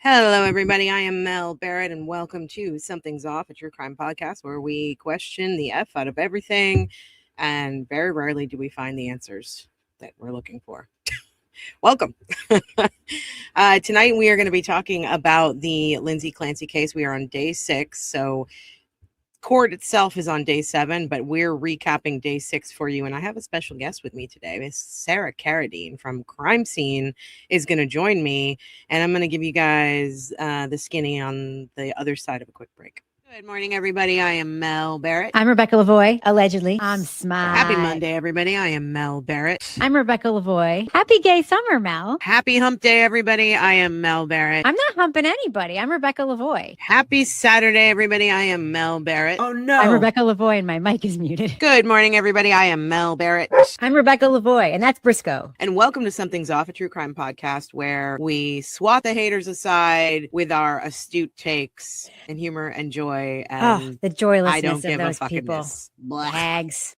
Hello, everybody. I am Mel Barrett, and welcome to Something's Off, a true crime podcast where we question the F out of everything, and very rarely do we find the answers that we're looking for. Welcome. Tonight, we are going to be talking about the Lindsay Clancy case. We are on day 6, so court itself is on day 7, but we're recapping day 6 for you. And I have a special guest with me today. Miss Sarah Carradine from Crime Scene is going to join me, and I'm going to give you guys the skinny on the other side of a quick break. Good morning, everybody. I am Mel Barrett. I'm Rebecca Lavoie, allegedly. I'm smart. Happy Monday, everybody. I am Mel Barrett. I'm Rebecca Lavoie. Happy gay summer, Mel. Happy hump day, everybody. I am Mel Barrett. I'm not humping anybody. I'm Rebecca Lavoie. Happy Saturday, everybody. I am Mel Barrett. Oh, no. I'm Rebecca Lavoie, and my mic is muted. Good morning, everybody. I am Mel Barrett. I'm Rebecca Lavoie, and that's Briscoe. And welcome to Something's Off, a true crime podcast where we swat the haters aside with our astute takes and humor and joy. And the joylessness I don't give of those a fucking people. Blah. Hags.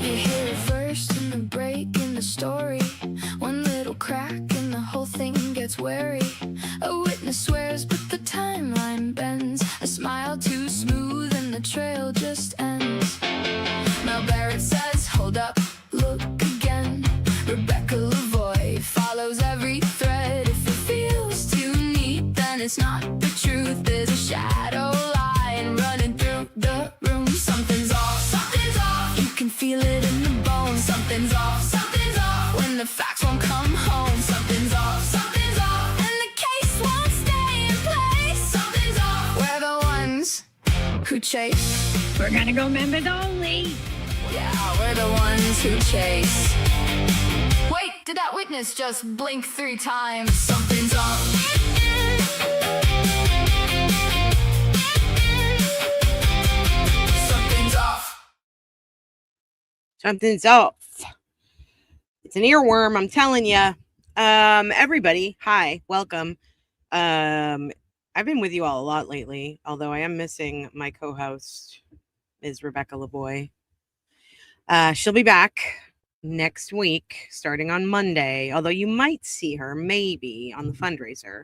You hear it first in the break in the story. One little crack and the whole thing gets wary. A witness swears but the timeline bends. A smile too smooth and the trail just ends. Mel Barrett says, hold up, look again. Rebecca Lavoie follows every thread. If it feels too neat, then it's not the truth. There's a shadow line running through the room. Something's off, something's off. You can feel it in the bones. Something's off, something's off. When the facts won't come home. Something's off, something's off. And the case won't stay in place. Something's off. We're the ones who chase. We're gonna go members only. Yeah, we're the ones who chase. Wait, did that witness just blink 3 times? Something's off. Something's off. Something's off. It's an earworm, I'm telling you. Everybody, hi, welcome. I've been with you all a lot lately, although I am missing my co-host, Ms. Rebecca Lavoie. She'll be back next week, starting on Monday, although you might see her maybe on the fundraiser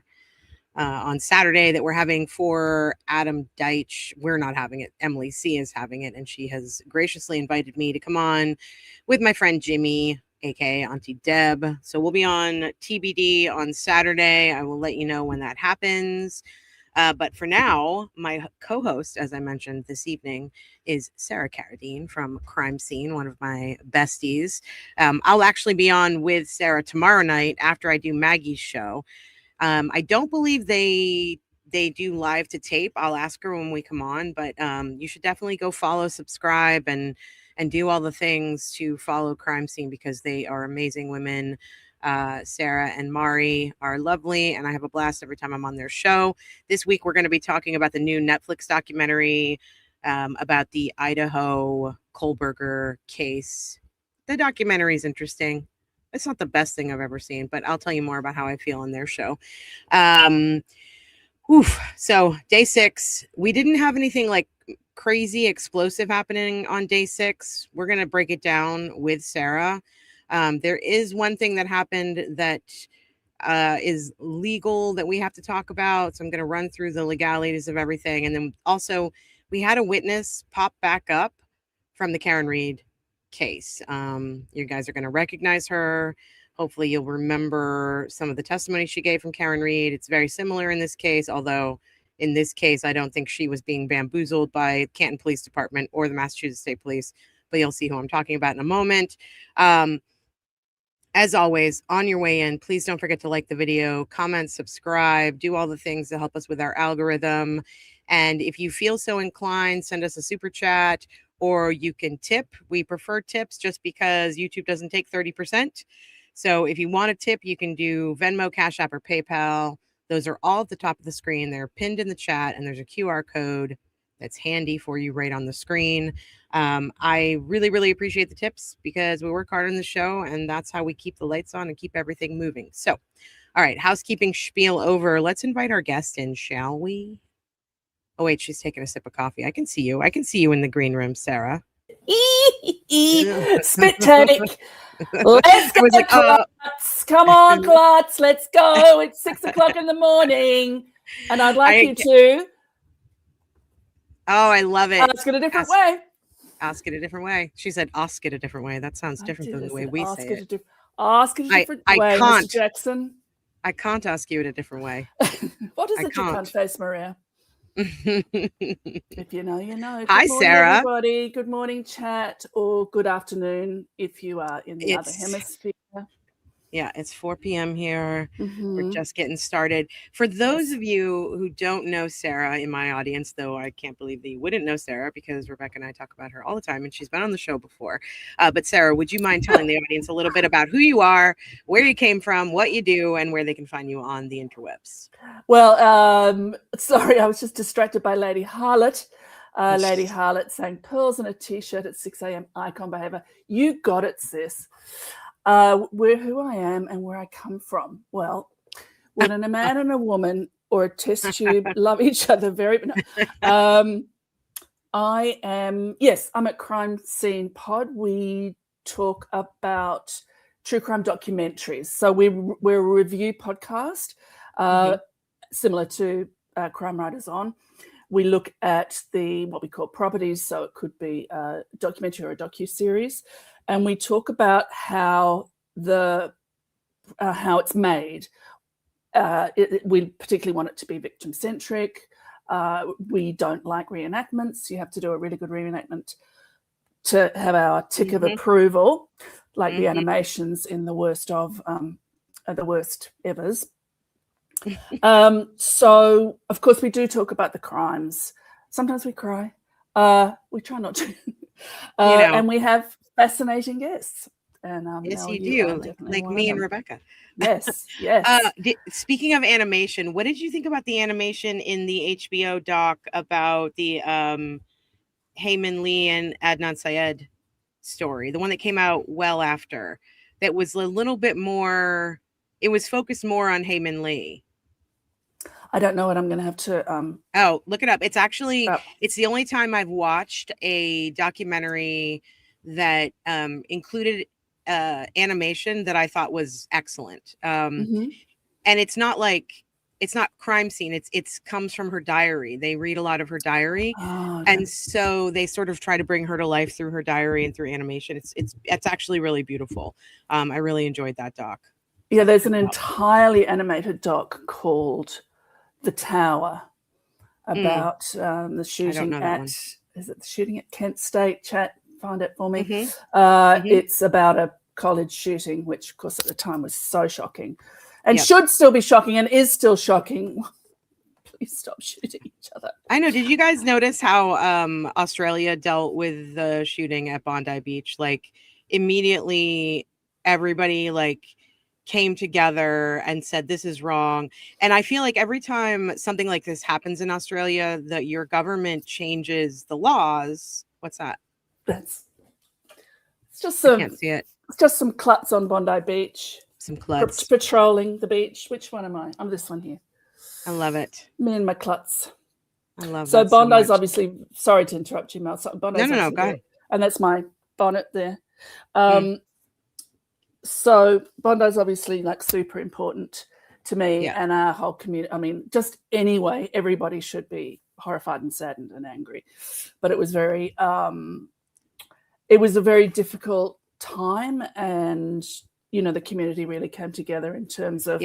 on Saturday that we're having for Adam Deitch. We're not having it. Emily C. is having it, and she has graciously invited me to come on with my friend Jimmy, aka Auntie Deb. So we'll be on TBD on Saturday. I will let you know when that happens. But for now, my co-host, as I mentioned this evening, is Sarah Carradine from Crime Scene, one of my besties. I'll actually be on with Sarah tomorrow night after I do Maggie's show. I don't believe they do live to tape. I'll ask her when we come on, but you should definitely go follow, subscribe, and do all the things to follow Crime Scene because they are amazing women. Sarah and Mari are lovely, and I have a blast every time I'm on their show. This week, we're going to be talking about the new Netflix documentary about the Idaho Kohlberger case. The documentary is interesting. It's not the best thing I've ever seen, but I'll tell you more about how I feel on their show. So day 6, we didn't have anything like crazy explosive happening on day 6. We're going to break it down with Sarah. There is one thing that happened that is legal that we have to talk about. So I'm going to run through the legalities of everything. And then also we had a witness pop back up from the Karen Reed case. You guys are going to recognize her. Hopefully you'll remember some of the testimony she gave from Karen Reed. It's very similar in this case, although in this case, I don't think she was being bamboozled by Canton Police Department or the Massachusetts State Police, but you'll see who I'm talking about in a moment. As always, on your way in, please don't forget to like the video, comment, subscribe, do all the things to help us with our algorithm. And if you feel so inclined, send us a super chat or you can tip. We prefer tips just because YouTube doesn't take 30%. So if you want a tip, you can do Venmo, Cash App, or PayPal. Those are all at the top of the screen. They're pinned in the chat, and there's a QR code that's handy for you right on the screen. I really, really appreciate the tips because we work hard on the show, and that's how we keep the lights on and keep everything moving. So, all right, housekeeping spiel over. Let's invite our guest in, shall we? Oh, wait, she's taking a sip of coffee. I can see you. I can see you in the green room, Sarah. Spit take. Let's go, was like, Klutz. Come on, Klutz. Let's go. It's 6 o'clock in the morning. And I'd like you to I love it. ask it a different way. Ask it a different way. She said, ask it a different way. That sounds different than the way we say it. Ask it a different way, can't. Mr. Jackson. I can't ask you it a different way. What is I it you can't. can't face, Maria? If you know, you know. Good Hi, morning, Sarah. everybody. Good morning, chat, or good afternoon if you are in the other hemisphere. Yeah, it's 4 p.m. here. Mhm. We're just getting started. For those of you who don't know Sarah in my audience, though I can't believe that you wouldn't know Sarah because Rebecca and I talk about her all the time and she's been on the show before. But Sarah, would you mind telling the audience a little bit about who you are, where you came from, what you do, and where they can find you on the interwebs? Well, sorry, I was just distracted by Lady Harlot. Lady Harlot saying pearls in a t-shirt at 6 a.m. icon behavior. You got it, sis. Who I am and where I come from. Well, when a man and a woman or a test tube love each other I'm at Crime Scene Pod. We talk about true crime documentaries. So we're a review podcast, similar to Crime Writers On. We look at what we call properties, so it could be a documentary or a docu-series, and we talk about how it's made. We particularly want it to be victim-centric. We don't like reenactments. You have to do a really good reenactment to have our tick of approval, like the animations in the worst evers. So, of course, we do talk about the crimes. Sometimes we cry. We try not to. And we have fascinating guests. And yes, you do, like me and Rebecca. Yes. Speaking of animation, what did you think about the animation in the HBO doc about the Heyman Lee and Adnan Syed story, the one that came out well after, that was a little bit more, it was focused more on Heyman Lee? I don't know what I'm going to have to... look it up. It's actually, it's the only time I've watched a documentary that included animation that I thought was excellent. And it's not crime scene. It's comes from her diary. They read a lot of her diary. And so they sort of try to bring her to life through her diary and through animation. It's actually really beautiful. I really enjoyed that doc. Yeah, there's an entirely animated doc called The Tower about the shooting is it the shooting at Kent State? Chat, find it for me. It's about a college shooting, which of course at the time was so shocking and should still be shocking and is still shocking. Please stop shooting each other. I know. Did you guys notice how Australia dealt with the shooting at Bondi Beach? Like immediately everybody came together and said this is wrong. And I feel like every time something like this happens in Australia, that your government changes the laws. What's that? It's just some, I can't see it. It's just some klutz on Bondi Beach. Some klutz. Patrolling the beach. Which one am I? I'm this one here. I love it. Me and my klutz. I love so that Bondi's so obviously, sorry to interrupt you, Mel. Bondi's no, go ahead. And that's my bonnet there. So Bondi's obviously super important to me and our whole community. I mean, just anyway, everybody should be horrified and saddened and angry. But it was a very difficult time, and the community really came together in terms of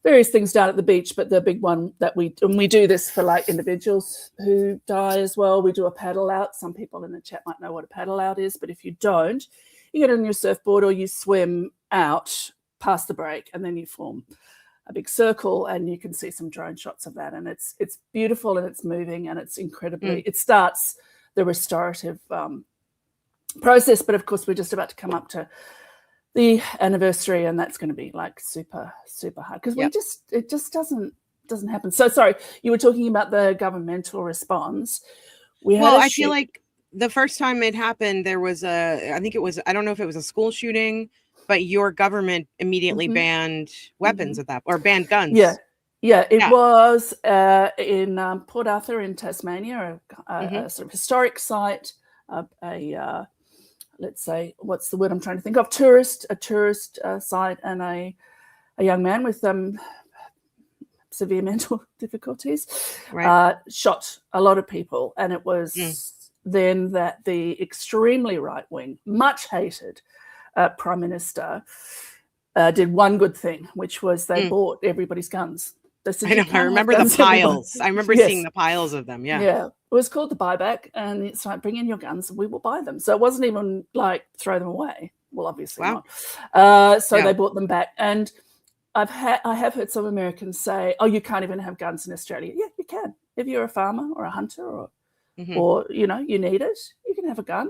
various things down at the beach. But the big one that we do this for individuals who die as well. We do a paddle out. Some people in the chat might know what a paddle out is, but if you don't, you get on your surfboard or you swim out past the break, and then you form a big circle, and you can see some drone shots of that. And it's beautiful, and it's moving, and it's incredibly. It starts the restorative process, but of course we're just about to come up to the anniversary, and that's going to be super hard because it just doesn't happen. So sorry, you were talking about the governmental response. I feel like the first time it happened, there was I don't know if it was a school shooting, but your government immediately banned weapons at that, or banned guns. It was in Port Arthur in Tasmania, a sort of historic site let's say, what's the word I'm trying to think of? A tourist site, and a young man with severe mental difficulties shot a lot of people. And it was then that the extremely right-wing, much hated Prime Minister did one good thing, which was they bought everybody's guns. I know. I remember the piles. I remember seeing the piles of them. Yeah. Yeah. It was called the buyback, and it's like, bring in your guns and we will buy them. So it wasn't even like throw them away. Well, obviously not. They bought them back. And I have heard some Americans say, oh, you can't even have guns in Australia. Yeah, you can. If you're a farmer or a hunter or you need it, you can have a gun.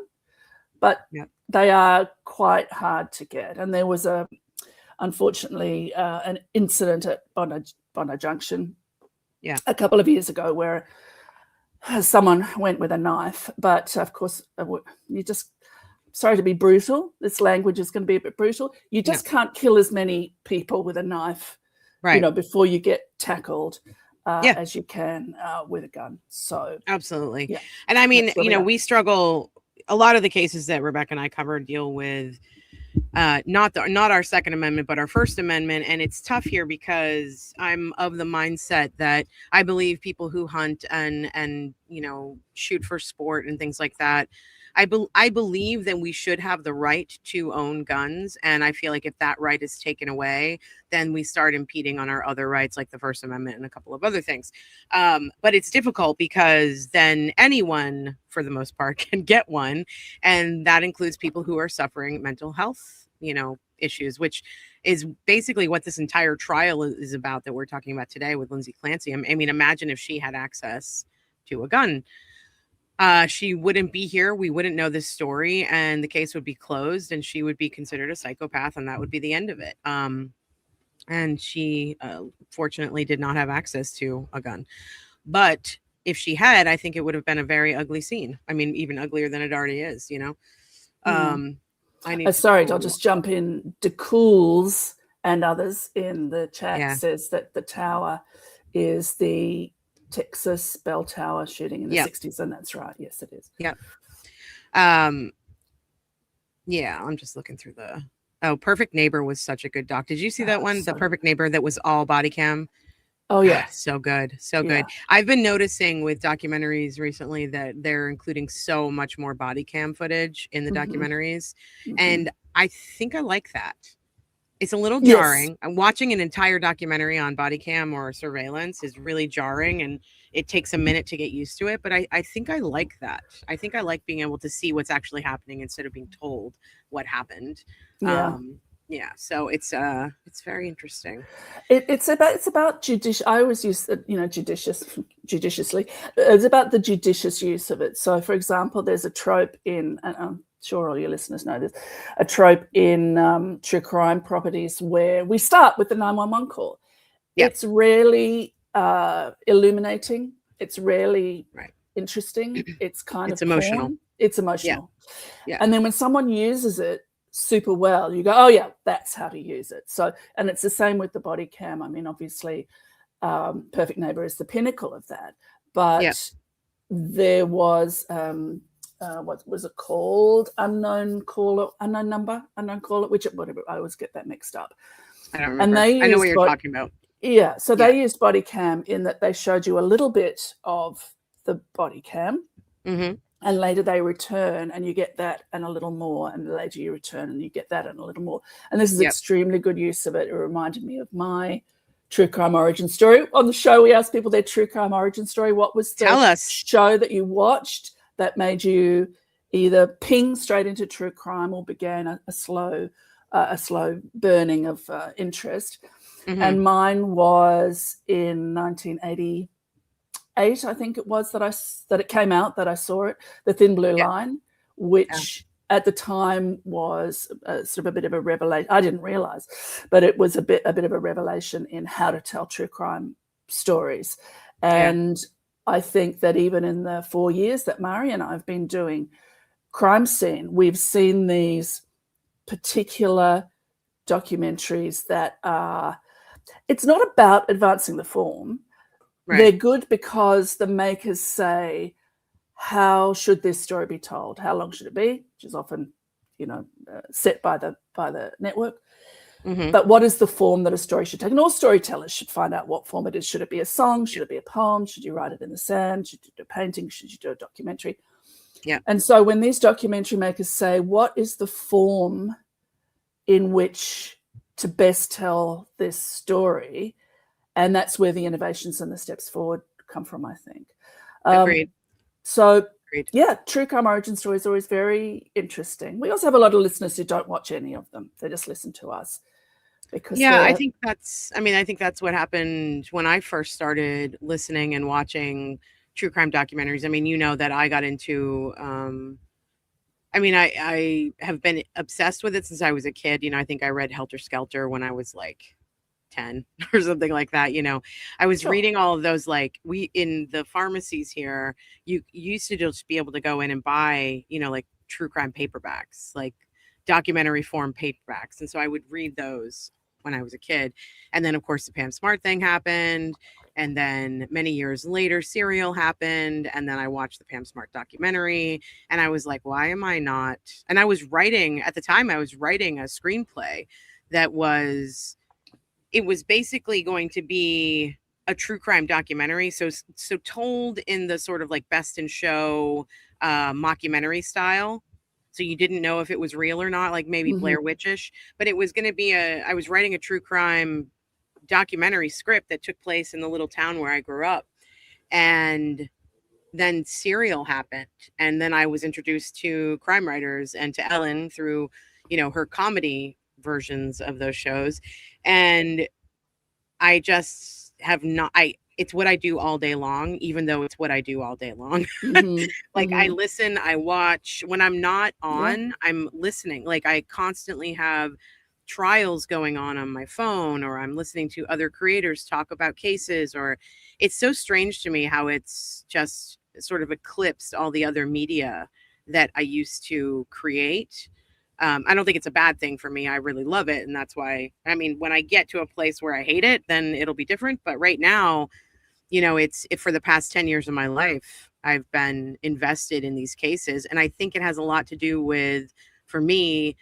But they are quite hard to get. And there was unfortunately an incident at Bondi Junction a couple of years ago where someone went with a knife, but of course you just, sorry to be brutal, this language is going to be a bit brutal, you just can't kill as many people with a knife before you get tackled as you can with a gun. So absolutely. And I mean, we struggle, a lot of the cases that Rebecca and I cover deal with not our Second Amendment, but our First Amendment. And it's tough here because I'm of the mindset that I believe people who hunt and shoot for sport and things like that, I believe that we should have the right to own guns. And I feel like if that right is taken away, then we start impeding on our other rights, like the First Amendment and a couple of other things. But it's difficult because then anyone, for the most part, can get one. And that includes people who are suffering mental health, issues, which is basically what this entire trial is about that we're talking about today with Lindsay Clancy. I mean, imagine if she had access to a gun. She wouldn't be here. We wouldn't know this story, and the case would be closed, and she would be considered a psychopath, and that would be the end of it. And she fortunately did not have access to a gun. But if she had, I think it would have been a very ugly scene. I mean, even uglier than it already is, I'll just jump in. DeCools and others in the chat says that the tower is the Texas bell tower shooting in the 60s, and that's right. Yes, it is. I'm just looking through Perfect Neighbor was such a good doc. Did you see that one? The Perfect Neighbor that was all body cam. Oh yeah. So good. Good. I've been noticing with documentaries recently that they're including so much more body cam footage in the documentaries. And I think I like that. It's a little jarring. I'm watching an entire documentary on body cam or surveillance is really jarring, and it takes a minute to get used to it. But I think I like that. I think I like being able to see what's actually happening instead of being told what happened. So it's very interesting. It's about judicious. I always use judiciously. It's about the judicious use of it. So, for example, there's a trope in, and I'm sure all your listeners know this, a trope in true crime properties where we start with the 911 call. It's rarely illuminating. It's rarely interesting. It's kind of emotional. Porn. It's emotional. And then when someone uses it super well, you go, oh yeah, that's how to use it. So, and it's the same with the body cam. I mean, obviously Perfect Neighbor is the pinnacle of that, but there was what was it called, unknown number, which whatever, I always get that mixed up. I don't remember. I know what you're talking about. So they used body cam in that they showed you a little bit of the body cam, and later they return and you get that and a little more, and later you return and you get that and a little more. And this is extremely good use of it. It reminded me of my true crime origin story. On the show, we asked people their true crime origin story. What was the show that you watched that made you either ping straight into true crime or began a slow burning of interest? And mine was in 1988, I think it was, that it came out, that I saw it, The Thin Blue Line, which at the time was sort of a bit of a revelation. I didn't realize, but it was a bit of a revelation in how to tell true crime stories. And I think that even in the 4 years that Mari and I have been doing Crime Scene, we've seen these particular documentaries that are, it's not about advancing the form. They're good because the makers say, how should this story be told? How long should it be? Which is often, set by the network. Mhm. But what is the form that a story should take? And all storytellers should find out what form it is. Should it be a song? Should it be a poem? Should you write it in the sand? Should you do a painting? Should you do a documentary? Yeah. And so when these documentary makers say, what is the form in which to best tell this story? And that's where the innovations and the steps forward come from, I think. Agreed. So, Agreed. yeah, true crime origin stories are always very interesting. We also have a lot of listeners who don't watch any of them. They just listen to us. Because I think that's what happened when I first started listening and watching true crime documentaries. I mean, that I got into, I have been obsessed with it since I was a kid. I think I read Helter Skelter when I was like 10 or something like that. I was reading all of those, like in the pharmacies here, you used to just be able to go in and buy, like true crime paperbacks, like documentary form paperbacks. And so I would read those when I was a kid. And then of course the Pam Smart thing happened. And then many years later, Serial happened. And then I watched the Pam Smart documentary and I was like, why am I not? And I was writing at the time, I was writing a screenplay that was basically going to be a true crime documentary. So told in the sort of like best in show mockumentary style. So you didn't know if it was real or not, like maybe Blair Witch-ish, but it was going to be I was writing a true crime documentary script that took place in the little town where I grew up. And then Serial happened. And then I was introduced to crime writers and to Ellen through, her comedy versions of those shows. And I just have not, it's what I do all day long, even though it's what I do all day long. I listen, I watch. When I'm not on, I'm listening. Like I constantly have trials going on my phone, or I'm listening to other creators talk about cases, or it's so strange to me how it's just sort of eclipsed all the other media that I used to create. I don't think it's a bad thing for me. I really love it. And that's why, when I get to a place where I hate it, then it'll be different. But right now, for the past 10 years of my life, I've been invested in these cases. And I think it has a lot to do with, for me,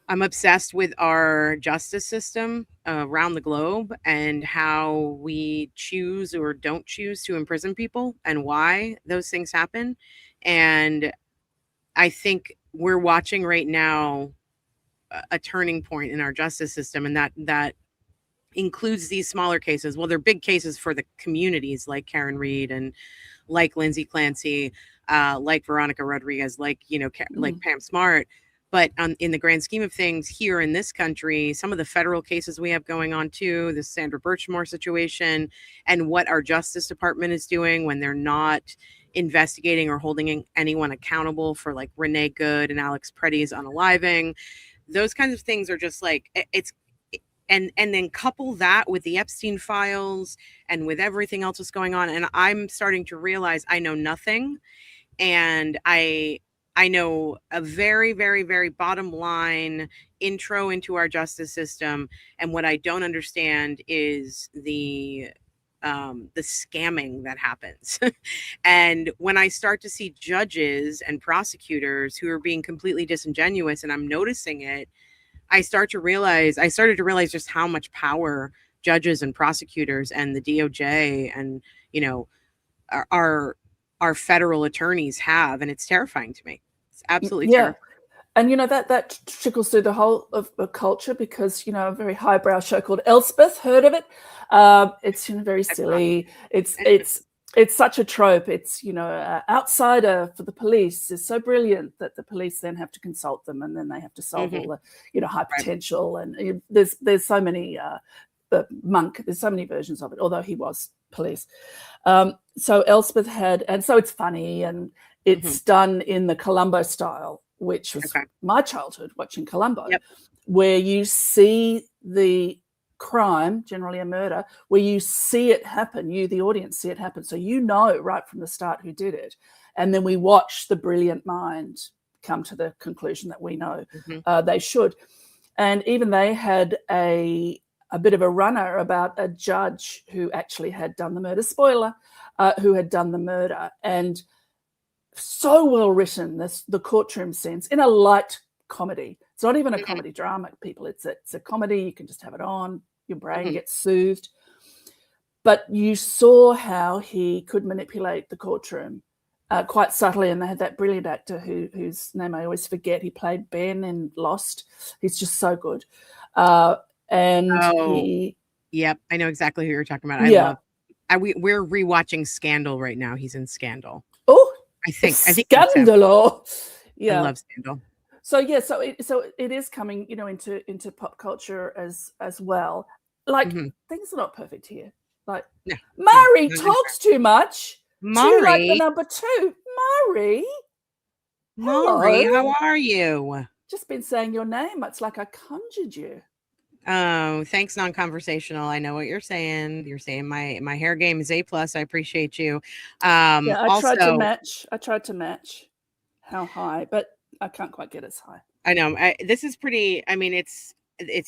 I'm obsessed with our justice system around the globe and how we choose or don't choose to imprison people and why those things happen. And I think we're watching right now a turning point in our justice system, and that includes these smaller cases. Well, they're big cases for the communities like Karen Reed and like Lindsay Clancy, like Veronica Rodriguez, like like Pam Smart. But in the grand scheme of things here in this country, some of the federal cases we have going on too, the Sandra Birchmore situation, and what our Justice Department is doing when they're not investigating or holding anyone accountable for like Renee Good and Alex Preddy's unaliving. Those kinds of things are just like, and then couple that with the Epstein files and with everything else that's going on. And I'm starting to realize I know nothing. And I know a very, very, very bottom line intro into our justice system. And what I don't understand is the scamming that happens. And when I start to see judges and prosecutors who are being completely disingenuous, and I'm noticing it, I started to realize just how much power judges and prosecutors and the DOJ and, our federal attorneys have. And it's terrifying to me. It's absolutely terrifying. And, that trickles through the whole of the culture because, a very highbrow show called Elspeth, heard of it? It's very silly. It's such a trope. It's, outsider for the police is so brilliant that the police then have to consult them and then they have to solve all the, high potential. And there's so many, Monk, there's so many versions of it, although he was police. So Elspeth had, and so it's funny and it's done in the Columbo style, which was my childhood watching Columbo, where you see the crime, generally a murder, where you see it happen, you, the audience, see it happen. So right from the start who did it. And then we watch the brilliant mind come to the conclusion that we know they should. And even they had a bit of a runner about a judge who actually had done the murder, spoiler, who had done the murder. And so well written, the courtroom scenes, in a light comedy. It's not even a comedy drama, people. It's a comedy. You can just have it on. Your brain gets soothed. But you saw how he could manipulate the courtroom quite subtly, and they had that brilliant actor whose name I always forget. He played Ben in Lost. He's just so good. Yep, I know exactly who you're talking about. We're rewatching Scandal right now. He's in Scandal. Oh, I think Scandalo. Yeah, I love Scandal. So so it is coming, into pop culture as well. Like things are not perfect here. Like Murray talks too much. Murray, like the number 2. Murray, how are you? Just been saying your name. It's like I conjured you. Oh, thanks, non-conversational. I know what you're saying. You're saying my hair game is A+. I appreciate you. I tried to match how high, but I can't quite get as high. I know. This is pretty. I mean, it's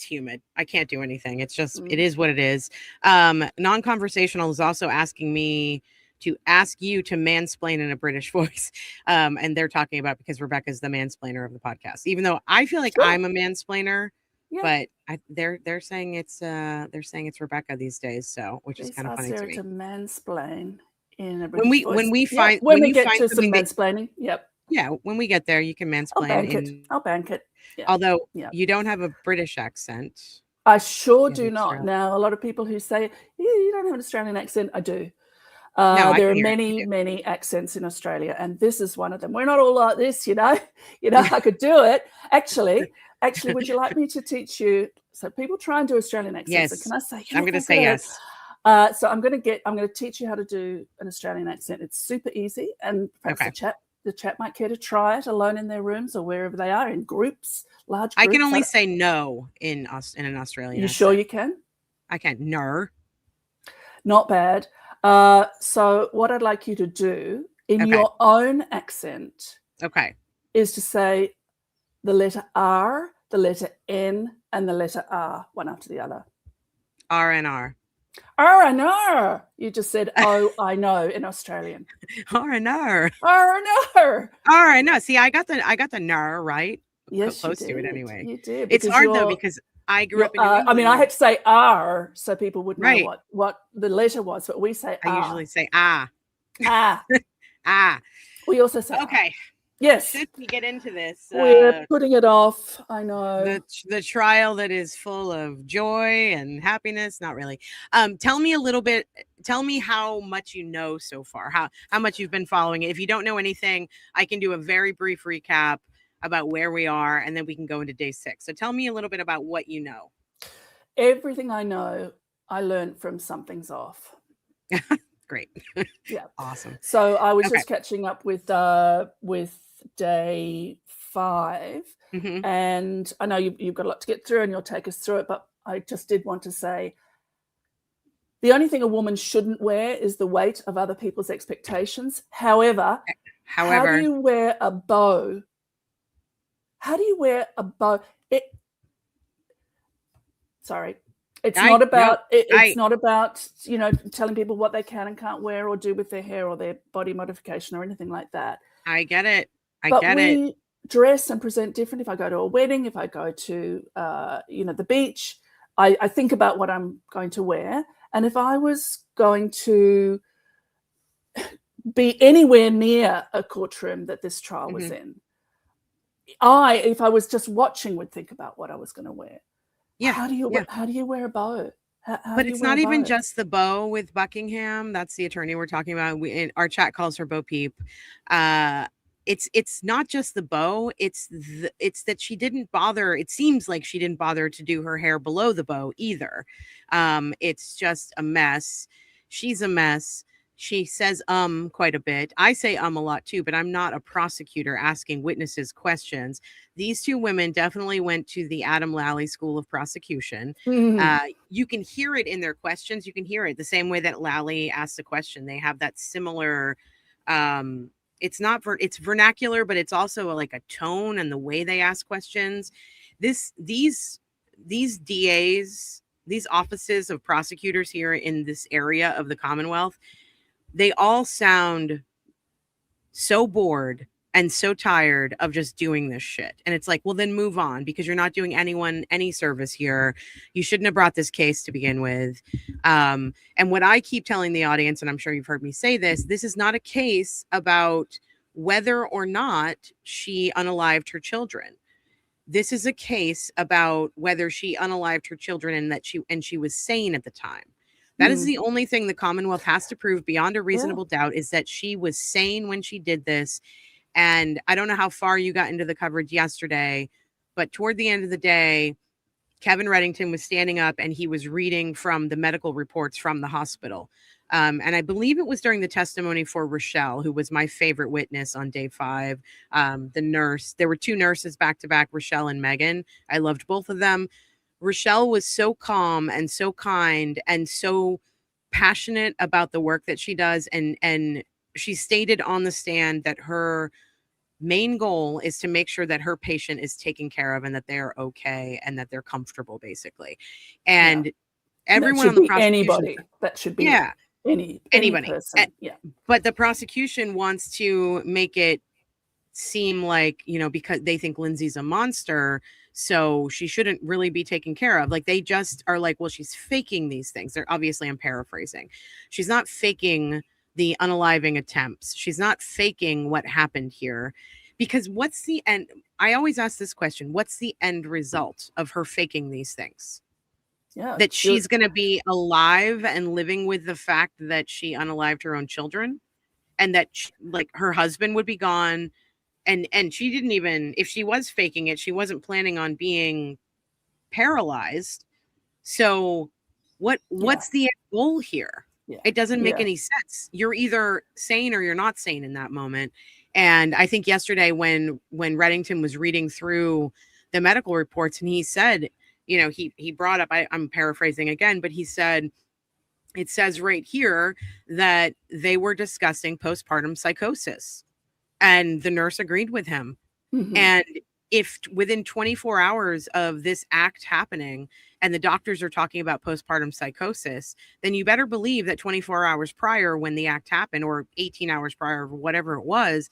humid. I can't do anything. It's just it is what it is. Non-conversational is also asking me to ask you to mansplain in a British voice. And they're talking about because Rebecca's the mansplainer of the podcast, even though I feel like I'm a mansplainer. Yeah. But they're saying it's Rebecca these days, so which is kind of funny Sarah to me. To mansplain in a British voice. When we get to some mansplaining, yeah, when we get there, you can mansplain. I'll bank it. Yeah. Although you don't have a British accent. I sure do not. Now, a lot of people who say you don't have an Australian accent, I do. There are many accents in Australia, and this is one of them. We're not all like this, I could do it. Actually, would you like me to teach you? So people try and do Australian accents. Yes. So can I say? I'm going to say yes. So I'm going to teach you how to do an Australian accent. It's super easy, and perhaps the chat might care to try it alone in their rooms or wherever they are in groups, large groups. I can only say no in an Australian. You accent. Sure you can? I can. Ner. Not bad. So what I'd like you to do in your own accent, is to say the letter R, the letter N, and the letter R, one after the other. R. R. You just said, oh, I know in Australian. R. See, I got the ner right. Yes, close to it anyway. You did. It's hard though because I grew up in New England. I mean, I had to say R so people would know right. what the letter was, but we say I usually say ah. We also say okay. Yes. Should we get into this? We're putting it off. I know. The trial that is full of joy and happiness. Not really. Tell me a little bit. Tell me how much you know so far. How much you've been following it. If you don't know anything, I can do a very brief recap about where we are, and then we can go into day 6. So tell me a little bit about what you know. Everything I know, I learned from Something's Off. Great. Yeah. Awesome. So I was just catching up with day 5, and I know you've got a lot to get through and you'll take us through it, but I just did want to say the only thing a woman shouldn't wear is the weight of other people's expectations. However, how do you wear a bow? It's not about telling people what they can and can't wear or do with their hair or their body modification or anything like that. I get it. But we dress and present different. If I go to a wedding, if I go to the beach, I think about what I'm going to wear. And if I was going to be anywhere near a courtroom that this trial was in, if I was just watching, would think about what I was going to wear. Yeah. How do you wear a bow? But it's not even just the bow with Buckingham. That's the attorney we're talking about. Our chat calls her Bo Peep. It's not just the bow. It's that she didn't bother. It seems like she didn't bother to do her hair below the bow either. It's just a mess. She's a mess. She says quite a bit. I say a lot too, but I'm not a prosecutor asking witnesses questions. These two women definitely went to the Adam Lally School of Prosecution. You can hear it in their questions. You can hear it the same way that Lally asks a question. They have that similar it's vernacular, but it's also like a tone and the way they ask questions. These DAs, these offices of prosecutors here in this area of the Commonwealth, they all sound so bored and so tired of just doing this shit. And it's like, well, then move on, because you're not doing anyone any service here. You shouldn't have brought this case to begin with. And what I keep telling the audience, and I'm sure you've heard me say this is not a case about whether or not she unalived her children. This is a case about whether she unalived her children and that she was sane at the time. That is the only thing the Commonwealth has to prove beyond a reasonable doubt, is that she was sane when she did this. And I don't know how far you got into the coverage yesterday, but toward the end of the day, Kevin Reddington was standing up and he was reading from the medical reports from the hospital. And I believe it was during the testimony for Rochelle, who was my favorite witness on day 5. The nurse, there were 2 nurses back to back, Rochelle and Megan. I loved both of them. Rochelle was so calm and so kind and so passionate about the work that she does. And she stated on the stand that her main goal is to make sure that her patient is taken care of and that they are okay and that they're comfortable, basically. And everyone on the prosecution, anybody that should be anybody person. But the prosecution wants to make it seem like, because they think Lindsay's a monster, so she shouldn't really be taken care of. Like, they just are like, well, she's faking these things. They're obviously, I'm paraphrasing, she's not faking the unaliving attempts. She's not faking what happened here, because what's the end? I always ask this question: what's the end result of her faking these things? That she's going to be alive and living with the fact that she unalived her own children, and that her husband would be gone. And she didn't even, if she was faking it, she wasn't planning on being paralyzed. So what's the goal here? It doesn't make any sense. You're either sane or you're not sane in that moment. And I think yesterday when Reddington was reading through the medical reports, and he said, he brought up, I'm paraphrasing again, but he said, it says right here that they were discussing postpartum psychosis. And the nurse agreed with him. And if within 24 hours of this act happening and the doctors are talking about postpartum psychosis, then you better believe that 24 hours prior, when the act happened, or 18 hours prior, or whatever it was,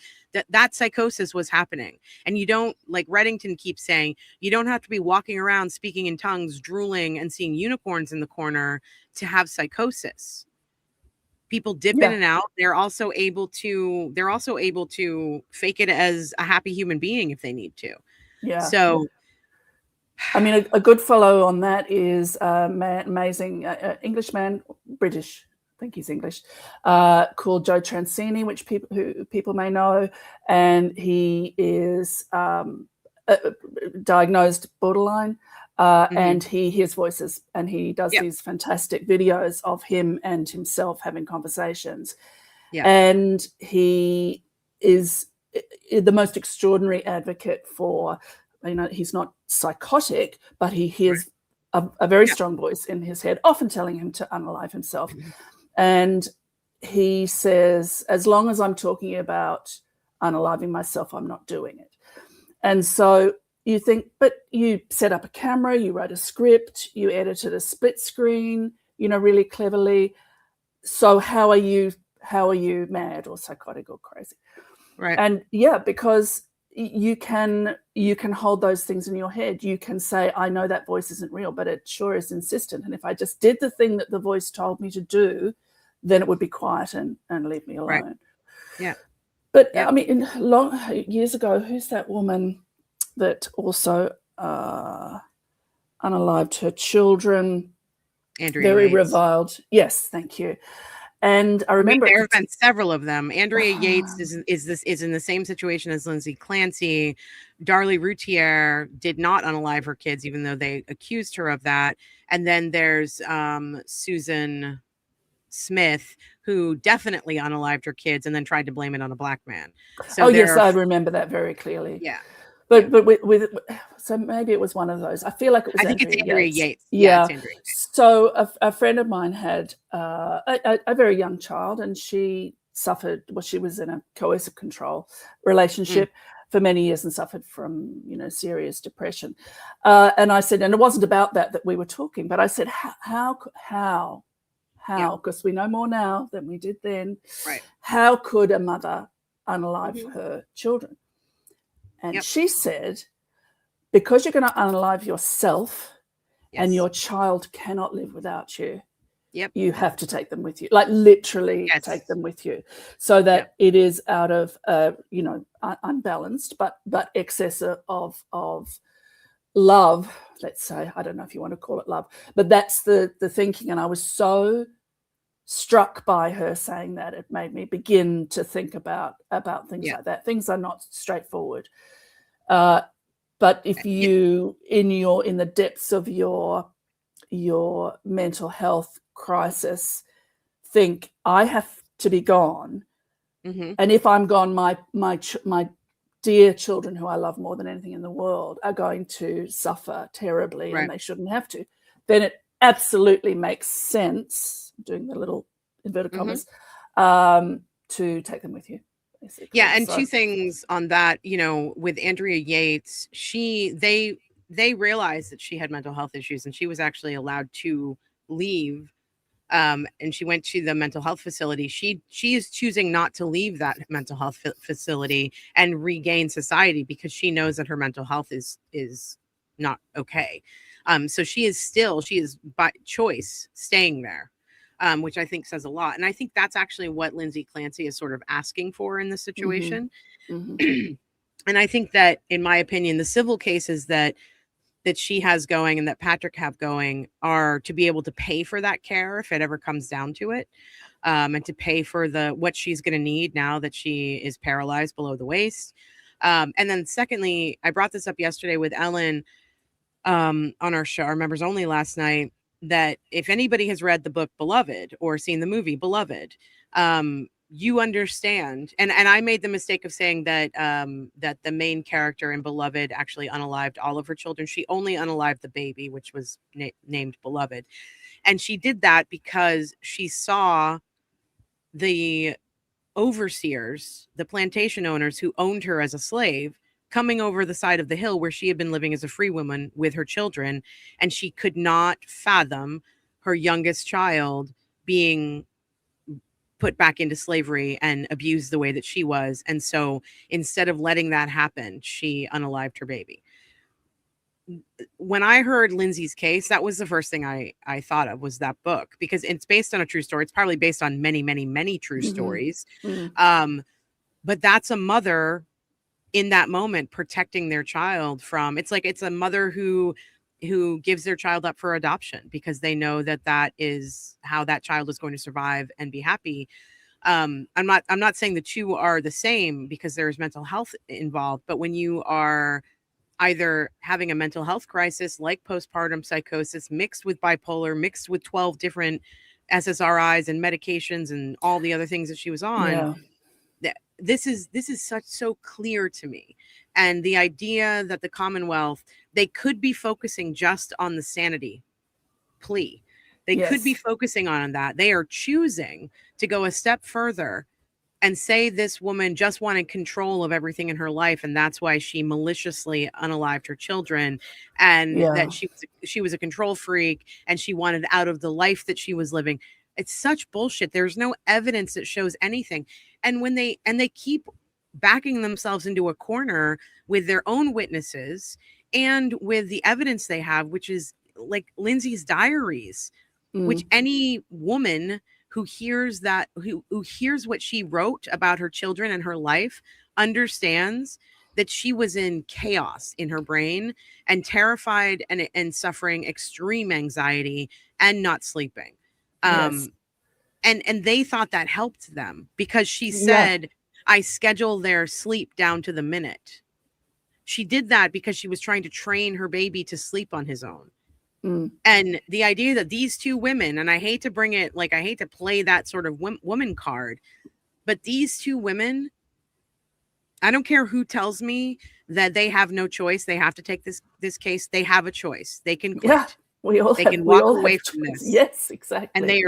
that psychosis was happening. And you don't, like Reddington keeps saying, you don't have to be walking around speaking in tongues, drooling, and seeing unicorns in the corner to have psychosis. People dip in and out. They're also able to fake it as a happy human being if they need to. So, I mean, a good follow on that is amazing Englishman, British, I think he's English, called Joe Transini, which people may know, and he is diagnosed borderline. And he hears voices, and he does these fantastic videos of him and himself having conversations. And he is the most extraordinary advocate for, he's not psychotic, but he hears a very strong voice in his head, often telling him to unalive himself. And he says, as long as I'm talking about unaliving myself, I'm not doing it. And so you think, but you set up a camera, you wrote a script, you edited a split screen, really cleverly. So how are you mad or psychotic or crazy? Right. And because you can hold those things in your head. You can say, I know that voice isn't real, but it sure is insistent. And if I just did the thing that the voice told me to do, then it would be quiet and leave me alone. Right. Yeah. But I mean, years ago, who's that woman that also unalived her children? Andrea very Yates. Reviled. Yes, thank you. And I remember there have been several of them. Andrea Yates is in the same situation as Lindsay Clancy. Darlie Routier did not unalive her kids, even though they accused her of that. And then there's Susan Smith, who definitely unalived her kids and then tried to blame it on a black man. So yes, I remember that very clearly. Yeah. But with so maybe it was one of those. I feel like it was. I think it's Andrea Yates. Yeah. It's Andrea Yates. So a friend of mine had a very young child, and she suffered. Well, she was in a coercive control relationship for many years and suffered from serious depression. And I said, and it wasn't about that we were talking, but I said, how? Because we know more now than we did then. Right. How could a mother unalive her children. And Yep. she said, because you're going to unalive yourself and your child cannot live without you, you have to take them with you, like literally take them with you, so that it is out of, unbalanced, but excess of love, let's say. I don't know if you want to call it love, but that's the thinking. And I was so struck by her saying that. It made me begin to think about things like that. Things are not straightforward. But if you, in the depths of your mental health crisis, think, I have to be gone, and if I'm gone, my dear children, who I love more than anything in the world, are going to suffer terribly, and they shouldn't have to, then it absolutely makes sense, doing the little inverted commas, to take them with you. Basically. Yeah, and two things on that. With Andrea Yates, they realized that she had mental health issues, and she was actually allowed to leave. And she went to the mental health facility. She is choosing not to leave that mental health facility and regain society, because she knows that her mental health is not okay. So she is by choice staying there. Which I think says a lot. And I think that's actually what Lindsay Clancy is sort of asking for in this situation. And I think that, in my opinion, the civil cases that she has going and that Patrick have going are to be able to pay for that care if it ever comes down to it, and to pay for what she's going to need now that she is paralyzed below the waist. And then secondly, I brought this up yesterday with Ellen on our show, our members only, last night, that if anybody has read the book Beloved or seen the movie Beloved, you understand. And I made the mistake of saying that that the main character in Beloved actually unalived all of her children. She only unalived the baby, which was named Beloved. And she did that because she saw the overseers, the plantation owners who owned her as a slave, coming over the side of the hill where she had been living as a free woman with her children. And she could not fathom her youngest child being put back into slavery and abused the way that she was. And so instead of letting that happen, she unalived her baby. When I heard Lindsay's case, that was the first thing I thought of, was that book, because it's based on a true story. It's probably based on many, many, many true stories. But that's a mother in that moment protecting their child from, it's a mother who gives their child up for adoption because they know that is how that child is going to survive and be happy. I'm not saying the two are the same, because there's mental health involved, but when you are either having a mental health crisis like postpartum psychosis mixed with bipolar, mixed with 12 different SSRIs and medications and all the other things that she was on, this is so clear to me. And the idea that the Commonwealth, they could be focusing just on the sanity plea. They could be focusing on that. They are choosing to go a step further and say this woman just wanted control of everything in her life, and that's why she maliciously unalived her children, and that she was a control freak and she wanted out of the life that she was living. It's such bullshit. There's no evidence that shows anything. And when they keep backing themselves into a corner with their own witnesses and with the evidence they have, which is like Lindsay's diaries, which any woman who hears that, who hears what she wrote about her children and her life, understands that she was in chaos in her brain and terrified and suffering extreme anxiety and not sleeping. And they thought that helped them, because she said, I schedule their sleep down to the minute. She did that because she was trying to train her baby to sleep on his own. And the idea that these two women, and I hate to bring it, like, I hate to play that sort of woman card, but these two women, I don't care who tells me that they have no choice, they have to take this case. They have a choice. They can quit. They can walk away from this. Yes, exactly. And they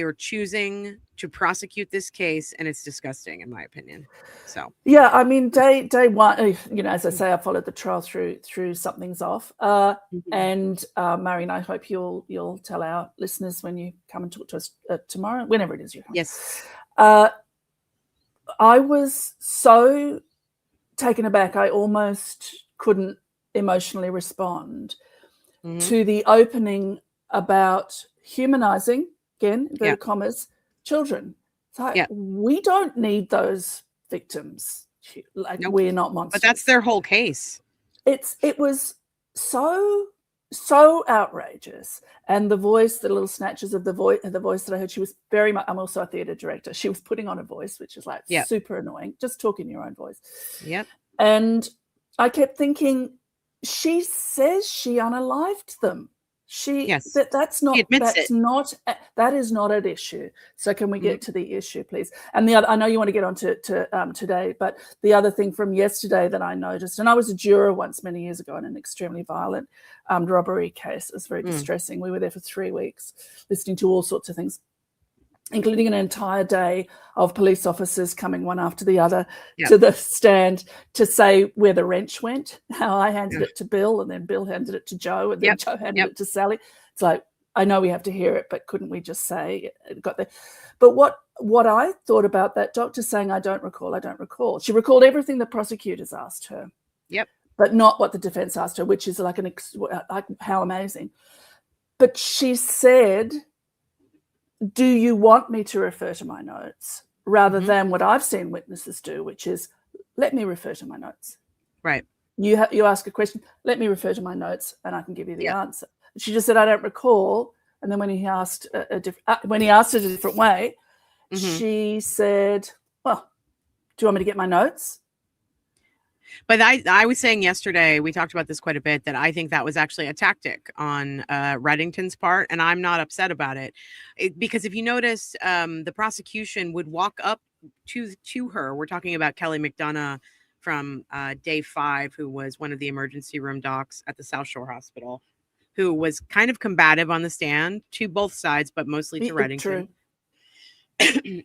are choosing to prosecute this case, and it's disgusting, in my opinion. So I mean, day one, as I say, I followed the trial through Something's Off. And Marion, I hope you'll tell our listeners when you come and talk to us tomorrow, whenever it is you come. Yes. I was so taken aback, I almost couldn't emotionally respond to the opening about humanizing, again, inverted commas, children. It's like, we don't need those victims. Like, we're not monsters. But that's their whole case. It was so outrageous. And the voice, the little snatches of the voice that I heard, she was very much, I'm also a theatre director. She was putting on a voice, which is like super annoying. Just talk in your own voice. Yep. And I kept thinking, she says she unalived them. That is not an issue. So can we get to the issue, please? And the other, I know you want to get on to today, but the other thing from yesterday that I noticed, and I was a juror once many years ago in an extremely violent robbery case. It was very distressing. We were there for 3 weeks listening to all sorts of things, including an entire day of police officers coming one after the other to the stand to say where the wrench went, how I handed it to Bill, and then Bill handed it to Joe, and then Joe handed it to Sally. It's like, I know we have to hear it, but couldn't we just say it got there? But what I thought about that doctor saying, I don't recall. She recalled everything the prosecutors asked her. Yep. But not what the defense asked her, which is like how amazing. But she said, do you want me to refer to my notes, rather than what I've seen witnesses do, which is, let me refer to my notes. Right. You ask a question, let me refer to my notes and I can give you the answer. She just said, I don't recall. And then when he asked a different way, she said, well, do you want me to get my notes? But I was saying yesterday, we talked about this quite a bit, that I think that was actually a tactic on Reddington's part, and I'm not upset about it. Because if you notice, the prosecution would walk up to her. We're talking about Kelly McDonough from day 5, who was one of the emergency room docs at the South Shore Hospital, who was kind of combative on the stand to both sides, but mostly to Reddington.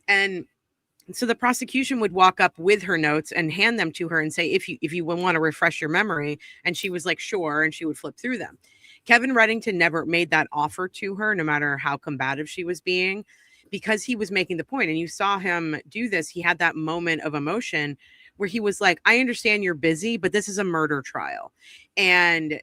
And so the prosecution would walk up with her notes and hand them to her and say, if you want to refresh your memory. And she was like, sure. And she would flip through them. Kevin Reddington never made that offer to her, no matter how combative she was being, because he was making the point. And you saw him do this. He had that moment of emotion where he was like, I understand you're busy, but this is a murder trial. And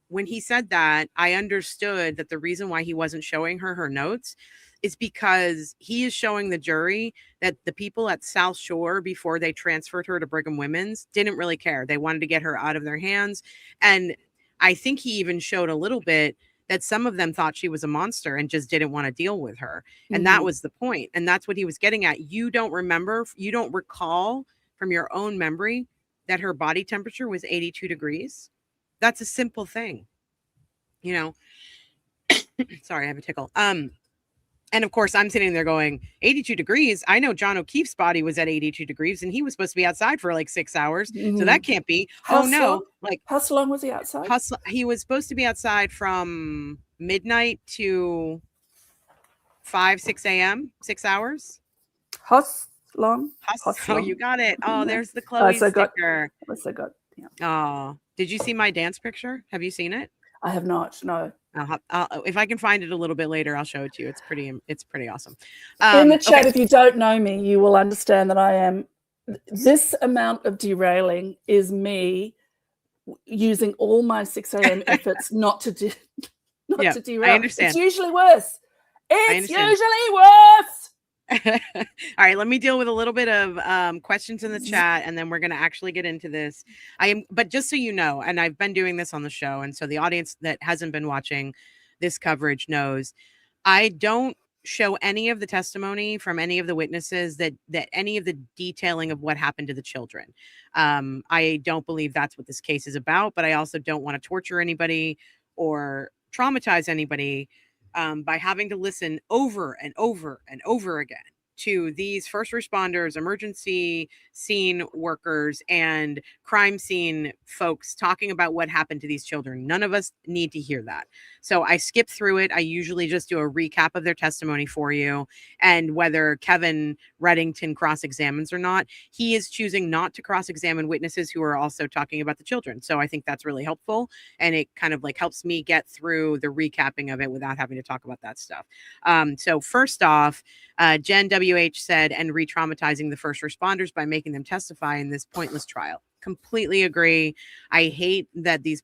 when he said that, I understood that the reason why he wasn't showing her notes is because he is showing the jury that the people at South Shore, before they transferred her to Brigham Women's, didn't really care. They wanted to get her out of their hands. And I think he even showed a little bit that some of them thought she was a monster and just didn't want to deal with her. And that was the point. And that's what he was getting at. You don't recall from your own memory that her body temperature was 82 degrees. That's a simple thing, you know. Sorry, I have a tickle. And of course, I'm sitting there going, 82 degrees. I know John O'Keefe's body was at 82 degrees and he was supposed to be outside for like 6 hours. So that can't be. How long was he outside? He was supposed to be outside from midnight to 6 a.m., 6 hours. How long? Oh, you got it. Oh, there's the Chloe sticker. Yeah. Oh, did you see my dance picture? Have you seen it? I have not. No. If I can find it a little bit later, I'll show it to you. It's pretty awesome. In the chat, if you don't know me, you will understand that I am. This amount of derailing is me using all my 6 a.m. efforts not to derail. I understand. It's usually worse. It's usually worse. All right, let me deal with a little bit of questions in the chat, and then we're going to actually get into this. But just so you know, and I've been doing this on the show, and so the audience that hasn't been watching this coverage knows, I don't show any of the testimony from any of the witnesses that any of the detailing of what happened to the children. I don't believe that's what this case is about, but I also don't want to torture anybody or traumatize anybody by having to listen over and over and over again to these first responders, emergency scene workers, and crime scene folks talking about what happened to these children. None of us need to hear that. So I skip through it. I usually just do a recap of their testimony for you. And whether Kevin Reddington cross-examines or not, he is choosing not to cross-examine witnesses who are also talking about the children. So I think that's really helpful. And it kind of like helps me get through the recapping of it without having to talk about that stuff. So first off, Jen W. WH said, and re-traumatizing the first responders by making them testify in this pointless trial. Completely agree. I hate that the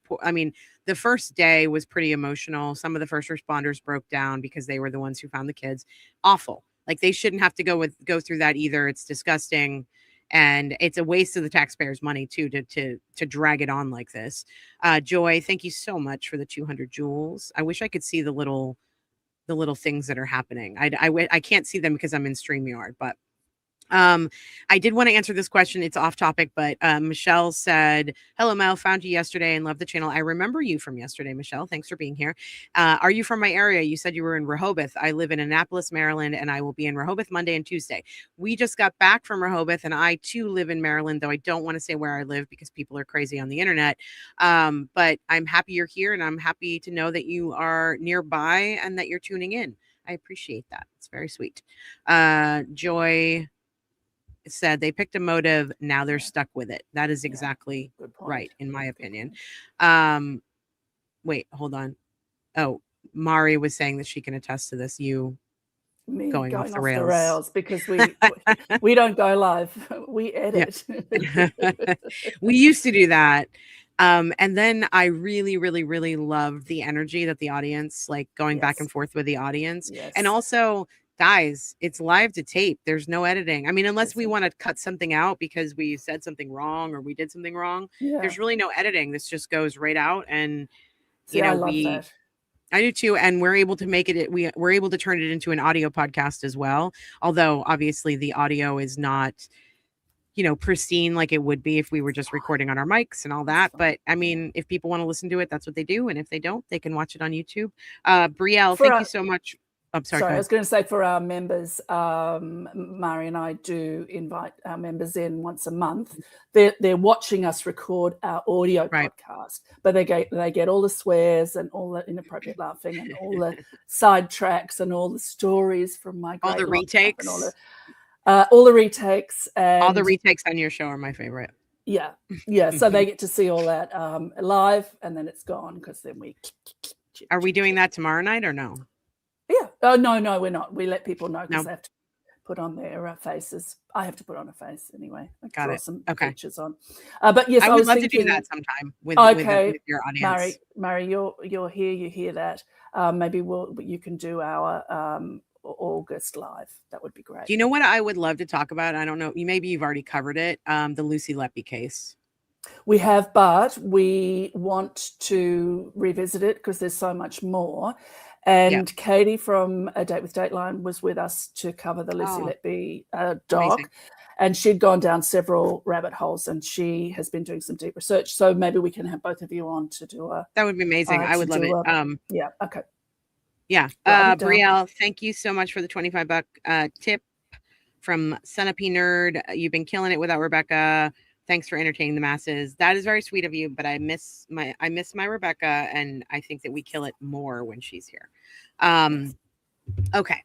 first day was pretty emotional. Some of the first responders broke down because they were the ones who found the kids. Awful. Like, they shouldn't have to go through that either. It's disgusting. And it's a waste of the taxpayers' money too, to drag it on like this. Joy, thank you so much for the 200 joules. I wish I could see the little things that are happening. I can't see them because I'm in StreamYard, but I did want to answer this question. It's off topic, but Michelle said, hello, Mel, found you yesterday and love the channel. I remember you from yesterday, Michelle. Thanks for being here. Are you from my area? You said you were in Rehoboth. I live in Annapolis, Maryland, and I will be in Rehoboth Monday and Tuesday. We just got back from Rehoboth, and I too live in Maryland, though I don't want to say where I live because people are crazy on the internet. But I'm happy you're here, and I'm happy to know that you are nearby and that you're tuning in. I appreciate that. It's very sweet. Joy said they picked a motive, now they're stuck with it. That is exactly right, in my opinion. Wait, hold on. Oh, Mari was saying that she can attest to this. Me going off the rails because we don't go live. We edit. Yeah. We used to do that. And then I really, really, really loved the energy that the audience, like going back and forth with the audience. Yes. And also, guys, it's live to tape. There's no editing. I mean, unless we want to cut something out because we said something wrong or we did something wrong, there's really no editing. This just goes right out. And, I love that. I do too. And we're able to make it, we're able to turn it into an audio podcast as well. Although obviously the audio is not, pristine like it would be if we were just recording on our mics and all that. But I mean, if people want to listen to it, that's what they do. And if they don't, they can watch it on YouTube. Brielle, thank you so much. I'm sorry. I was going to say, for our members, Mari and I do invite our members in once a month. They're watching us record our audio podcast, but they get all the swears and all the inappropriate laughing and all the sidetracks and all the stories from my all the retakes, all the retakes, and all the retakes on your show are my favorite. Yeah. So they get to see all that live, and then it's gone because then we. Are we doing that tomorrow night or no? Yeah. Oh, no, we're not. We let people know because they have to put on their faces. I have to put on a face anyway. Got it. Some pictures on. But yes, I would love to do that sometime with your audience. Mari, you're here. You hear that? Maybe you can do our August live. That would be great. Do you know what I would love to talk about? I don't know. Maybe you've already covered it. The Lucy Leppy case. We have, but we want to revisit it because there's so much more. And Katie from A Date with Dateline was with us to cover the Lucy Leppy doc. Amazing. And she'd gone down several rabbit holes, and she has been doing some deep research. So maybe we can have both of you on to do that would be amazing. I would love it. Yeah. Okay. Yeah. Brielle, thank you so much for the $25 tip from Sunapee Nerd. You've been killing it without Rebecca. Thanks for entertaining the masses. That is very sweet of you, but I miss my Rebecca, and I think that we kill it more when she's here. Okay.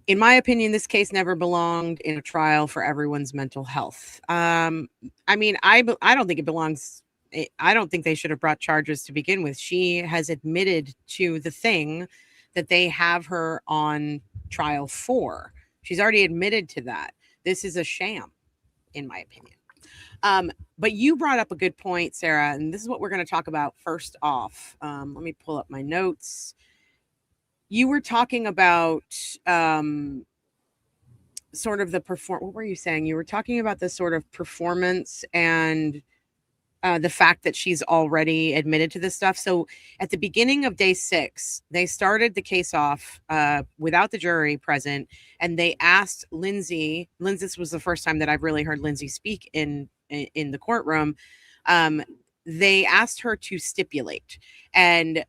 In my opinion, this case never belonged in a trial for everyone's mental health. I mean, I don't think it belongs. I don't think they should have brought charges to begin with. She has admitted to the thing that they have her on trial for. She's already admitted to that. This is a sham, in my opinion. But you brought up a good point, Sarah, and this is what we're going to talk about first off. Let me pull up my notes. You were talking about sort of what were you saying? You were talking about the sort of performance and the fact that she's already admitted to this stuff. So at the beginning of day 6, they started the case off without the jury present, and they asked Lindsay, this was the first time that I've really heard Lindsay speak in the courtroom. They asked her to stipulate. And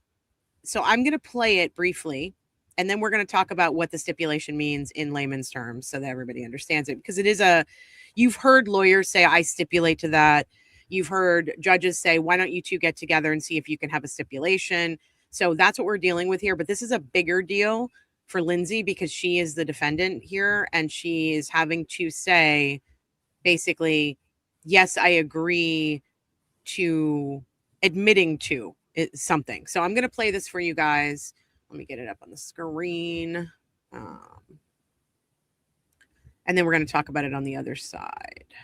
so I'm going to play it briefly, and then we're going to talk about what the stipulation means in layman's terms so that everybody understands it, because you've heard lawyers say, I stipulate to that. You've heard judges say, why don't you two get together and see if you can have a stipulation? So that's what we're dealing with here. But this is a bigger deal for Lindsay because she is the defendant here, and she is having to say, basically, yes, I agree to admitting to something. So I'm going to play this for you guys. Let me get it up on the screen. And then we're going to talk about it on the other side.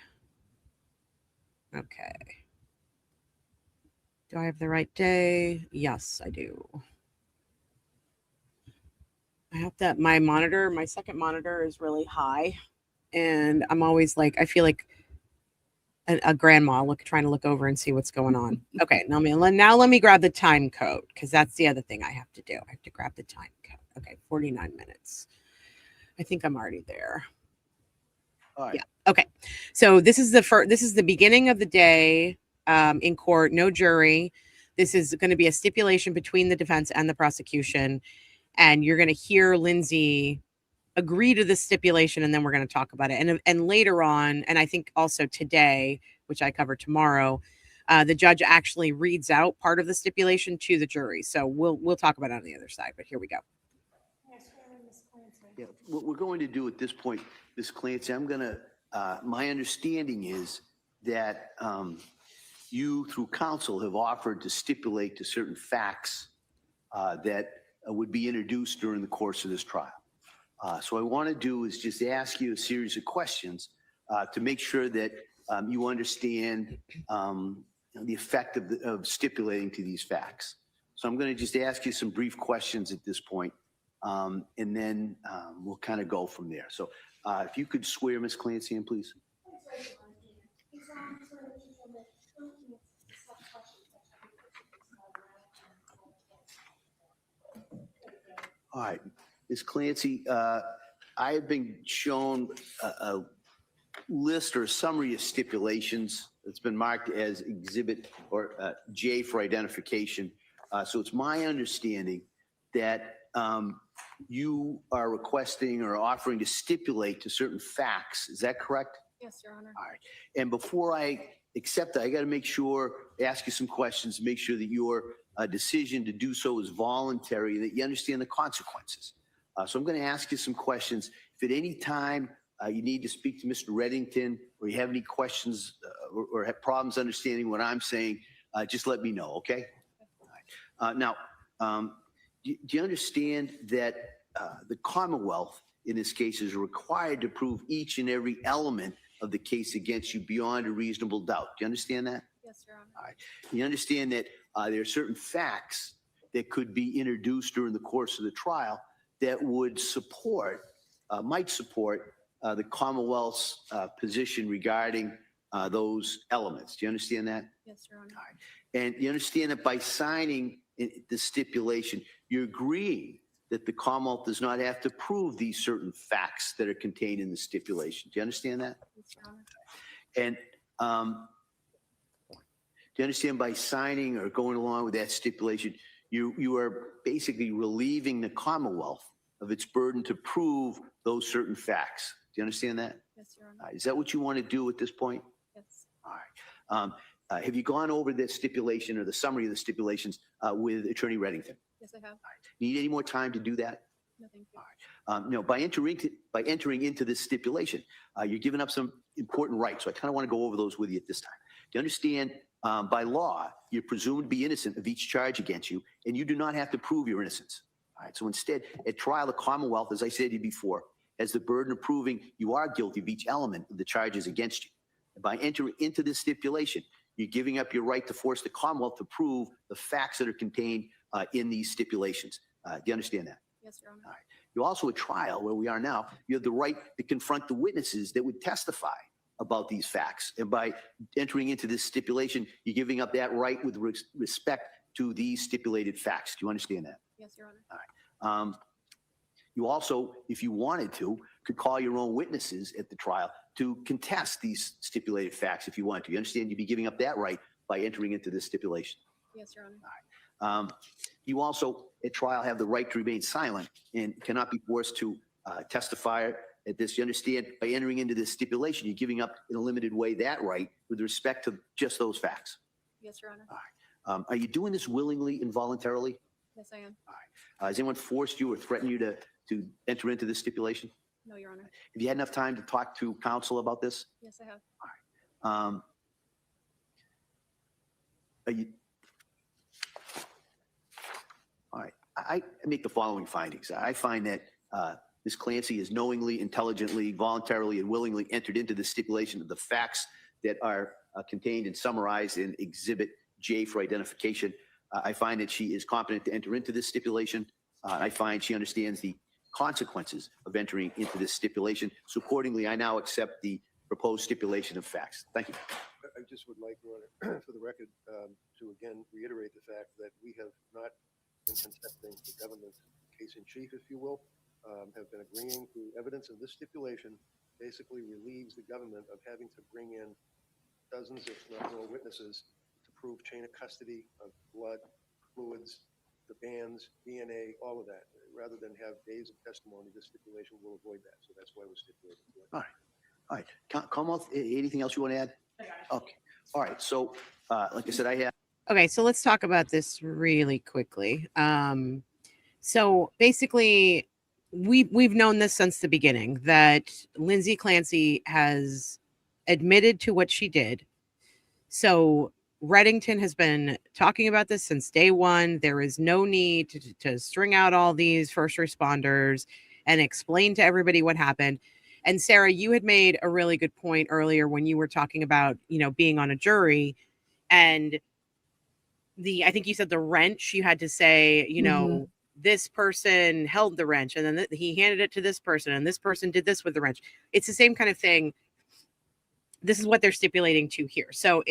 Okay. Do I have the right day? Yes, I do. I hope that my second monitor is really high. And I'm always like, I feel like a grandma trying to look over and see what's going on. Okay, now let me grab the time code, because that's the other thing I have to do. I have to grab the time code. Okay, 49 minutes. I think I'm already there. All right. Yeah. Okay. So this is the beginning of the day in court. No jury. This is going to be a stipulation between the defense and the prosecution, and you're going to hear Lindsay agree to the stipulation, and then we're going to talk about it. And later on, and I think also today, which I cover tomorrow, the judge actually reads out part of the stipulation to the jury. So we'll talk about it on the other side. But here we go. Yeah, what we're going to do at this point, Ms. Clancy, my understanding is that you, through counsel, have offered to stipulate to certain facts that would be introduced during the course of this trial. So what I want to do is just ask you a series of questions to make sure that you understand the effect of stipulating to these facts. So I'm going to just ask you some brief questions at this point. And then we'll kind of go from there. So if you could swear Ms. Clancy in, please. All right, Ms. Clancy, I have been shown a list or a summary of stipulations that's been marked as exhibit or J for identification. So it's my understanding that you are requesting or offering to stipulate to certain facts. Is that correct? Yes, Your Honor. All right. And before I accept that, I got to ask you some questions, make sure that your decision to do so is voluntary, that you understand the consequences. So I'm going to ask you some questions. If at any time you need to speak to Mr. Reddington, or you have any questions or have problems understanding what I'm saying, just let me know, okay? All right. Now, do you understand that the Commonwealth, in this case, is required to prove each and every element of the case against you beyond a reasonable doubt? Do you understand that? Yes, Your Honor. All right. You understand that there are certain facts that could be introduced during the course of the trial that would might support the Commonwealth's position regarding those elements. Do you understand that? Yes, Your Honor. All right. And you understand that by signing the stipulation, you're agreeing that the Commonwealth does not have to prove these certain facts that are contained in the stipulation. Do you understand that? Yes, Your Honor. And do you understand by signing or going along with that stipulation, you are basically relieving the Commonwealth of its burden to prove those certain facts? Do you understand that? Yes, Your Honor. Is that what you want to do at this point? Yes. All right. Have you gone over the stipulation or the summary of the stipulations with Attorney Reddington? Yes, I have. Need any more time to do that? No, thank you. No, by entering into this stipulation, you're giving up some important rights. So I kind of want to go over those with you at this time. Do you understand, by law, you're presumed to be innocent of each charge against you, and you do not have to prove your innocence. All right. So instead, at trial, the Commonwealth, as I said to you before, has the burden of proving you are guilty of each element of the charges against you. And by entering into this stipulation, you're giving up your right to force the Commonwealth to prove the facts that are contained in these stipulations. Do you understand that? Yes, Your Honor. All right. You also, at trial, where we are now, you have the right to confront the witnesses that would testify about these facts. And by entering into this stipulation, you're giving up that right with respect to these stipulated facts. Do you understand that? Yes, Your Honor. All right. You also, if you wanted to, could call your own witnesses at the trial to contest these stipulated facts if you want to. You understand you'd be giving up that right by entering into this stipulation. Yes, Your Honor. All right. You also, at trial, have the right to remain silent and cannot be forced to testify at this. You understand, by entering into this stipulation, you're giving up in a limited way that right with respect to just those facts. Yes, Your Honor. All right. Are you doing this willingly and voluntarily? Yes, I am. All right. Has anyone forced you or threatened you to enter into this stipulation? No, Your Honor. Have you had enough time to talk to counsel about this? Yes, I have. Are you? All right. I make the following findings. I find that Ms. Clancy has knowingly, intelligently, voluntarily, and willingly entered into the stipulation of the facts that are contained and summarized in Exhibit J for identification. I find that she is competent to enter into this stipulation. I find she understands the consequences of entering into this stipulation. So accordingly, I now accept the proposed stipulation of facts. Thank you. I just would like, Your Honor, for the record, to again reiterate the fact that we have not been contesting the government's case in chief, if you will, have been agreeing to evidence of this stipulation basically relieves the government of having to bring in dozens, if not more, witnesses to prove chain of custody of blood, fluids, the bands, DNA, all of that. Rather than have days of testimony, this stipulation will avoid that. So that's why we're stipulating. All right. All right. Commonwealth, anything else you want to add? Okay. All right. So, like I said, I have. Okay, so let's talk about this really quickly. So basically, we've known this since the beginning that Lindsay Clancy has admitted to what she did. So Reddington has been talking about this since day one. There is no need to string out all these first responders and explain to everybody what happened. And Sarah, you had made a really good point earlier when you were talking about, being on a jury, and I think you said the wrench, you had to say, this person held the wrench and then he handed it to this person and this person did this with the wrench. It's the same kind of thing. This is what they're stipulating to here. So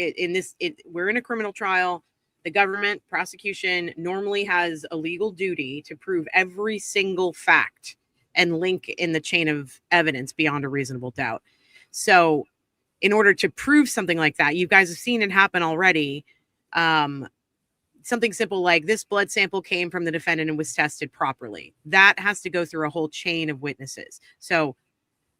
we're in a criminal trial. The government prosecution normally has a legal duty to prove every single fact and link in the chain of evidence beyond a reasonable doubt. So in order to prove something like that, you guys have seen it happen already. Something simple like this blood sample came from the defendant and was tested properly. That has to go through a whole chain of witnesses. So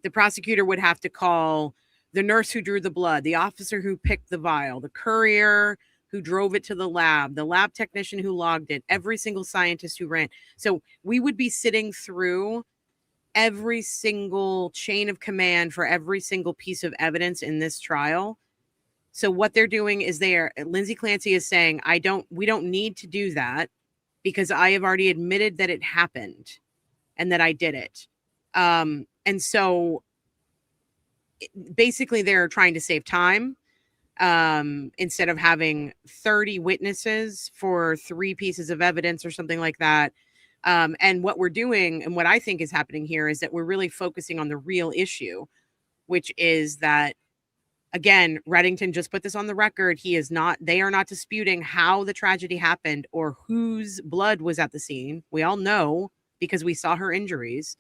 the prosecutor would have to call the nurse who drew the blood, the officer who picked the vial, the courier who drove it to the lab technician who logged it, every single scientist who ran. So we would be sitting through every single chain of command for every single piece of evidence in this trial. So what they're doing is Lindsay Clancy is saying, we don't need to do that because I have already admitted that it happened and that I did it. And so basically they're trying to save time. Instead of having 30 witnesses for 3 pieces of evidence or something like that. And what we're doing and what I think is happening here is that we're really focusing on the real issue, which is that, again, Reddington just put this on the record. They are not disputing how the tragedy happened or whose blood was at the scene. We all know because we saw her injuries.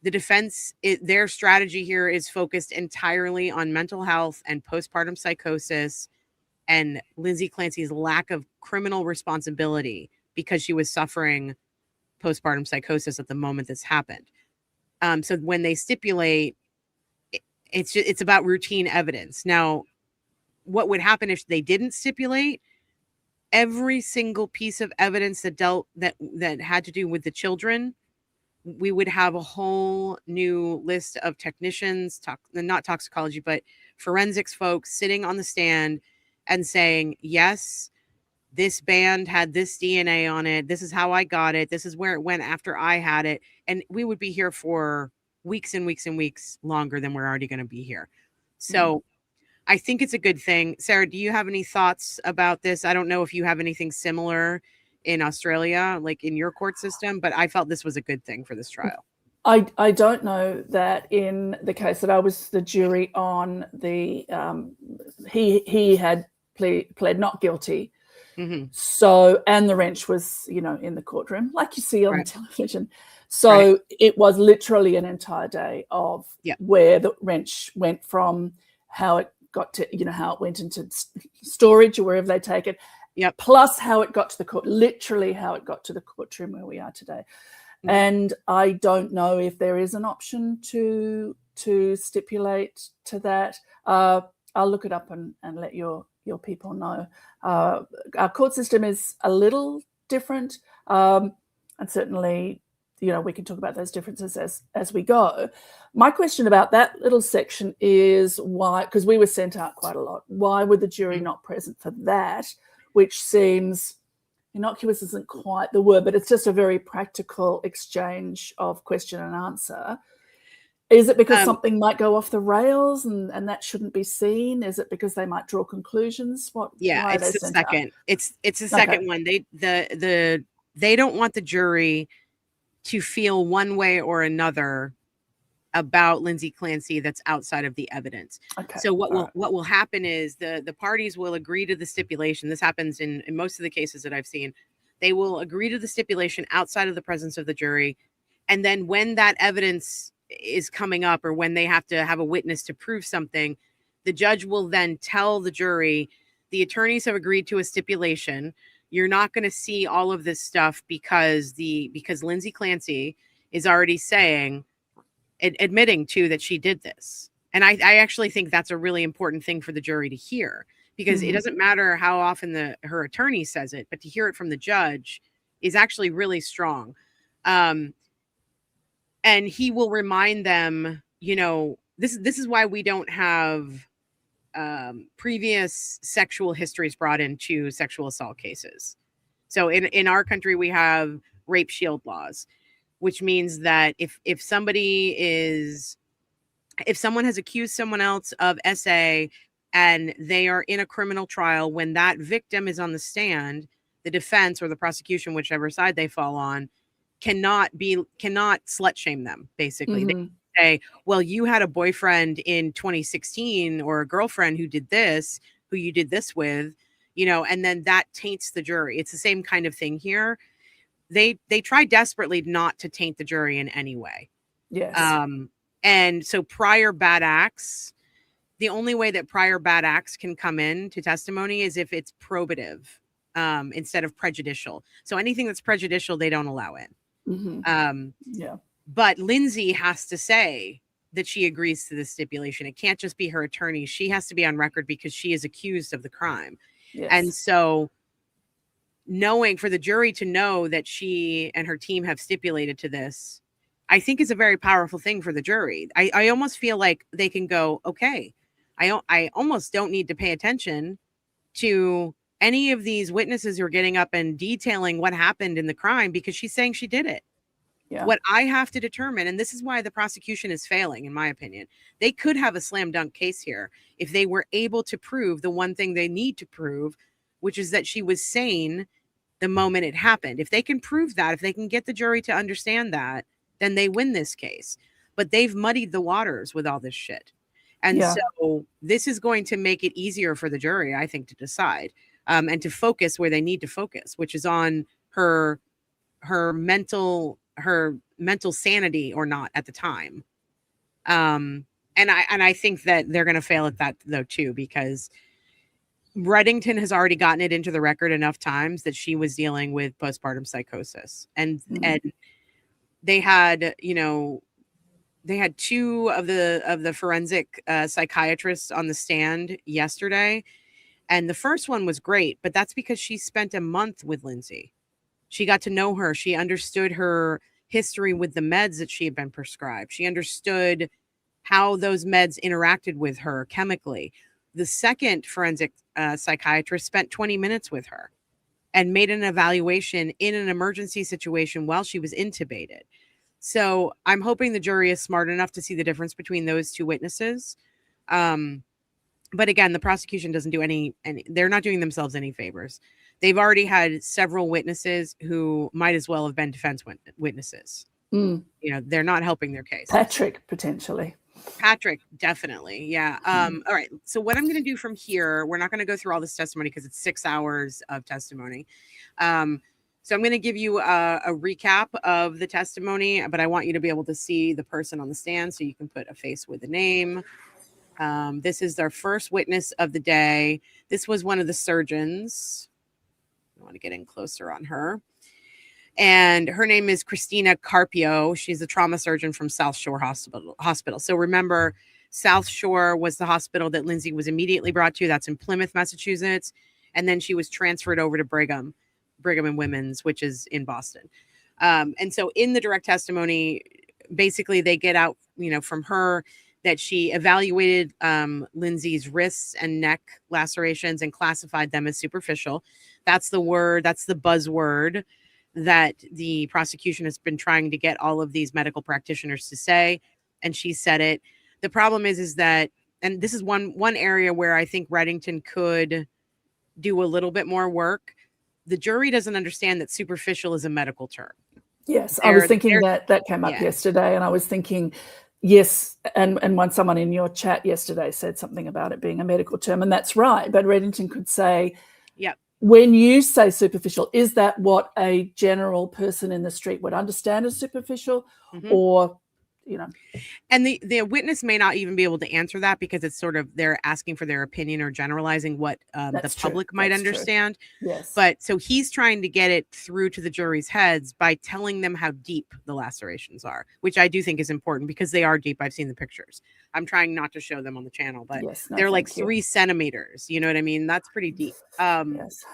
The defense, their strategy here is focused entirely on mental health and postpartum psychosis and Lindsay Clancy's lack of criminal responsibility because she was suffering postpartum psychosis at the moment this happened. So when they stipulate, it's about routine evidence. Now, what would happen if they didn't stipulate? Every single piece of evidence that had to do with the children, we would have a whole new list of technicians, not toxicology, but forensics folks sitting on the stand and saying, yes, this band had this DNA on it. This is how I got it. This is where it went after I had it. And we would be here for weeks and weeks and weeks longer than we're already going to be here. So I think it's a good thing. Sarah, do you have any thoughts about this? I don't know if you have anything similar in Australia, like in your court system, but I felt this was a good thing for this trial. I don't know that in the case that I was the jury on, the he had pled not guilty. Mm-hmm. So, and the wrench was, in the courtroom, like you see on television. So it was literally an entire day of where the wrench went from, how it got to, how it went into storage or wherever they take it. Yep. Plus how it got to the court, literally how it got to the courtroom where we are today. Mm-hmm. And I don't know if there is an option to stipulate to that. I'll look it up and let your people know. Our court system is a little different. And certainly, we can talk about those differences as we go. My question about that little section is why, because we were sent out quite a lot, why were the jury not present for that? Which seems innocuous isn't quite the word, but it's just a very practical exchange of question and answer. Is it because something might go off the rails and that shouldn't be seen? Is it because they might draw conclusions? Yeah, it's the second. It's the second one. They don't want the jury to feel one way or another about Lindsay Clancy that's outside of the evidence. Okay. So what will happen is the parties will agree to the stipulation. This happens in most of the cases that I've seen. They will agree to the stipulation outside of the presence of the jury. And then when that evidence is coming up, or when they have to have a witness to prove something, the judge will then tell the jury, the attorneys have agreed to a stipulation. You're not going to see all of this stuff because Lindsay Clancy is already saying, admitting to that she did this. And I actually think that's a really important thing for the jury to hear, because it doesn't matter how often her attorney says it, but to hear it from the judge is actually really strong. And he will remind them, this is why we don't have previous sexual histories brought into sexual assault cases. So in our country, we have rape shield laws, which means that if someone has accused someone else of SA and they are in a criminal trial, when that victim is on the stand, the defense or the prosecution, whichever side they fall on, cannot slut shame them. Basically, they say, well, you had a boyfriend in 2016 or a girlfriend who did this, who you did this with, and then that taints the jury. It's the same kind of thing here. They try desperately not to taint the jury in any way. Yes. And so prior bad acts, the only way that prior bad acts can come in to testimony is if it's probative, instead of prejudicial. So anything that's prejudicial, they don't allow in. Yeah. But Lindsay has to say that she agrees to the stipulation. It can't just be her attorney. She has to be on record because she is accused of the crime. Yes. And so for the jury to know that she and her team have stipulated to this, I think is a very powerful thing for the jury. I almost feel like they can go, okay, I almost don't need to pay attention to any of these witnesses who are getting up and detailing what happened in the crime, because she's saying she did it. Yeah. What I have to determine, and this is why the prosecution is failing, in my opinion, they could have a slam dunk case here if they were able to prove the one thing they need to prove, which is that she was sane the moment it happened. If they can prove that, if they can get the jury to understand that, then they win this case. But they've muddied the waters with all this shit. And so this is going to make it easier for the jury, I think, to decide and to focus where they need to focus, which is on her mental sanity or not at the time. And I think that they're going to fail at that though too, because Reddington has already gotten it into the record enough times that she was dealing with postpartum psychosis, and they had two of the forensic psychiatrists on the stand yesterday, and the first one was great, but that's because she spent a month with Lindsay. She got to know her. She understood her history with the meds that she had been prescribed. She understood how those meds interacted with her chemically. The second forensic psychiatrist spent 20 minutes with her and made an evaluation in an emergency situation while she was intubated. So I'm hoping the jury is smart enough to see the difference between those two witnesses. But again, the prosecution doesn't do any, they're not doing themselves any favors. They've already had several witnesses who might as well have been defense witnesses. They're not helping their case. Patrick, potentially. Patrick, definitely. Yeah. All right. So what I'm going to do from here, we're not going to go through all this testimony because it's 6 hours of testimony. So I'm going to give you a recap of the testimony, but I want you to be able to see the person on the stand so you can put a face with a name. This is our first witness of the day. This was one of the surgeons. I want to get in closer on her. And her name is Christina Carpio. She's a trauma surgeon from South Shore Hospital. So remember, South Shore was the hospital that Lindsay was immediately brought to. That's in Plymouth, Massachusetts. And then she was transferred over to Brigham and Women's, which is in Boston. And so in the direct testimony, basically they get out, from her that she evaluated Lindsay's wrists and neck lacerations and classified them as superficial. That's the word, that's the buzzword that the prosecution has been trying to get all of these medical practitioners to say, and she said it. The problem is that, and this is one area where I think Reddington could do a little bit more work. The jury doesn't understand that superficial is a medical term. Yes, I was thinking that came up yesterday, and I was thinking, yes, and when someone in your chat yesterday said something about it being a medical term, and that's right, but Reddington could say, yep, when you say superficial, is that what a general person in the street would understand as superficial, or, you know? And the witness may not even be able to answer that because it's sort of, they're asking for their opinion or generalizing what the public might understand. Yes. But so he's trying to get it through to the jury's heads by telling them how deep the lacerations are, which I do think is important because they are deep. I've seen the pictures. I'm trying not to show them on the channel, but they're like 3 centimeters. You know what I mean? That's pretty deep. Yes.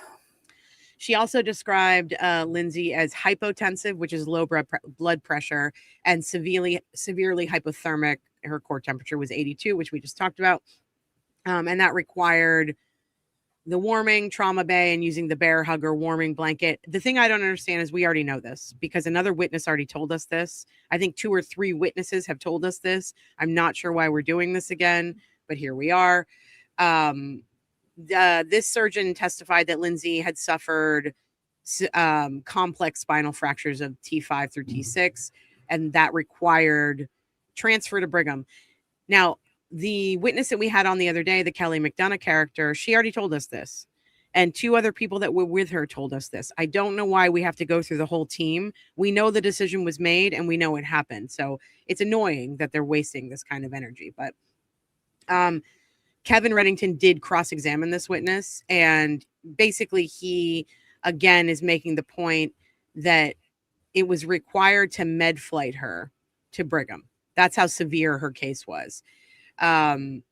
She also described Lindsay as hypotensive, which is low blood pressure, and severely hypothermic. Her core temperature was 82, which we just talked about. And that required the warming, trauma bay, and using the bear hugger warming blanket. The thing I don't understand is we already know this because another witness already told us this. I think 2 or 3 witnesses have told us this. I'm not sure why we're doing this again, but here we are. This surgeon testified that Lindsay had suffered complex spinal fractures of T5 through T6, and that required transfer to Brigham. Now, the witness that we had on the other day, the Kelly McDonough character, she already told us this. And 2 other people that were with her told us this. I don't know why we have to go through the whole team. We know the decision was made and we know it happened. So it's annoying that they're wasting this kind of energy. But Kevin Reddington did cross-examine this witness, and basically he, again, is making the point that it was required to med flight her to Brigham. That's how severe her case was. And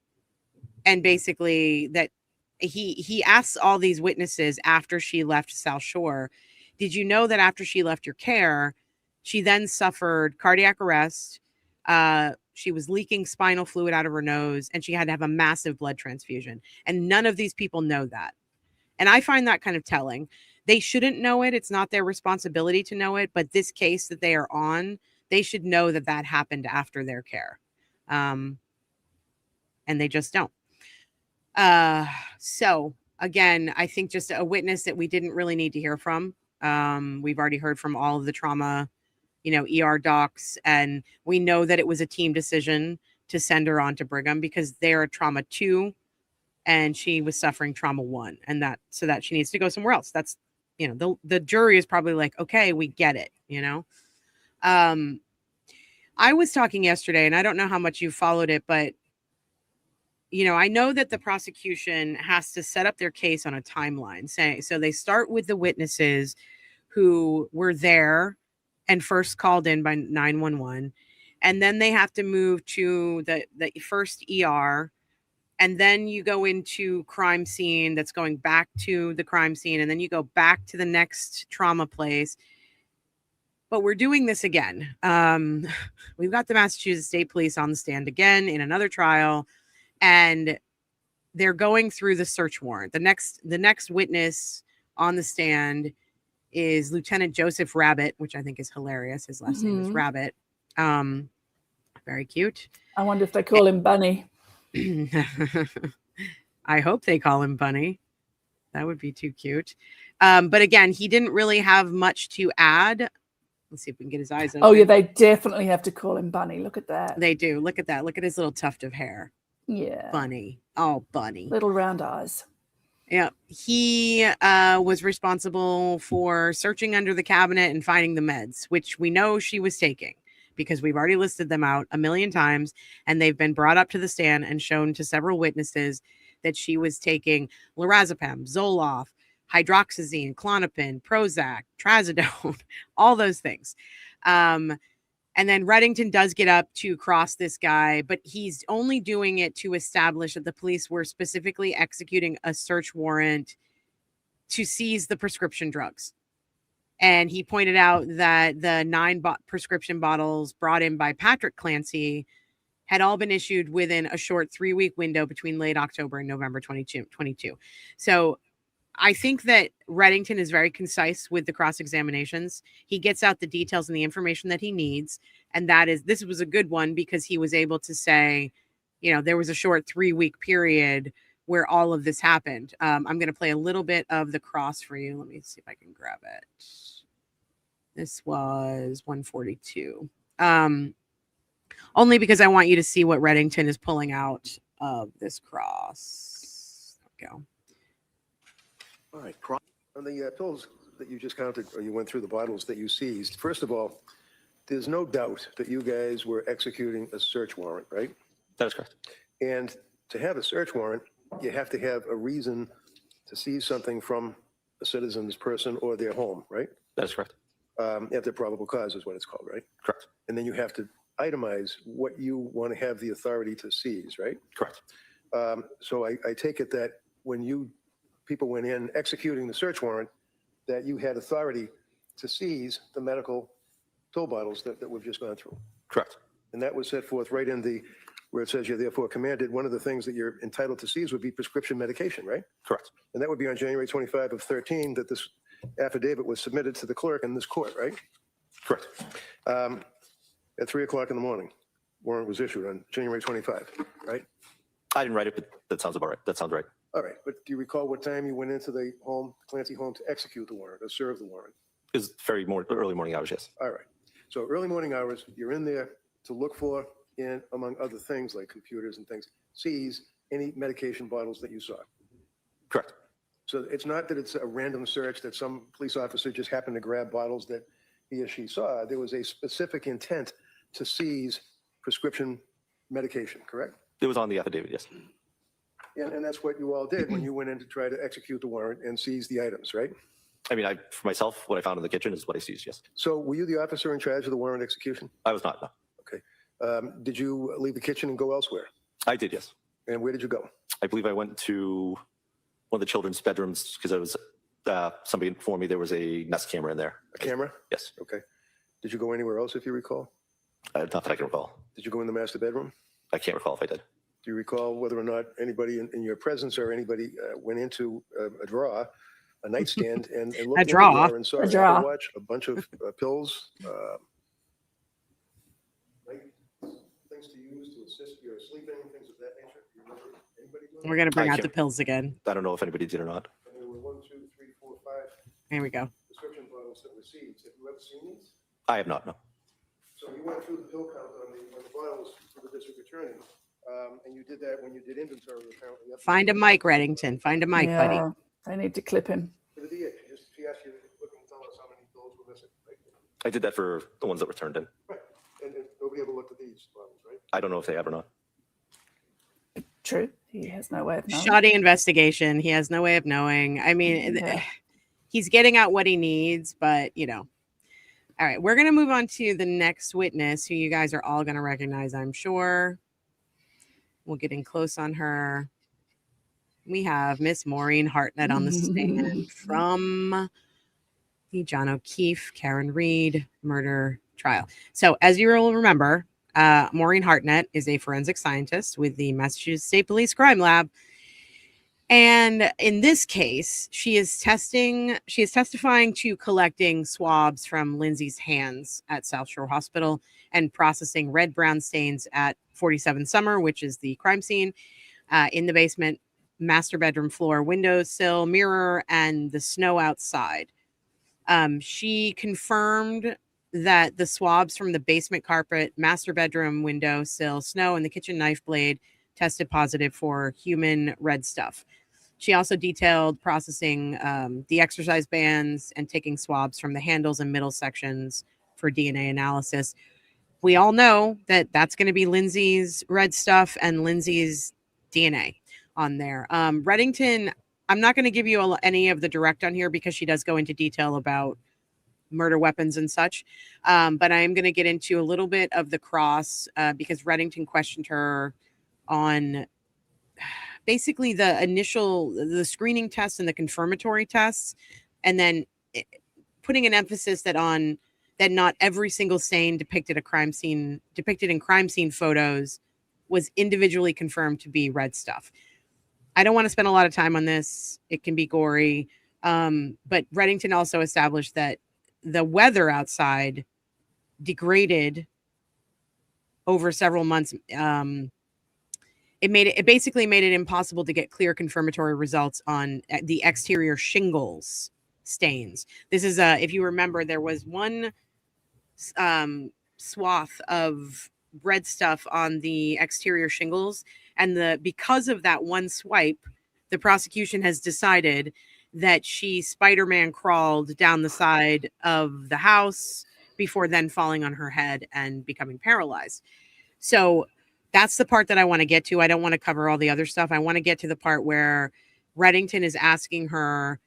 basically that he asks all these witnesses after she left South Shore, did you know that after she left your care, she then suffered cardiac arrest, she was leaking spinal fluid out of her nose, and she had to have a massive blood transfusion. And none of these people know that. And I find that kind of telling. They shouldn't know it. It's not their responsibility to know it. But this case that they are on, they should know that that happened after their care. And they just don't. So, again, I think just a witness that we didn't really need to hear from. We've already heard from all of the trauma, ER docs, and we know that it was a team decision to send her on to Brigham because they're a trauma 2 and she was suffering trauma 1, and that she needs to go somewhere else. That's, the jury is probably like, okay, we get it. I was talking yesterday, and I don't know how much you followed it, but I know that the prosecution has to set up their case on a timeline. So they start with the witnesses who were there and first called in by 911. And then they have to move to the first ER. And then you go into crime scene that's going back to the crime scene. And then you go back to the next trauma place. But we're doing this again. We've got the Massachusetts State Police on the stand again in another trial. And they're going through the search warrant. The next witness on the stand is Lieutenant Joseph Rabbit, which I think is hilarious. His last name is Rabbit. Very cute. I wonder if they call him Bunny. I hope they call him Bunny. That would be too cute. But again, he didn't really have much to add. Let's see if we can get his eyes open. Oh, yeah, they definitely have to call him Bunny. Look at that. They do. Look at that. Look at his little tuft of hair. Yeah. Bunny. Oh, Bunny. Little round eyes. Yeah. He was responsible for searching under the cabinet and finding the meds, which we know she was taking because we've already listed them out a million times, and they've been brought up to the stand and shown to several witnesses that she was taking lorazepam, Zoloft, hydroxyzine, Klonopin, Prozac, Trazodone, all those things. And then Reddington does get up to cross this guy, but he's only doing it to establish that the police were specifically executing a search warrant to seize the prescription drugs. And he pointed out that the 9 prescription bottles brought in by Patrick Clancy had all been issued within a short 3-week window between late October and November 2022. So I think that Reddington is very concise with the cross examinations. He gets out the details and the information that he needs. And this was a good one because he was able to say, there was a short 3-week period where all of this happened. I'm going to play a little bit of the cross for you. Let me see if I can grab it. This was 142. Only because I want you to see what Reddington is pulling out of this cross. There we go. All right. On the pills that you just counted, or you went through the bottles that you seized, first of all, there's no doubt that you guys were executing a search warrant, right? That is correct. And to have a search warrant, you have to have a reason to seize something from a citizen's person or their home, right? That is correct. If the probable cause is what it's called, right? Correct. And then you have to itemize what you want to have the authority to seize, right? Correct. So I take it that when people went in executing the search warrant, that you had authority to seize the medical pill bottles that we've just gone through. Correct. And that was set forth right in where it says you're therefore commanded. One of the things that you're entitled to seize would be prescription medication, right? Correct. And that would be on January 25 of 13 that this affidavit was submitted to the clerk in this court, right? Correct. At 3 o'clock in the morning, warrant was issued on January 25, right? I didn't write it, but that sounds about right. That sounds right. All right, but do you recall what time you went into the Clancy home to execute the warrant or serve the warrant? It was early morning hours, yes. All right, so early morning hours, you're in there to look for, among other things like computers and things, seize any medication bottles that you saw. Correct. So it's not that it's a random search that some police officer just happened to grab bottles that he or she saw. There was a specific intent to seize prescription medication, correct? It was on the affidavit, yes. And that's what you all did when you went in to try to execute the warrant and seize the items, right? I mean, for myself, what I found in the kitchen is what I seized, yes. So were you the officer in charge of the warrant execution? I was not, no. Okay. Did you leave the kitchen and go elsewhere? I did, yes. And where did you go? I believe I went to one of the children's bedrooms because I was somebody informed me there was a Nest camera in there. A camera? Yes. Okay. Did you go anywhere else, if you recall? Not that I can recall. Did you go in the master bedroom? I can't recall if I did. Do you recall whether or not anybody in your presence or anybody went into a drawer, a nightstand, and looked in the drawer and saw a Apple Watch, a bunch of pills, things to use to assist your sleeping, things of that nature? Do you remember anybody doing We're going to bring I out the can't- pills again. I don't know if anybody did or not. And there were 1, 2, 3, 4, 5 Here we go. prescription bottles that were seized. Have you ever seen these? I have not, no. So you went through the pill count on the bottles for the district attorney, and you did that when you did inventory, apparently. Find a mic, Reddington. Find a mic, buddy. I need to clip him. For the DA, she asked you to look and tell us how many pills were missing, right? I did that for the ones that were turned in. Right, and nobody ever looked at these bottles, right? I don't know if they have or not. True. He has no way of knowing. Shoddy investigation. He has no way of knowing. I mean, he's getting out what he needs, but All right, we're going to move on to the next witness who you guys are all going to recognize, I'm sure. We'll get in close on her. We have Miss Maureen Hartnett on the stand from the John O'Keefe, Karen Reed murder trial. So as you will remember, Maureen Hartnett is a forensic scientist with the Massachusetts State Police Crime Lab. And in this case, she is testifying to collecting swabs from Lindsay's hands at South Shore Hospital and processing red-brown stains at 47 Summer, which is the crime scene, in the basement, master bedroom floor, windowsill, mirror, and the snow outside. She confirmed that the swabs from the basement carpet, master bedroom windowsill, snow, and the kitchen knife blade tested positive for human red stuff. She also detailed processing the exercise bands and taking swabs from the handles and middle sections for DNA analysis. We all know that that's going to be Lindsay's red stuff and Lindsay's DNA on there. Reddington, I'm not going to give you any of the direct on here because she does go into detail about murder weapons and such. But I am going to get into a little bit of the cross because Reddington questioned her on basically the screening tests and the confirmatory tests, and then putting an emphasis that not every single stain depicted in crime scene photos was individually confirmed to be red stuff. I don't want to spend a lot of time on this. It can be gory. But Reddington also established that the weather outside degraded over several months. It basically made it impossible to get clear confirmatory results on the exterior shingles stains. This is if you remember, there was one swath of red stuff on the exterior shingles, and because of that one swipe, the prosecution has decided that she Spider-Man crawled down the side of the house before then falling on her head and becoming paralyzed. So that's the part that I want to get to. I don't want to cover all the other stuff. I want to get to the part where Reddington is asking her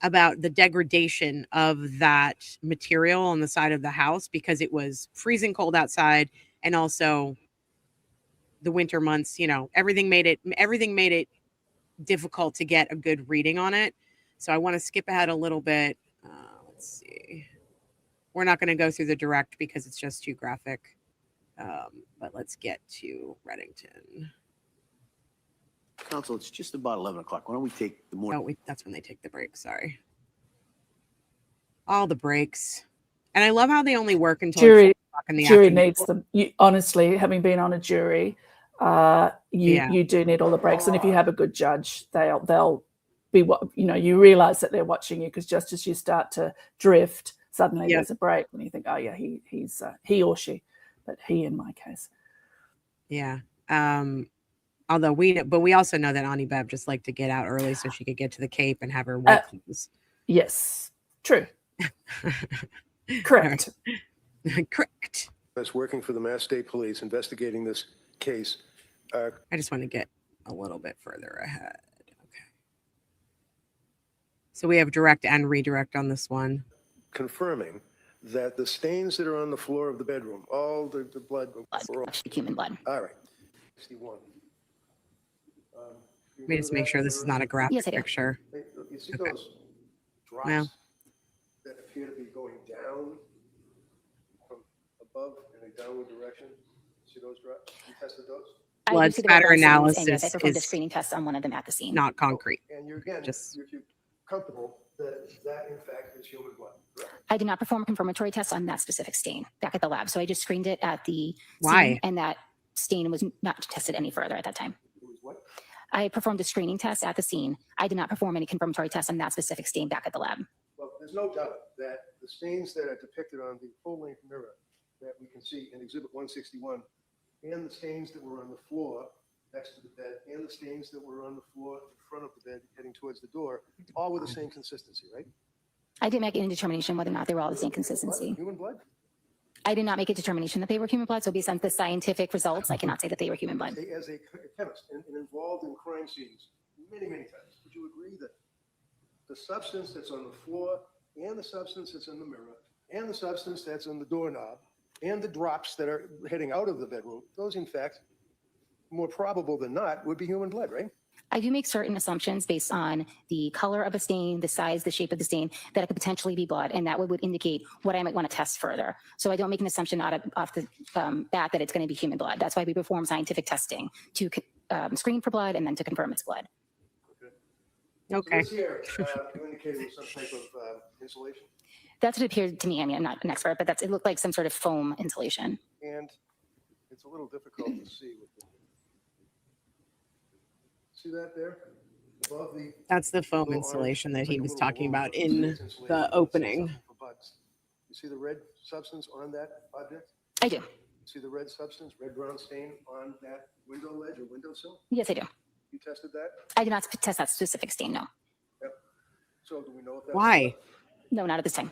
about the degradation of that material on the side of the house because it was freezing cold outside, and also the winter months, everything made it difficult to get a good reading on it. So I want to skip ahead a little bit. Let's see. We're not going to go through the direct because it's just too graphic. But let's get to Reddington. Counsel, it's just about 11 o'clock. Why don't we take the morning? Oh, that's when they take the break. Sorry. All the breaks. And I love how they only work until Jury, 4 o'clock in the jury afternoon. needs them. Honestly, having been on a jury, you do need all the breaks. And if you have a good judge, they'll be, you realize that they're watching you, because just as you start to drift, suddenly there's a break and you think, oh yeah, he's he or she, but he in my case. Yeah. Although we also know that Ani Bev just liked to get out early so she could get to the Cape and have her wet clothes. Yes, true. Correct. Correct. That's working for the Mass State Police investigating this case. I just want to get a little bit further ahead. Okay. So we have direct and redirect on this one. Confirming that the stains that are on the floor of the bedroom, all the blood, Actually, human blood. all right. 61. Let me just make sure this is not a graphic Yes, I do. picture. You see Okay. those drops No. that appear to be going down from above in a downward direction? See those drops? You tested those? I Blood do see the spatter red blood stains, analysis and yes, I performed a is screening test on one of them at the scene. not concrete. And you're again, Just- if you're comfortable that in fact is human blood. Correct? I did not perform a confirmatory test on that specific stain back at the lab. So I just screened it at the Why? scene, and that stain was not tested any further at that time. It was what? I performed a screening test at the scene. I did not perform any confirmatory tests on that specific stain back at the lab. Well, there's no doubt that the stains that are depicted on the full-length mirror that we can see in Exhibit 161, and the stains that were on the floor next to the bed, and the stains that were on the floor in front of the bed heading towards the door, all with the same consistency, right? I didn't make any determination whether or not they were all the same consistency. Human blood? I did not make a determination that they were human blood. So based on the scientific results, I cannot say that they were human blood. As a chemist and involved in crime scenes many, many times, would you agree that the substance that's on the floor and the substance that's in the mirror and the substance that's on the doorknob and the drops that are heading out of the bedroom, those in fact, more probable than not, would be human blood, right? I do make certain assumptions based on the color of a stain, the size, the shape of the stain, that it could potentially be blood, and that would indicate what I might want to test further. So I don't make an assumption off the bat that it's going to be human blood. That's why we perform scientific testing to screen for blood and then to confirm it's blood. Okay. So this here, you indicated was some type of insulation, That's what it appeared to me. I mean, I'm not an expert, but it looked like some sort of foam insulation. and it's a little difficult to see with the. See that there? Above the. That's the foam little insulation arch, that it's he like a was little talking balloon, about but in it's insulated, the it's opening. something for bugs. You see the red substance on that object? I do. See the red substance, red-brown stain on that window ledge or windowsill? Yes, I do. You tested that? I did not test that specific stain, no. Yep. So do we know if that? Why? Was No, not at this time.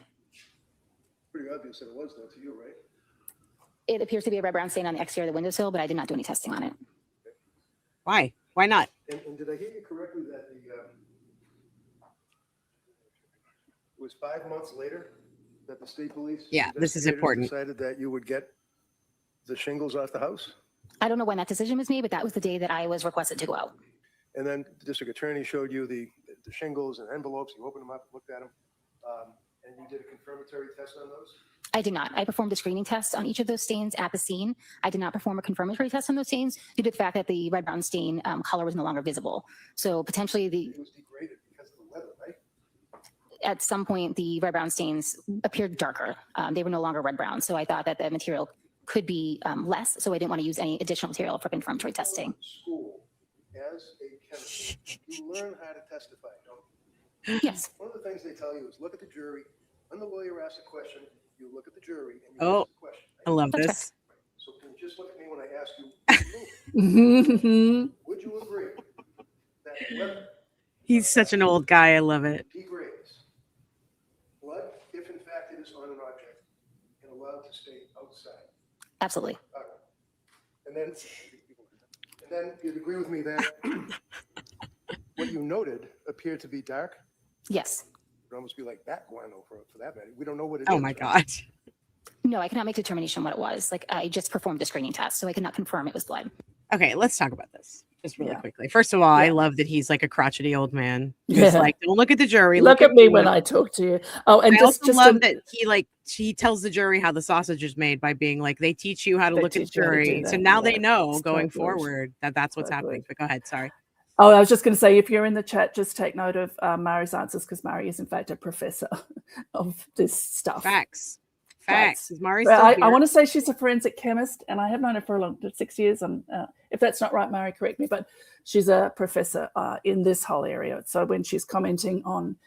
pretty obvious that it was though to you, right? It appears to be a red brown stain on the exterior of the windowsill, but I did not do any testing on it. Why? Why not? And did I hear you correctly that it was 5 months later that the state police? Yeah, this is investigators important. Decided that you would get the shingles off the house? I don't know when that decision was made, but that was the day that I was requested to go out. And then the district attorney showed you the shingles and envelopes, you opened them up, looked at them, and you did a confirmatory test on those? I did not. I performed a screening test on each of those stains at the scene. I did not perform a confirmatory test on those stains due to the fact that the red-brown stain color was no longer visible. So potentially It was degraded because of the weather, right? at some point, the red-brown stains appeared darker. They were no longer red-brown. So I thought that the material could be less. So I didn't want to use any additional material for confirmatory testing. School, as a chemist, you learn how to testify, don't you? Yes. One of the things they tell you is look at the jury. When the lawyer asks a question, you look at the jury and you Oh, ask the question. I love That's this. So can you just look at me when I ask you, would you agree that weather He's such an old guy. I love it. degrades blood if in fact it is on an object and allowed to stay outside? Absolutely. And then you'd agree with me that what you noted appeared to be dark. Yes. It would almost be like bat guano for that matter. We don't know what it is. Oh my God. No, I cannot make a determination what it was. Like I just performed a screening test, so I cannot confirm it was blood. Okay, let's talk about this just really Yeah. quickly. First of all, I Yeah. love that he's like a crotchety old man. He's Yeah. like, don't look at the jury. Look at me you." when I talk to you. Oh, and I just also just love a- that he tells the jury how the sausage is made by being like, they teach you how to They look at the teach you how to do jury. So that, now yeah. they know It's going so good. forward that that's what's So happening. good. But go ahead. Sorry. Oh, I was just going to say, if you're in the chat, just take note of Mari's answers because Mari is in fact a professor of this stuff. Facts. Facts. Facts. Is Mari Well, still I here? want to say she's a forensic chemist, and I have known her for 6 years. If that's not right, Mari, correct me. But she's a professor in this whole area. So when she's commenting on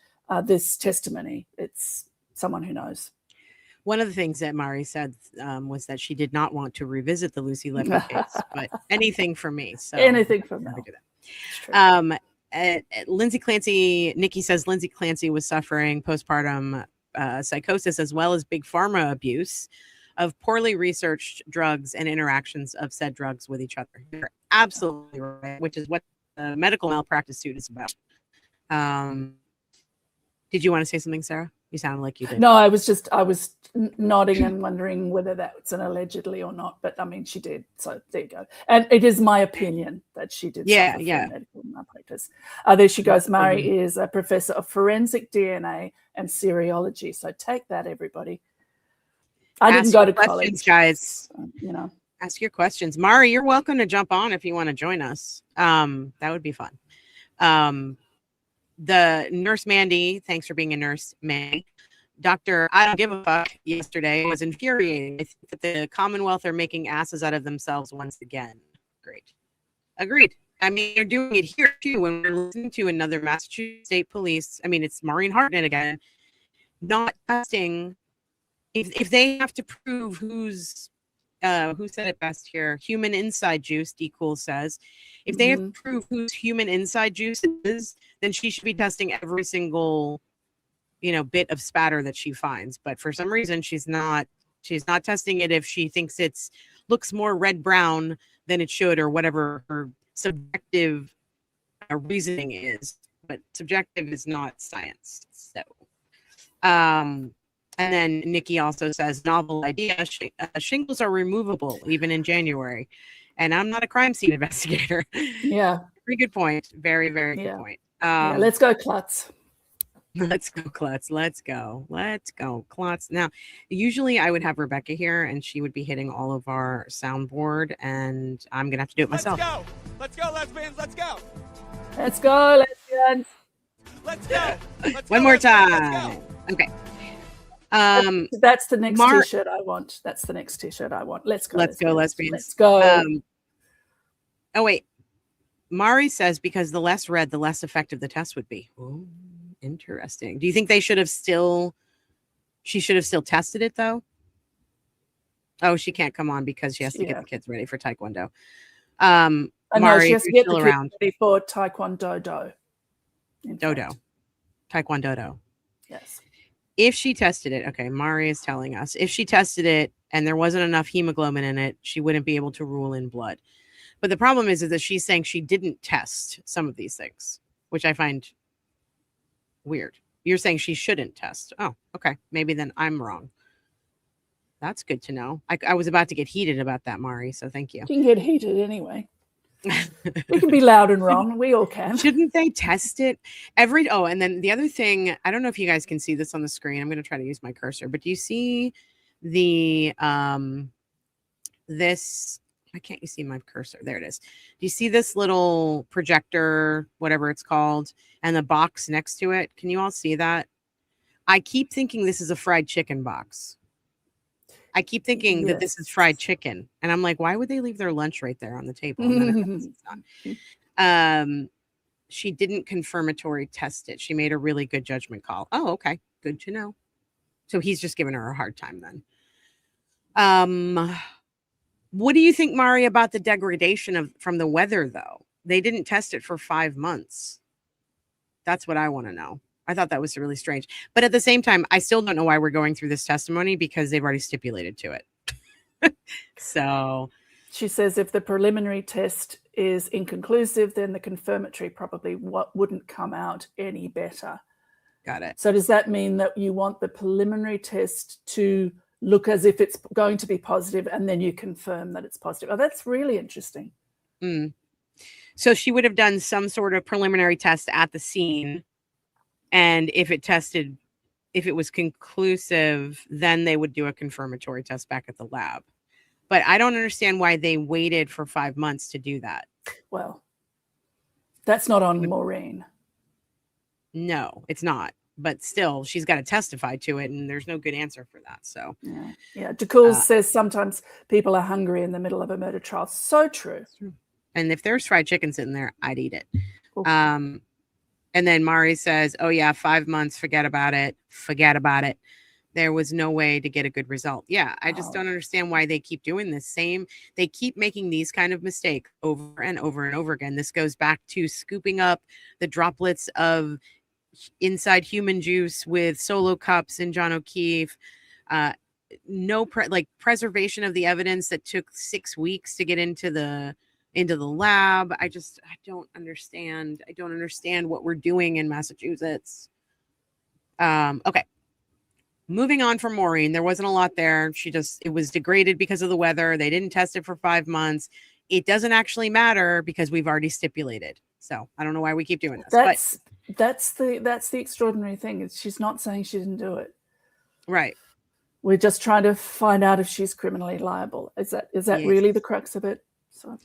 this testimony, it's someone who knows. One of the things that Mari said was that she did not want to revisit the Lucy Lefty case, but anything for me. So Anything from I'm now. gonna do that. Lindsay Clancy, Nikki says Lindsay Clancy was suffering postpartum psychosis as well as big pharma abuse of poorly researched drugs and interactions of said drugs with each other. You're absolutely right, which is what the medical malpractice suit is about. Did you want to say something, Sarah? You sounded like you did. No, I was nodding and wondering whether that's an allegedly or not. But I mean, she did. So there you go. And it is my opinion that she did. Yeah, suffer from yeah. medical malpractice. There she goes. Mari is a professor of forensic DNA and seriology. So take that, everybody. I didn't Ask go your to questions, college, guys. you know. Ask your questions. Mari, you're welcome to jump on if you want to join us. That would be fun. The nurse Mandy, thanks for being a nurse, May. Dr. I don't give a fuck yesterday was infuriating. I think that the Commonwealth are making asses out of themselves once again. Great. Agreed. I mean, they're doing it here too when we're listening to another Massachusetts State Police. I mean, it's Maureen Hartnett again, not testing. If they have to prove who said it best here, human inside juice, D. Cool says, if they have to prove whose human inside juice is, then she should be testing every single, bit of spatter that she finds. But for some reason, she's not testing it if she thinks looks more red brown than it should, or whatever her subjective reasoning is. But subjective is not science. So, and then Nikki also says, novel idea, shingles are removable even in January. And I'm not a crime scene investigator. Yeah. Very good point. Very, very good point. Yeah, let's go, Klutz. Let's go, Klutz. Let's go, Klutz. Now, usually I would have Rebecca here and she would be hitting all of our soundboard, and I'm going to have to do it myself. Let's go, lesbians. Let's go. Let's go, lesbians. Let's go. One more time. Okay. That's the next t-shirt I want. That's the next t-shirt I want. Let's go. Let's go, lesbians. Let's go. Oh, wait. Mari says because the less red, the less effective the test would be. Oh, interesting. Do you think she should have still tested it though? Oh, she can't come on because she has to get the kids ready for Taekwondo. I know Mari, she has to if get you're the still kids around. ready for Taekwondo Dodo. Taekwondo. Yes. If she tested it, okay, Mari is telling us, if she tested it and there wasn't enough hemoglobin in it, she wouldn't be able to rule in blood. But the problem is that she's saying she didn't test some of these things, which I find weird. You're saying she shouldn't test. Oh, okay. Maybe then I'm wrong. That's good to know. I was about to get heated about that, Mari, so thank you. You can get heated anyway. We can be loud and wrong. We all can. Shouldn't they test it and then the other thing, I don't know if you guys can see this on the screen. I'm going to try to use my cursor, but do you see the this, why can't you see my cursor? There it is. Do you see this little projector, whatever it's called, and the box next to it? Can you all see that? I keep thinking this is a fried chicken box. I keep thinking that this is fried chicken. And I'm like, why would they leave their lunch right there on the table? And then it's done. She didn't confirmatory test it. She made a really good judgment call. Oh, okay. Good to know. So he's just giving her a hard time then. What do you think, Mari, about the degradation from the weather, though? They didn't test it for 5 months. That's what I want to know. I thought that was really strange. But at the same time, I still don't know why we're going through this testimony because they've already stipulated to it. So she says if the preliminary test is inconclusive, then the confirmatory probably wouldn't come out any better. Got it. So does that mean that you want the preliminary test to look as if it's going to be positive and then you confirm that it's positive? Oh, that's really interesting. So she would have done some sort of preliminary test at the scene. And if it was conclusive, then they would do a confirmatory test back at the lab. But I don't understand why they waited for 5 months to do that. Well, that's not on Maureen. No, it's not. But still, she's got to testify to it, and there's no good answer for that. So, yeah. DeCool says sometimes people are hungry in the middle of a murder trial. So true. And if there's fried chicken sitting there, I'd eat it. Okay. And then Mari says, oh, yeah, 5 months. Forget about it. Forget about it. There was no way to get a good result. Yeah, I just don't understand why they keep doing this same. They keep making these kind of mistakes over and over and over again. This goes back to scooping up the droplets of inside human juice with solo cups and John O'Keefe. Preservation of the evidence that took 6 weeks to get into the lab. I don't understand. I don't understand what we're doing in Massachusetts. Okay. Moving on from Maureen, there wasn't a lot there. It was degraded because of the weather. They didn't test it for 5 months. It doesn't actually matter because we've already stipulated. So I don't know why we keep doing this. That's the extraordinary thing. She's not saying she didn't do it. Right. We're just trying to find out if she's criminally liable. Is that really the crux of it? So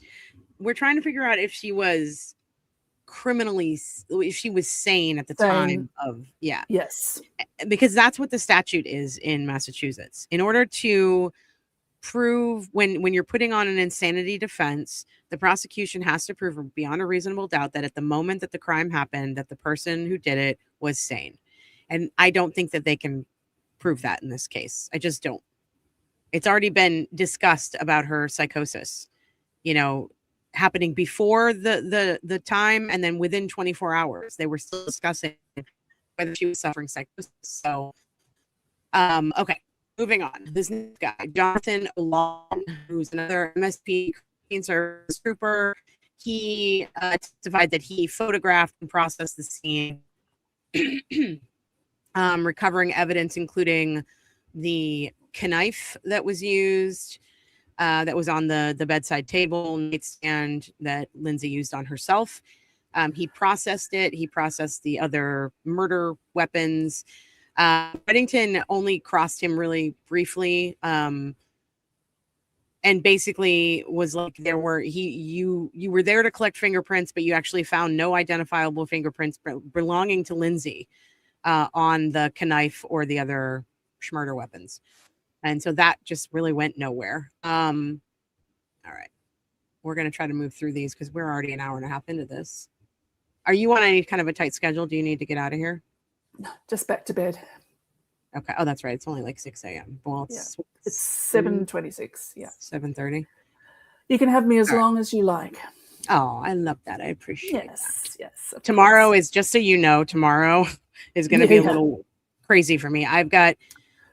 we're trying to figure out if she was sane at the time of, yes, because that's what the statute is in Massachusetts. In order to prove when you're putting on an insanity defense, the prosecution has to prove beyond a reasonable doubt that at the moment that the crime happened, that the person who did it was sane. And I don't think that they can prove that in this case. I just don't. It's already been discussed about her psychosis, happening before the time, and then within 24 hours they were still discussing whether she was suffering psychosis. So okay, moving on. This next guy, Jonathan Long, who's another MSP service trooper, he testified that he photographed and processed the scene, recovering evidence including the knife that was used, that was on the bedside table, nightstand that Lindsay used on herself. He processed it. He processed the other murder weapons. Reddington only crossed him really briefly, and basically was like, you were there to collect fingerprints, but you actually found no identifiable fingerprints belonging to Lindsay on the knife or the other murder weapons. And so that just really went nowhere. All right. We're going to try to move through these because we're already an hour and a half into this. Are you on any kind of a tight schedule? Do you need to get out of here? Just back to bed. Okay. Oh, that's right. It's only like 6 a.m. Well, it's 7:26. Yeah. 7:30. You can have me as long as you like. Oh, I love that. I appreciate that. Yes. Tomorrow is, just so you know, tomorrow is going to be a little crazy for me. I've got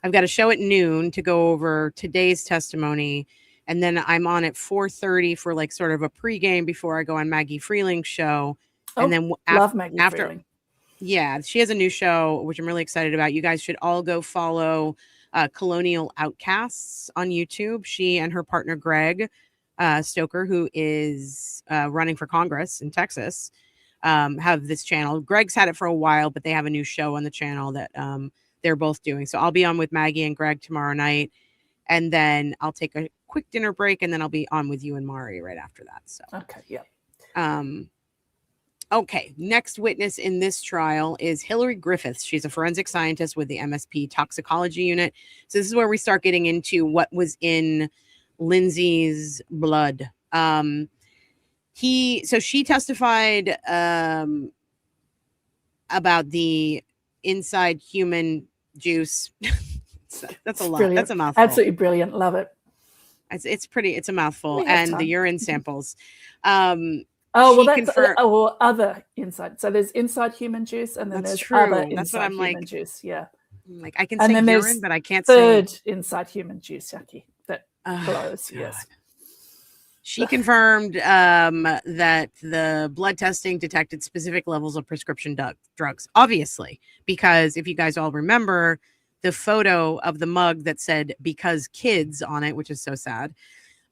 a show at noon to go over today's testimony, and then I'm on at 4:30 for like sort of a pregame before I go on Maggie Freeling's show. And then love Maggie Freeling. Yeah, she has a new show, which I'm really excited about. You guys should all go follow Colonial Outcasts on YouTube. She and her partner, Greg Stoker, who is running for Congress in Texas, have this channel. Greg's had it for a while, but they have a new show on the channel that they're both doing. So I'll be on with Maggie and Greg tomorrow night. and then I'll take a quick dinner break, and then I'll be on with you and Mari right after that. So, Okay, yeah. Okay, next witness in this trial is Hillary Griffiths. She's a forensic scientist with the MSP toxicology unit. So this is where we start getting into what was in Lindsay's blood. She testified about the inside human juice. That's a lot. Brilliant. That's a mouthful. Absolutely brilliant. Love it. It's a mouthful. We have And the time. urine samples. Other inside. So there's inside human juice, and then That's there's true. other That's what inside I'm human like. juice. Yeah. Like I can And say then there's urine, but I can't third say inside human juice, Jackie, that glows. Yes. She confirmed that the blood testing detected specific levels of prescription drugs, obviously, because if you guys all remember the photo of the mug that said "because kids" on it, which is so sad,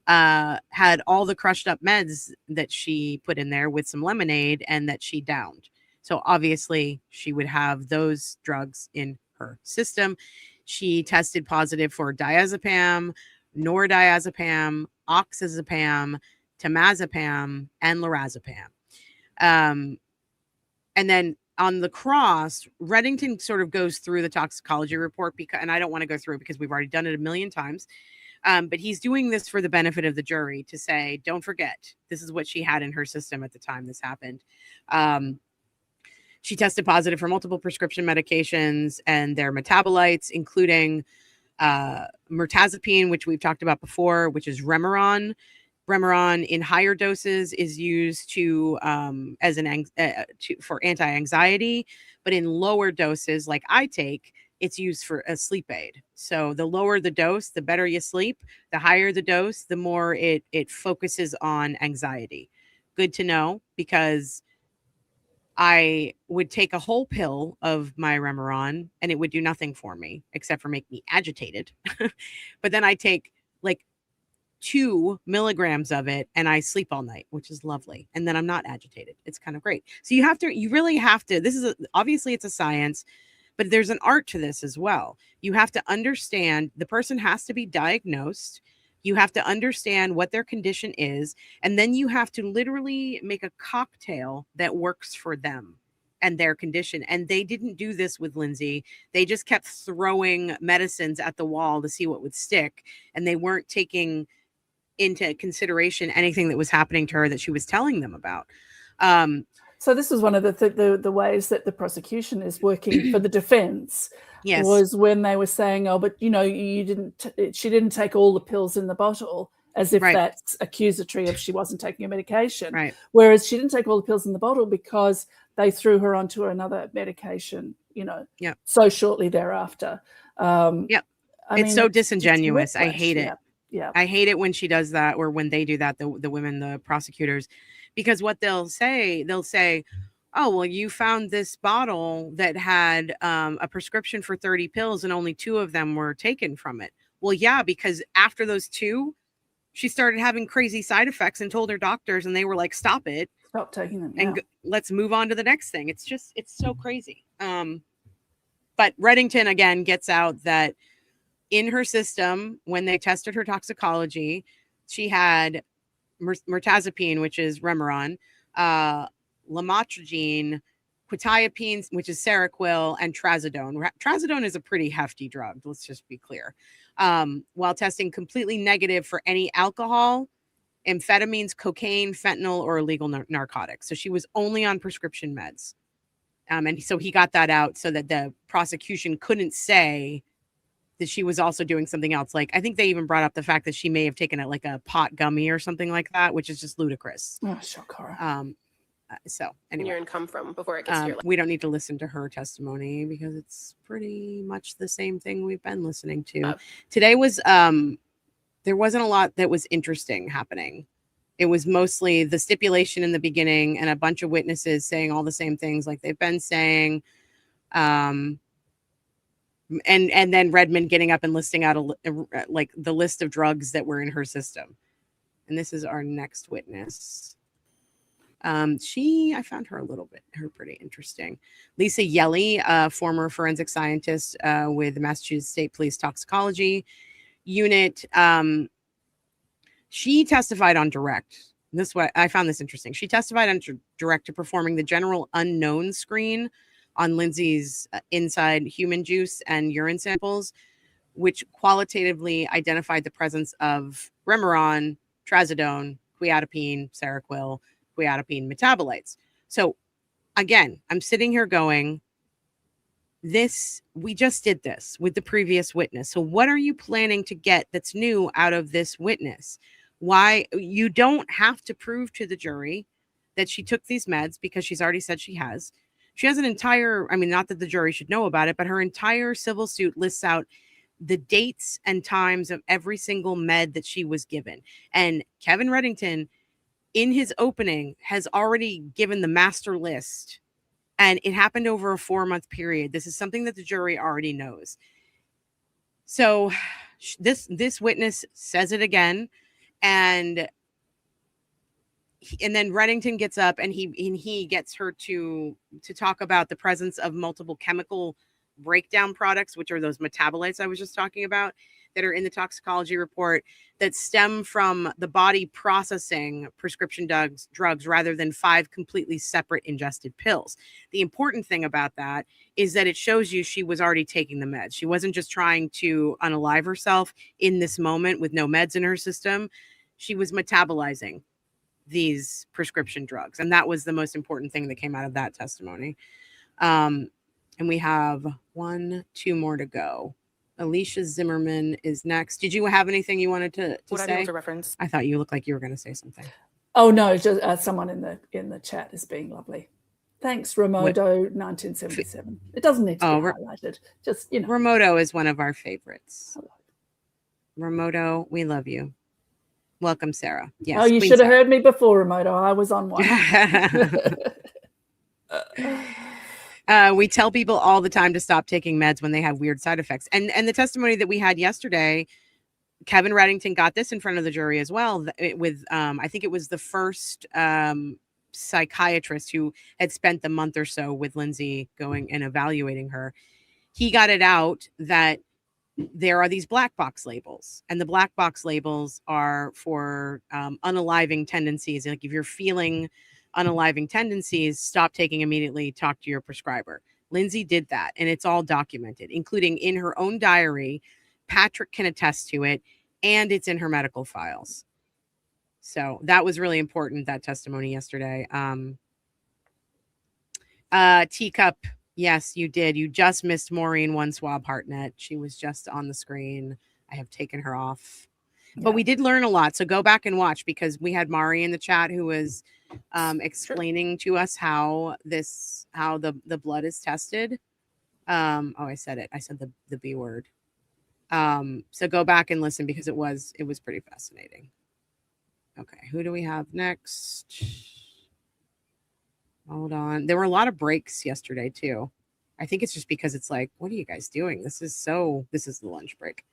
had all the crushed up meds that she put in there with some lemonade and that she downed. So obviously she would have those drugs in her system. She tested positive for diazepam, nordiazepam, oxazepam, temazepam, and lorazepam. And then on the cross, Reddington sort of goes through the toxicology report and I don't want to go through it because we've already done it a million times. But he's doing this for the benefit of the jury to say, don't forget, this is what she had in her system at the time this happened. She tested positive for multiple prescription medications and their metabolites, including mirtazapine, which we've talked about before, which is Remeron. Remeron in higher doses is used for anti-anxiety, but in lower doses, like I take, it's used for a sleep aid. So the lower the dose, the better you sleep. The higher the dose, the more it focuses on anxiety. Good to know, because I would take a whole pill of my Remeron and it would do nothing for me except for make me agitated. But then I take like 2 milligrams of it and I sleep all night, which is lovely. And then I'm not agitated. It's kind of great. So you really have to, obviously it's a science, but there's an art to this as well. You have to understand, the person has to be diagnosed. You have to understand what their condition is. And then you have to literally make a cocktail that works for them and their condition. And they didn't do this with Lindsay. They just kept throwing medicines at the wall to see what would stick. And they weren't taking into consideration anything that was happening to her that she was telling them about. So this is one of the ways that the prosecution is working for the defense. Yes. Was when they were saying, oh, but she didn't take all the pills in the bottle, as if that's accusatory of she wasn't taking a medication. Right. Whereas she didn't take all the pills in the bottle because they threw her onto another medication, so shortly thereafter. It's so disingenuous. I hate it. Yeah. I hate it when she does that, or when they do that, the women, the prosecutors, because what they'll say, oh, well, you found this bottle that had a prescription for 30 pills and only 2 of them were taken from it. Well, yeah, because after those 2, she started having crazy side effects and told her doctors, and they were like, stop it. Stop taking them. And let's move on to the next thing. It's so crazy. But Reddington, again, gets out that in her system, when they tested her toxicology, she had mirtazapine, which is Remeron, lamotrigine, quetiapine, which is Seroquel, and trazodone. Trazodone is a pretty hefty drug. Let's just be clear. While testing completely negative for any alcohol, amphetamines, cocaine, fentanyl, or illegal narcotics. So she was only on prescription meds. And so he got that out so that the prosecution couldn't say that she was also doing something else. Like, I think they even brought up the fact that she may have taken a pot gummy or something like that, which is just ludicrous. Oh, shock horror. So anyway, urine come from before it gets to your we don't need to listen to her testimony because it's pretty much the same thing we've been listening to. Today was there wasn't a lot that was interesting happening. It was mostly the stipulation in the beginning and a bunch of witnesses saying all the same things like they've been saying. And then Redmond getting up and listing out like the list of drugs that were in her system. And this is our next witness. I found her pretty interesting. Lisa Yelly, former forensic scientist with the Massachusetts State Police Toxicology. unit. She testified on direct. This way, I found this interesting. She testified on direct to performing the general unknown screen on Lindsay's inside human juice and urine samples, which qualitatively identified the presence of Remeron, trazodone, quiatapine, Seroquel, quiatapine metabolites. So again, I'm sitting here going, we just did this with the previous witness. So what are you planning to get that's new out of this witness? Why you don't have to prove to the jury that she took these meds, because she's already said she has. She has an entire, I mean, not that the jury should know about it, but her entire civil suit lists out the dates and times of every single med that she was given. And Kevin Reddington, in his opening, has already given the master list, and it happened over a 4-month period. This is something that the jury already knows. So this witness says it again. And then Reddington gets up and he gets her to talk about the presence of multiple chemical breakdown products, which are those metabolites I was just talking about, that are in the toxicology report, that stem from the body processing prescription drugs rather than 5 completely separate ingested pills. The important thing about that is that it shows you she was already taking the meds. She wasn't just trying to unalive herself in this moment with no meds in her system. She was metabolizing these prescription drugs. And that was the most important thing that came out of that testimony. And we have 2 more to go. Alicia Zimmerman is next. Did you have anything you wanted to Would say? I be able to reference? I thought you looked like you were going to say something. Oh no, just someone in the chat is being lovely. Thanks, Remoto 1977. It doesn't need to be highlighted. Just, you know. Remoto is one of our favorites. Remoto, we love you. Welcome, Sarah. Yes. Oh, you should have heard me before, Remoto. I was on one. We tell people all the time to stop taking meds when they have weird side effects. And the testimony that we had yesterday, Kevin Reddington got this in front of the jury as well with, I think it was the first psychiatrist who had spent the month or so with Lindsay going and evaluating her. He got it out that there are these black box labels, and the black box labels are for unaliving tendencies. Like if you're feeling unaliving tendencies, stop taking immediately, talk to your prescriber. Lindsay did that, and it's all documented, including in her own diary. Patrick can attest to it, and it's in her medical files. So that was really important, that testimony yesterday. Teacup, yes, you did. You just missed Maureen One Swab Hartnett. She was just on the screen. I have taken her off. Yeah. But we did learn a lot. So go back and watch, because we had Mari in the chat who was explaining to us how the blood is tested. I said it. I said the B word. So go back and listen, because it was pretty fascinating. Okay, who do we have next? Hold on. There were a lot of breaks yesterday too. I think it's just because it's like, what are you guys doing? This is the lunch break.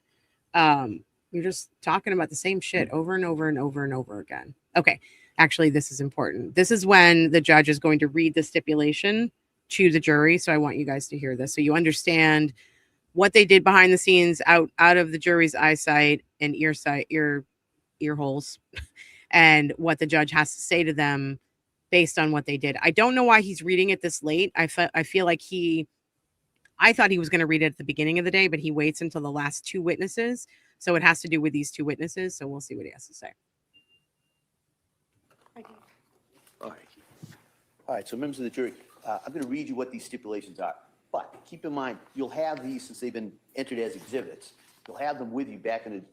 You're just talking about the same shit over and over and over and over again. Okay. Actually, this is important. This is when the judge is going to read the stipulation to the jury. So I want you guys to hear this, so you understand what they did behind the scenes, out of the jury's eyesight and ear holes, and what the judge has to say to them based on what they did. I don't know why he's reading it this late. I feel like I thought he was going to read it at the beginning of the day, but he waits until the last 2 witnesses. So it has to do with these 2 witnesses. So we'll see what he has to say. All right. So members of the jury, I'm going to read you what these stipulations are. But keep in mind, you'll have these, since they've been entered as exhibits, you'll have them with you back in the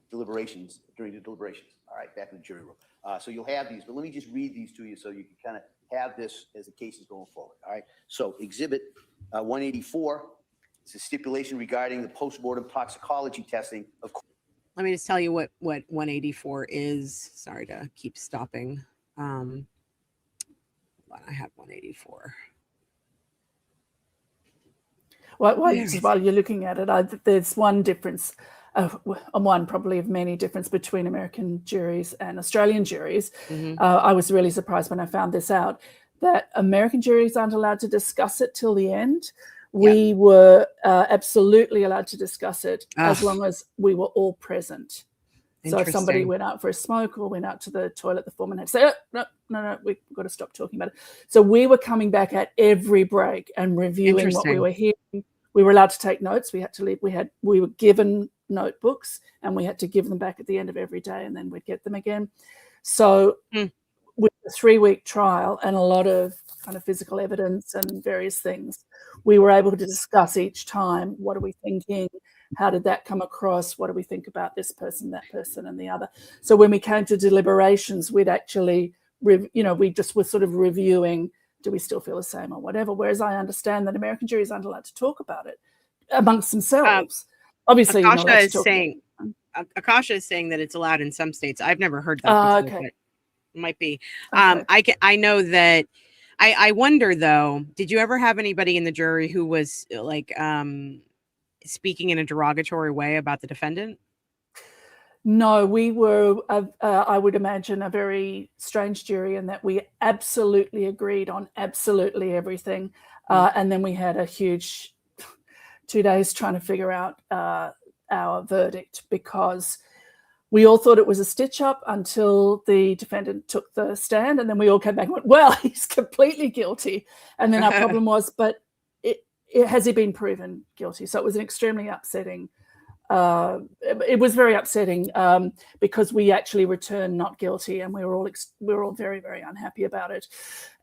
deliberations, during the deliberations, all right, back in the jury room. So you'll have these, but let me just read these to you so you can kind of have this as the case is going forward, all right? So exhibit 184 is a stipulation regarding the postmortem toxicology testing of. Let me just tell you what 184 is. Sorry to keep stopping. I have 184. While you're looking at it, there's one difference, probably of many difference between American juries and Australian juries. Mm-hmm. I was really surprised when I found this out, that American juries aren't allowed to discuss it till the end, we were absolutely allowed to discuss it as Ugh. long as we were all present. So if somebody Interesting. went out for a smoke or went out to the toilet, the foreman had to say, oh, no, we've got to stop talking about it. So we were coming back at every break and reviewing what we Interesting. were hearing. We were allowed to take notes. We had to leave. We were given notebooks and we had to give them back at the end of every day, and then we'd get them again. So with a 3-week trial and a lot of kind of physical evidence and various things, we were able to discuss each time, what are we thinking? How did that come across? What do we think about this person, that person, and the other? So when we came to deliberations, we'd actually, we just were sort of reviewing, do we still feel the same or whatever? Whereas I understand that American juries aren't allowed to talk about it amongst themselves. Obviously, you're not allowed to talk Akasha is saying that it's allowed in some states. I've never heard that before, but it might be. Okay. I know that. I wonder though, did you ever have anybody in the jury who was like speaking in a derogatory way about the defendant? No, we were, I would imagine, a very strange jury in that we absolutely agreed on absolutely everything. And then we had a huge 2 days trying to figure out our verdict, because we all thought it was a stitch up until the defendant took the stand, and then we all came back and went, well, he's completely guilty. And then our problem was, but has he been proven guilty? So it was an extremely upsetting, it was very upsetting because we actually returned not guilty, and we were all very, very unhappy about it.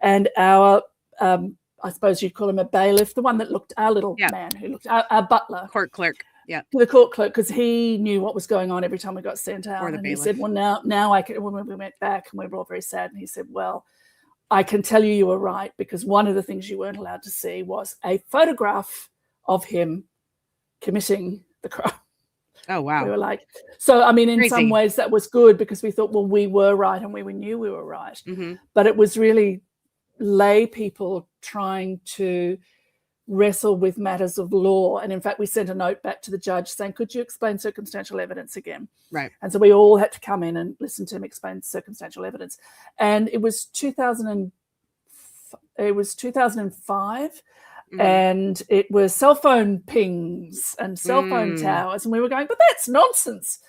And our, I suppose you'd call him a bailiff, the one that looked, our little man who looked, our butler. Court clerk. Yeah. The court clerk, because he knew what was going on every time we got sent out. And bailiff. He said, well, now I can, when we went back and we were all very sad, and he said, well, I can tell you were right, because one of the things you weren't allowed to see was a photograph of him committing the crime. Oh, wow. We were like, so, I mean, in Crazy. some ways that was good, because we thought, well, we were right and we knew we were right. Mm-hmm. But it was really lay people trying to wrestle with matters of law. And in fact, we sent a note back to the judge saying, could you explain circumstantial evidence again? Right. And so we all had to come in and listen to him explain circumstantial evidence. And it was 2005, and it was cell phone pings and cell phone towers. And we were going, but that's nonsense.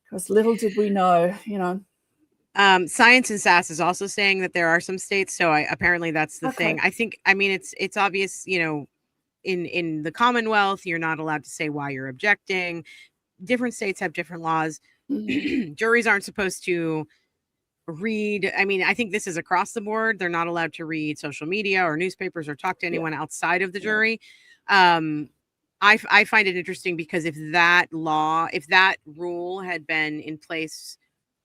Because little did we know, Science and Sass is also saying that there are some states. So apparently that's the thing. I think, I mean, it's obvious, in the Commonwealth, you're not allowed to say why you're objecting. Different states have different laws. Juries aren't supposed to read. I mean, I think this is across the board. They're not allowed to read social media or newspapers or talk to anyone outside of the jury. I find it interesting, because if that rule had been in place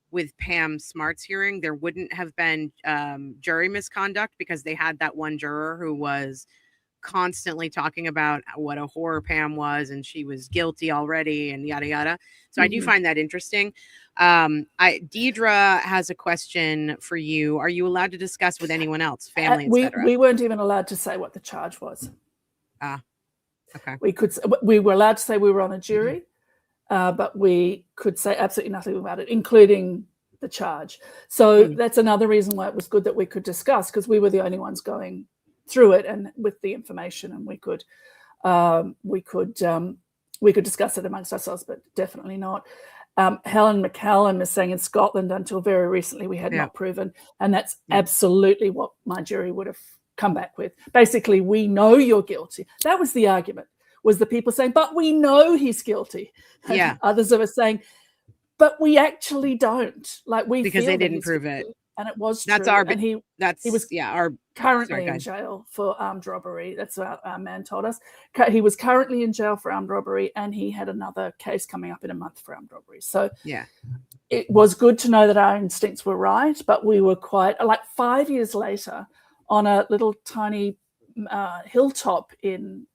with Pam Smart's hearing, there wouldn't have been jury misconduct, because they had that one juror who was constantly talking about what a whore Pam was, and she was guilty already, and yada yada. So I do find that interesting. Deidre has a question for you. Are you allowed to discuss with anyone else, family, etc.? We weren't even allowed to say what the charge was. Okay. We were allowed to say we were on a jury, but we could say absolutely nothing about it, including the charge. So that's another reason why it was good that we could discuss, because we were the only ones going through it and with the information, and we could discuss it amongst ourselves, but definitely not. Helen McCallum is saying in Scotland, until very recently, we had not proven, and that's absolutely what my jury would have come back with. Basically, we know you're guilty. That was the argument, was the people saying, but we know he's guilty. And others of us saying, but we actually don't. Like, we because feel they that didn't he's prove guilty. it. And it was That's true. our. And he was currently in jail for armed robbery. That's what our man told us. He was currently in jail for armed robbery, and he had another case coming up in a month for armed robbery. So it was good to know that our instincts were right, but we were quite, like 5 years later, on a little tiny hilltop in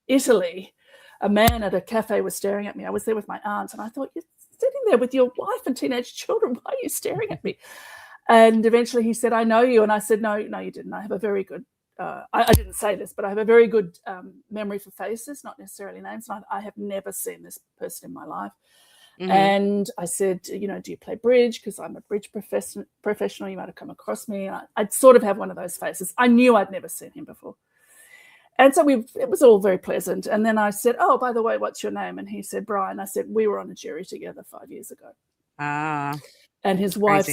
Italy, a man at a cafe was staring at me. I was there with my aunt, and I thought, you're sitting there with your wife and teenage children. Why are you staring at me? And eventually he said, I know you. And I said, no, you didn't. I have a very good, I didn't say this, but I have a very good memory for faces, not necessarily names. And I have never seen this person in my life. And I said, do you play bridge? Because I'm a bridge professional. You might have come across me. I'd sort of have one of those faces. I knew I'd never seen him before. And so it was all very pleasant. And then I said, oh, by the way, what's your name? And he said, Brian. I said, we were on a jury together 5 years ago. And his wife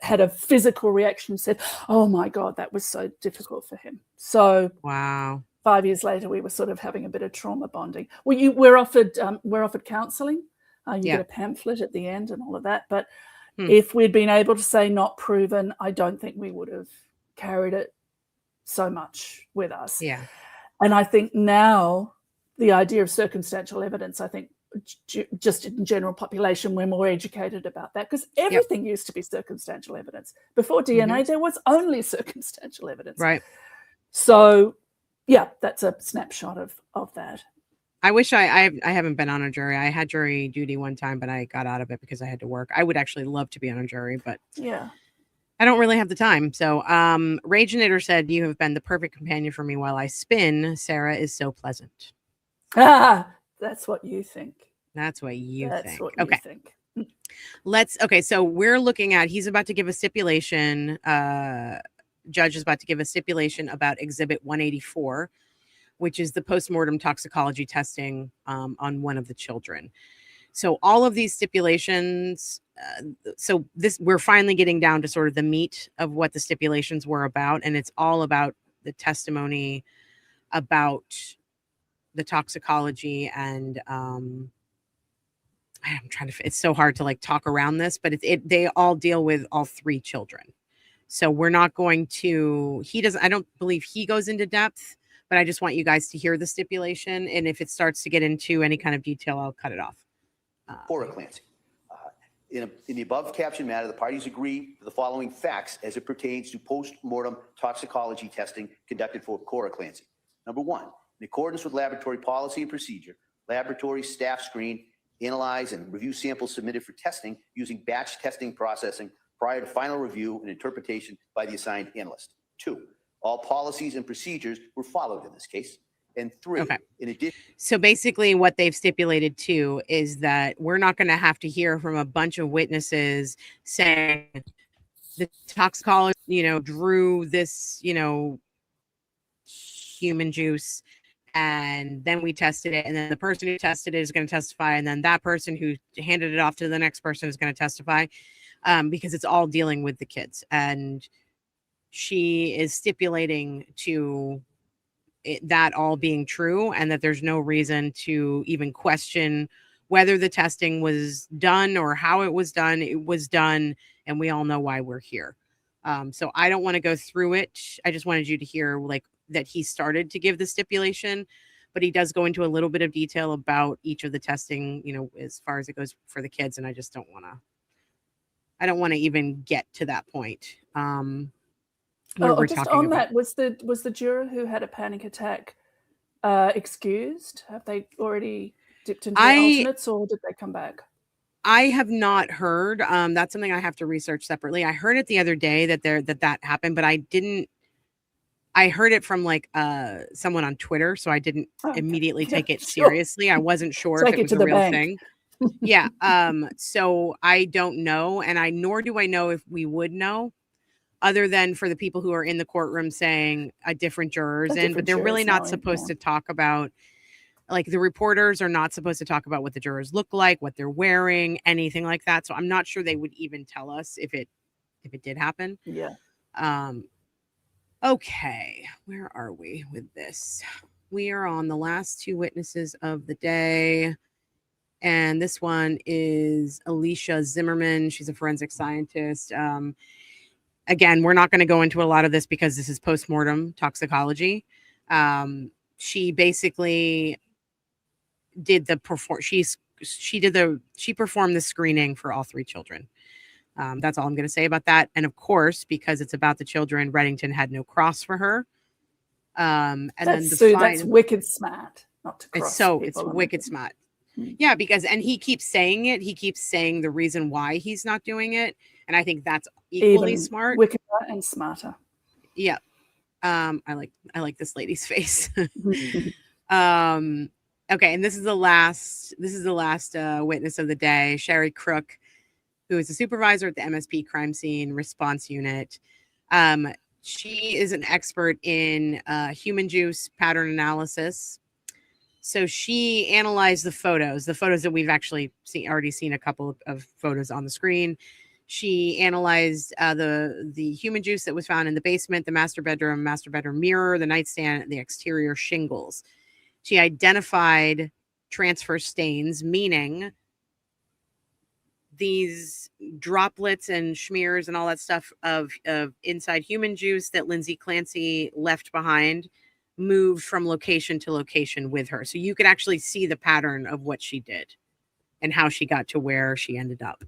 had a physical reaction, said, oh my God, that was so difficult for him. So wow. 5 years later, we were sort of having a bit of trauma bonding. We're offered counselling. You get a pamphlet at the end and all of that. But if we'd been able to say not proven, I don't think we would have carried it so much with us. Yeah. And I think now the idea of circumstantial evidence, I think just in general population, we're more educated about that, because everything used to be circumstantial evidence. Before DNA, there was only circumstantial evidence. Right. So, yeah, that's a snapshot of that. I wish I haven't been on a jury. I had jury duty one time, but I got out of it because I had to work. I would actually love to be on a jury, but yeah, I don't really have the time. So Ragenator said, you have been the perfect companion for me while I spin. Sarah is so pleasant. That's what you think. That's what you think. That's what you think. So we're looking at, he's about to give a stipulation. Judge is about to give a stipulation about Exhibit 184, which is the postmortem toxicology testing on one of the children. So all of these stipulations, we're finally getting down to sort of the meat of what the stipulations were about. And it's all about the testimony about the toxicology. And I'm trying to, it's so hard to like talk around this, but they all deal with all three children. So we're not going to, I don't believe he goes into depth, but I just want you guys to hear the stipulation. And if it starts to get into any kind of detail, I'll cut it off. Sarah Clancy. In the above captioned matter, the parties agree to the following facts as it pertains to post-mortem toxicology testing conducted for Cora Clancy. Number one, in accordance with laboratory policy and procedure, laboratory staff screen, analyze, and review samples submitted for testing using batch testing processing prior to final review and interpretation by the assigned analyst. Two, all policies and procedures were followed in this case. And three, in addition. So basically what they've stipulated too is that we're not going to have to hear from a bunch of witnesses saying the toxicologist, drew this, human juice, and then we tested it, and then the person who tested it is going to testify, and then that person who handed it off to the next person is going to testify, because it's all dealing with the kids. And she is stipulating to that all being true, and that there's no reason to even question whether the testing was done or how it was done. It was done, and we all know why we're here. So I don't want to go through it. I just wanted you to hear like that he started to give the stipulation, but he does go into a little bit of detail about each of the testing, as far as it goes for the kids. And I just don't want to even get to that point. Just on that, was the juror who had a panic attack excused? Have they already dipped into alternates, or did they come back? I have not heard. That's something I have to research separately. I heard it the other day that happened, but I didn't. I heard it from like someone on Twitter, so I didn't immediately take it seriously. I wasn't sure if it was a real thing. Yeah. So I don't know, and nor do I know if we would know, other than for the people who are in the courtroom saying a different jurors in, but they're really not supposed to talk about, like, the reporters are not supposed to talk about what the jurors look like, what they're wearing, anything like that. So I'm not sure they would even tell us if it did happen. Yeah. Okay. Where are we with this? We are on the last two witnesses of the day. And this one is Alicia Zimmerman. She's a forensic scientist. Again, we're not going to go into a lot of this because this is postmortem toxicology. She basically did she performed the screening for all three children. That's all I'm going to say about that. And of course, because it's about the children, Reddington had no cross for her. And that's wicked smart. Not to cross. It's wicked smart. Yeah, because, and he keeps saying it. He keeps saying the reason why he's not doing it. And I think that's equally smart. Wickeder and smarter. Yeah. I like this lady's face. Okay. And this is the last witness of the day, Sherry Crook, who is a supervisor at the MSP crime scene response unit. She is an expert in human juice pattern analysis. So she analyzed the photos that we've actually already seen a couple of photos on the screen. She analyzed the human juice that was found in the basement, the master bedroom mirror, the nightstand, and the exterior shingles. She identified transfer stains, meaning these droplets and smears and all that stuff of inside human juice that Lindsay Clancy left behind moved from location to location with her. So you could actually see the pattern of what she did and how she got to where she ended up.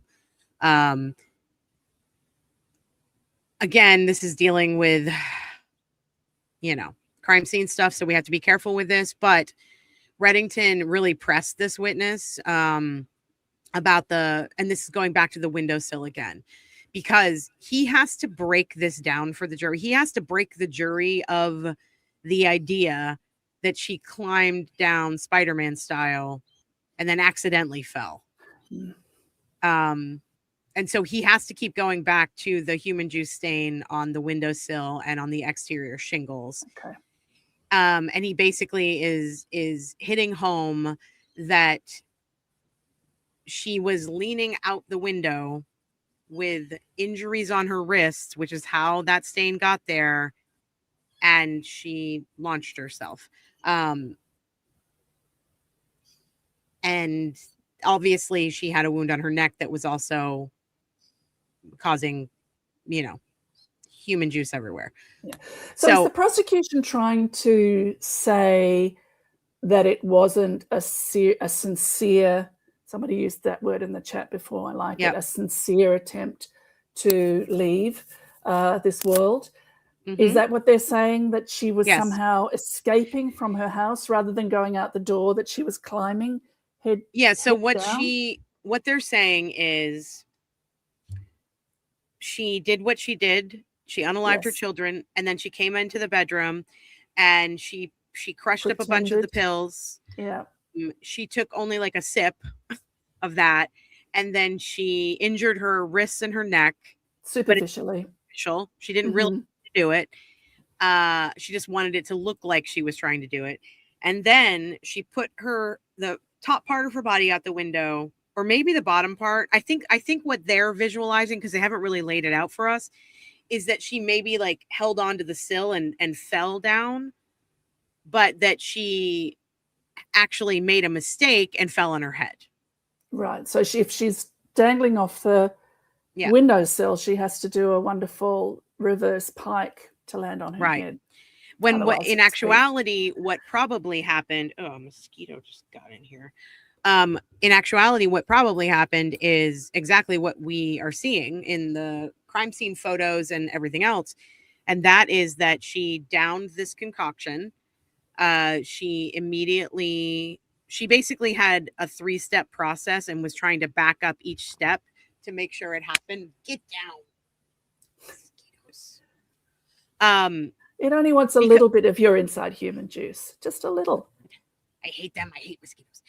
Again, this is dealing with, crime scene stuff. So we have to be careful with this, but Reddington really pressed this witness about and this is going back to the windowsill again, because he has to break this down for the jury. He has to break the jury of the idea that she climbed down Spider-Man style and then accidentally fell. And so he has to keep going back to the human juice stain on the windowsill and on the exterior shingles. Okay. And he basically is hitting home that she was leaning out the window with injuries on her wrists, which is how that stain got there, and she launched herself. And obviously she had a wound on her neck that was also causing, human juice everywhere. Yeah. So is the prosecution trying to say that it wasn't a sincere, somebody used that word in the chat before, I like it, a sincere attempt to leave this world? Mm-hmm. Is that what they're saying, that she was somehow escaping from her house rather than going out the door, that she was climbing head so down? what they're saying is she did what she did. She unalived her children, and then she came into the bedroom and she crushed up a bunch of the pills. Yeah. She took only like a sip of that, and then she injured her wrists and her neck superficially. She didn't really do it. She just wanted it to look like she was trying to do it. And then she put the top part of her body out the window, or maybe the bottom part. I think what they're visualizing, because they haven't really laid it out for us, is that she maybe like held onto the sill and fell down, but that she actually made a mistake and fell on her head. Right. So if she's dangling off the windowsill, she has to do a wonderful reverse pike to land on her head. When in actuality, what probably happened, a mosquito just got in here. In actuality, what probably happened is exactly what we are seeing in the crime scene photos and everything else. And that is that she downed this concoction. She basically had a 3-step process and was trying to back up each step to make sure it happened. Get down. Mosquitoes. It only wants a little bit of your inside human juice, just a little. I hate them. I hate mosquitoes.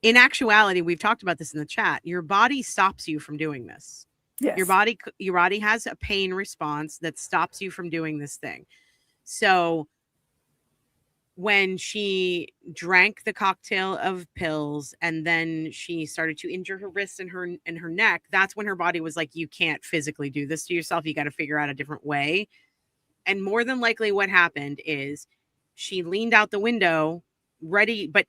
In actuality, we've talked about this in the chat. Your body stops you from doing this. Yes. Your body has a pain response that stops you from doing this thing. So when she drank the cocktail of pills and then she started to injure her wrists and her neck, that's when her body was like, you can't physically do this to yourself. You got to figure out a different way. And more than likely what happened is she leaned out the window ready, but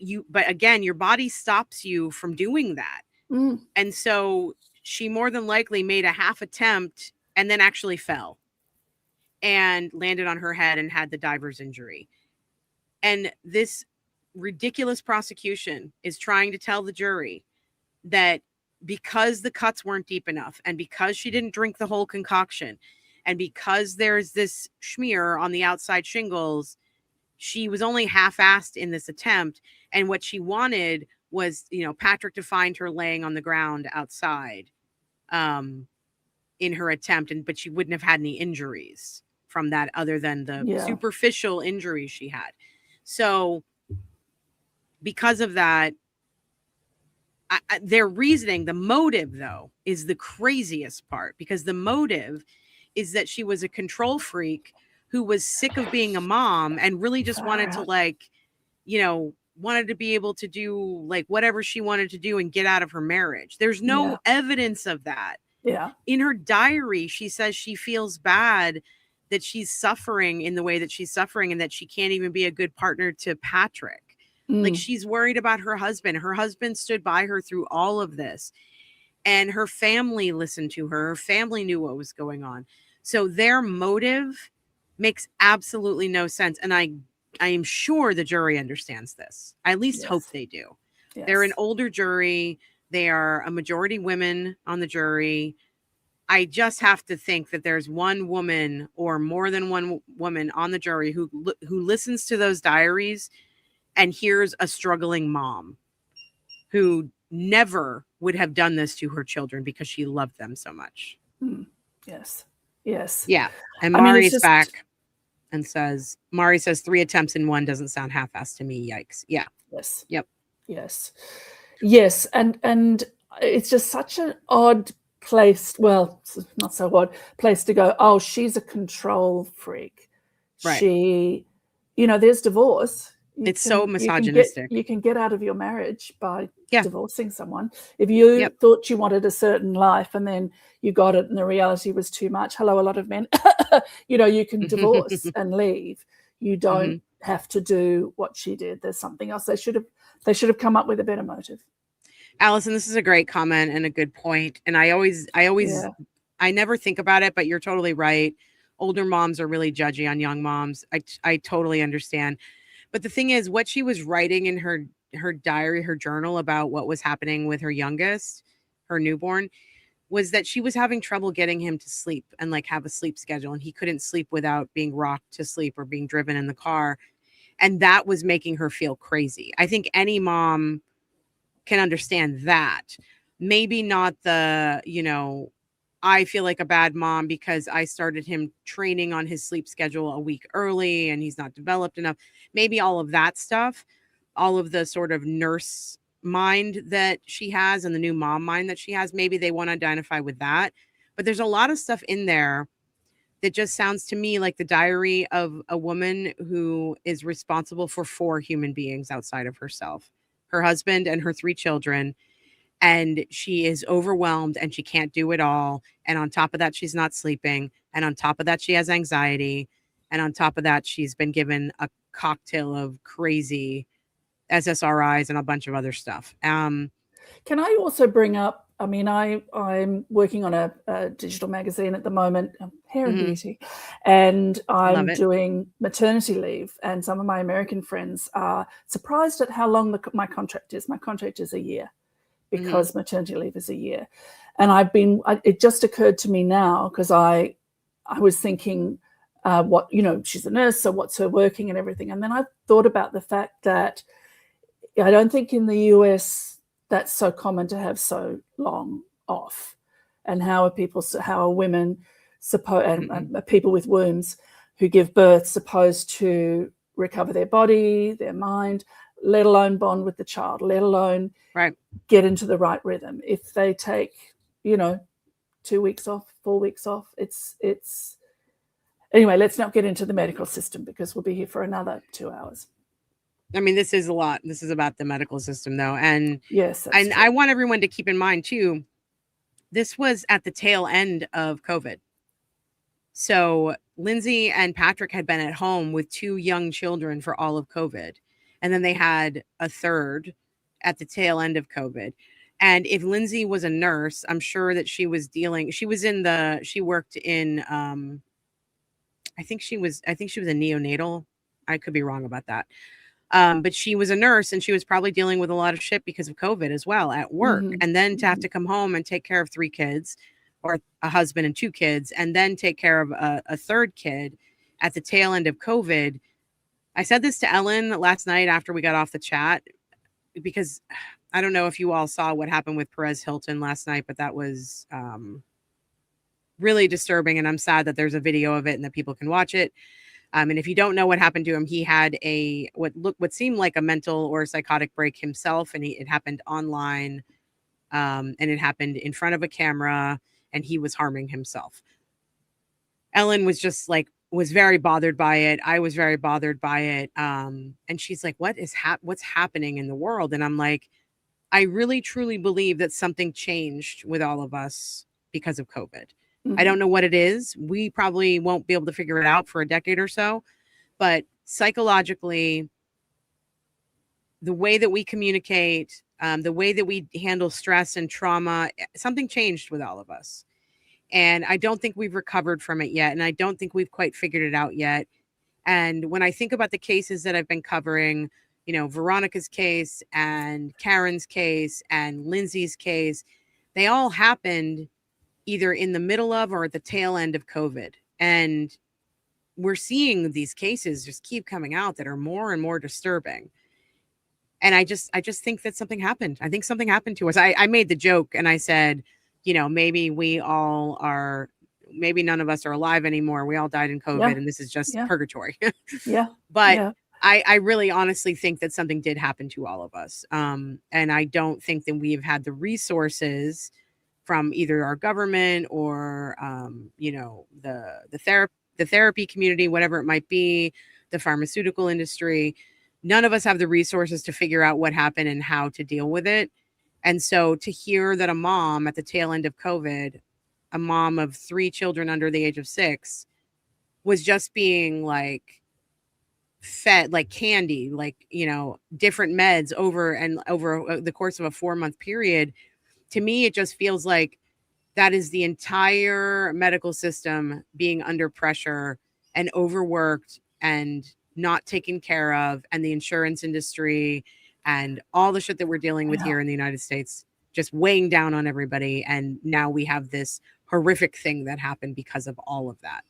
again, your body stops you from doing that. And so she more than likely made a half attempt and then actually fell and landed on her head and had the diver's injury. And this ridiculous prosecution is trying to tell the jury that because the cuts weren't deep enough and because she didn't drink the whole concoction and because there's this smear on the outside shingles, she was only half-assed in this attempt. And what she wanted was, Patrick to find her laying on the ground outside in her attempt. But she wouldn't have had any injuries from that other than the superficial injuries she had. So because of that, their reasoning, the motive, though, is the craziest part, because the motive is that she was a control freak who was sick of being a mom and really just wanted to like, you know, wanted to be able to do like whatever she wanted to do and get out of her marriage. There's no evidence of that. Yeah. In her diary, she says she feels bad that she's suffering in the way that she's suffering and that she can't even be a good partner to Patrick. Like she's worried about her husband. Her husband stood by her through all of this. And her family listened to her. Her family knew what was going on. So their motive makes absolutely no sense. And I am sure the jury understands this. I at least hope they do. Yes. They're an older jury. They are a majority women on the jury. I just have to think that there's one woman or more than one woman on the jury who listens to those diaries and hears a struggling mom who never would have done this to her children because she loved them so much. Yes. Yes. Yeah. And Mari's back and says, Mari says 3 attempts in 1 doesn't sound half-assed to me. Yikes. Yeah. Yes. Yep. Yes. Yes. And it's just such an odd place. Well, not so odd place to go. Oh, she's a control freak. Right. She, there's divorce. It's so misogynistic. You can get out of your marriage by divorcing someone. If you thought you wanted a certain life and then you got it and the reality was too much, hello, a lot of men, you can divorce and leave. You don't have to do what she did. There's something else. They should have come up with a better motive. Allison, this is a great comment and a good point. And I never think about it, but you're totally right. Older moms are really judgy on young moms. I totally understand. But the thing is, what she was writing in her diary, her journal about what was happening with her youngest, her newborn, was that she was having trouble getting him to sleep and like have a sleep schedule. And he couldn't sleep without being rocked to sleep or being driven in the car. And that was making her feel crazy. I think any mom can understand that. Maybe not the, I feel like a bad mom because I started him training on his sleep schedule a week early and he's not developed enough. Maybe all of that stuff, all of the sort of nurse mind that she has and the new mom mind that she has, maybe they want to identify with that. But there's a lot of stuff in there that just sounds to me like the diary of a woman who is responsible for 4 human beings outside of herself, her husband and her 3 children. And she is overwhelmed and she can't do it all. And on top of that, she's not sleeping. And on top of that, she has anxiety. And on top of that, she's been given a cocktail of crazy SSRIs and a bunch of other stuff. Can I also bring up, I'm working on a digital magazine at the moment, Hair and Beauty, and I'm doing maternity leave. And some of my American friends are surprised at how long my contract is. My contract is a year. Because maternity leave is a year. And it just occurred to me now because I was thinking she's a nurse, so what's her working and everything. And then I thought about the fact that I don't think in the US that's so common to have so long off. And how are women and people with wombs who give birth supposed to recover their body, their mind, let alone bond with the child, let alone get into the right rhythm. If they take, 2 weeks off, 4 weeks off, it's anyway, let's not get into the medical system because we'll be here for another 2 hours. I mean, this is a lot. This is about the medical system though. And yes, and I want everyone to keep in mind too, this was at the tail end of COVID. So Lindsay and Patrick had been at home with 2 young children for all of COVID. And then they had a third at the tail end of COVID. And if Lindsay was a nurse, I'm sure that she worked in, I think she was a neonatal. I could be wrong about that. But she was a nurse and she was probably dealing with a lot of shit because of COVID as well at work. And then to have to come home and take care of 3 kids or a husband and 2 kids, and then take care of a third kid at the tail end of COVID. I said this to Ellen last night after we got off the chat, because I don't know if you all saw what happened with Perez Hilton last night, but that was really disturbing. And I'm sad that there's a video of it and that people can watch it. And if you don't know what happened to him, he had what seemed like a mental or psychotic break himself. And it happened online and it happened in front of a camera and he was harming himself. Ellen was just like, was very bothered by it. I was very bothered by it. And she's like, what's happening in the world? And I'm like, I really truly believe that something changed with all of us because of COVID. I don't know what it is. We probably won't be able to figure it out for a decade or so, but psychologically, the way that we communicate, the way that we handle stress and trauma, something changed with all of us. And I don't think we've recovered from it yet. And I don't think we've quite figured it out yet. And when I think about the cases that I've been covering, you know, Veronica's case and Karen's case and Lindsay's case, they all happened either in the middle of or at the tail end of COVID. And we're seeing these cases just keep coming out that are more and more disturbing. And I just think that something happened. I think something happened to us. I made the joke and I said, you know, maybe none of us are alive anymore. We all died in COVID and this is just purgatory. But I really honestly think that something did happen to all of us. And I don't think that we have had the resources from either our government or, you know, the therapy community, whatever it might be, the pharmaceutical industry. None of us have the resources to figure out what happened and how to deal with it. And so to hear that a mom at the tail end of COVID, a mom of 3 children under the age of 6, was just being like fed like candy, like, you know, different meds over the course of a 4-month period, to me, it just feels like that is the entire medical system being under pressure and overworked and not taken care of, and the insurance industry and all the shit that we're dealing with here in the United States just weighing down on everybody. And now we have this horrific thing that happened because of all of that.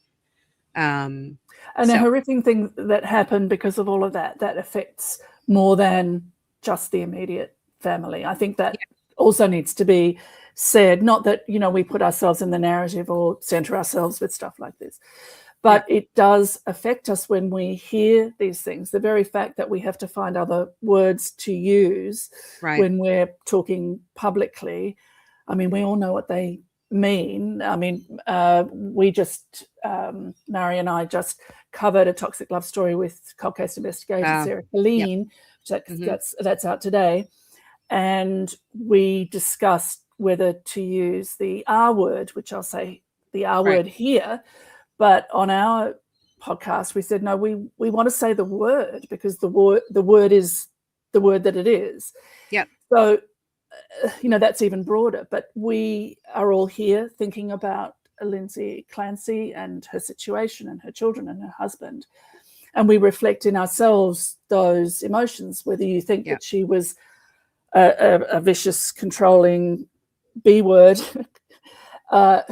And the horrific thing that happened because of all of that affects more than just the immediate family. I think that also needs to be said, not that, you know, we put ourselves in the narrative or center ourselves with stuff like this, but it does affect us when we hear these things. The very fact that we have to find other words to use when we're talking publicly, I mean, we all know what they mean. I mean, we just, Mary and I just covered a toxic love story with cold case investigator Sarah Carradine, that's out today. And we discussed whether to use the R word, which I'll say the R word here. But on our podcast, we said, no, we want to say the word because the word is the word that it is. Yeah. So, you know, that's even broader. But we are all here thinking about Lindsay Clancy and her situation and her children and her husband. And we reflect in ourselves those emotions, whether you think that she was a vicious, controlling B word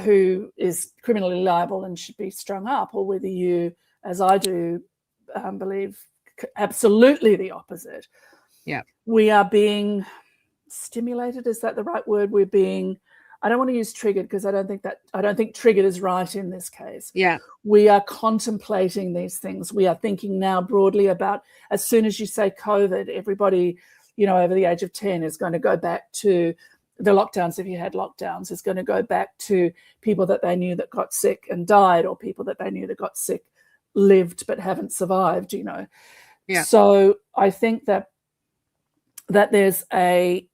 who is criminally liable and should be strung up, or whether you, as I do, believe absolutely the opposite. Yeah. We are being stimulated. Is that the right word? We're being, I don't want to use triggered because I don't think triggered is right in this case. Yeah. We are contemplating these things. We are thinking now broadly about, as soon as you say COVID, everybody, you know, over the age of 10 is going to go back to the lockdowns, if you had lockdowns, is going to go back to people that they knew that got sick and died, or people that they knew that got sick, lived but haven't survived, you know. Yeah. So I think that there's a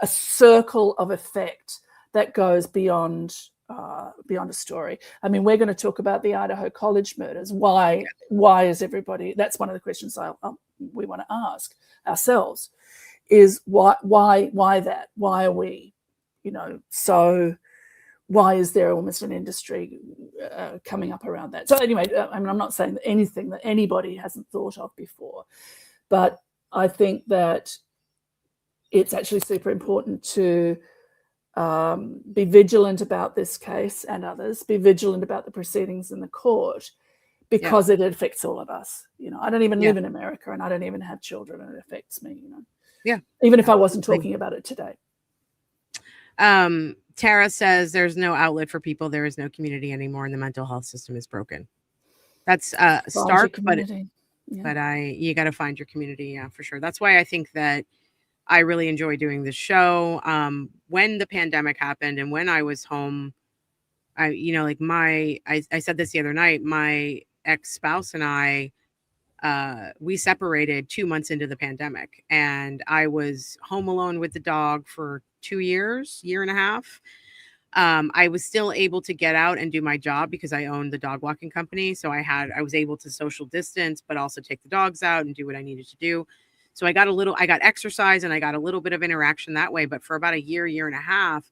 circle of effect that goes beyond a story. I mean, we're going to talk about the Idaho College murders. Why is everybody? That's one of the questions we want to ask ourselves. Is why that? Why are we, you know, so why is there almost an industry coming up around that? So anyway, I mean, I'm not saying anything that anybody hasn't thought of before, but I think that it's actually super important to be vigilant about this case and others, be vigilant about the proceedings in the court, because it affects all of us. You know, I don't even live in America and I don't even have children, and it affects me, you know. Yeah. Even if I wasn't talking about it today. Tara says there's no outlet for people. There is no community anymore, and the mental health system is broken. That's stark, but you got to find your community. Yeah, for sure. That's why I think that I really enjoy doing this show. When the pandemic happened and when I was home, like I said this the other night, my ex-spouse and I, we separated 2 months into the pandemic, and I was home alone with the dog for 2 years, year and a half. I was still able to get out and do my job because I owned the dog walking company. So I was able to social distance, but also take the dogs out and do what I needed to do. So I got exercise and I got a little bit of interaction that way. But for about a year and a half,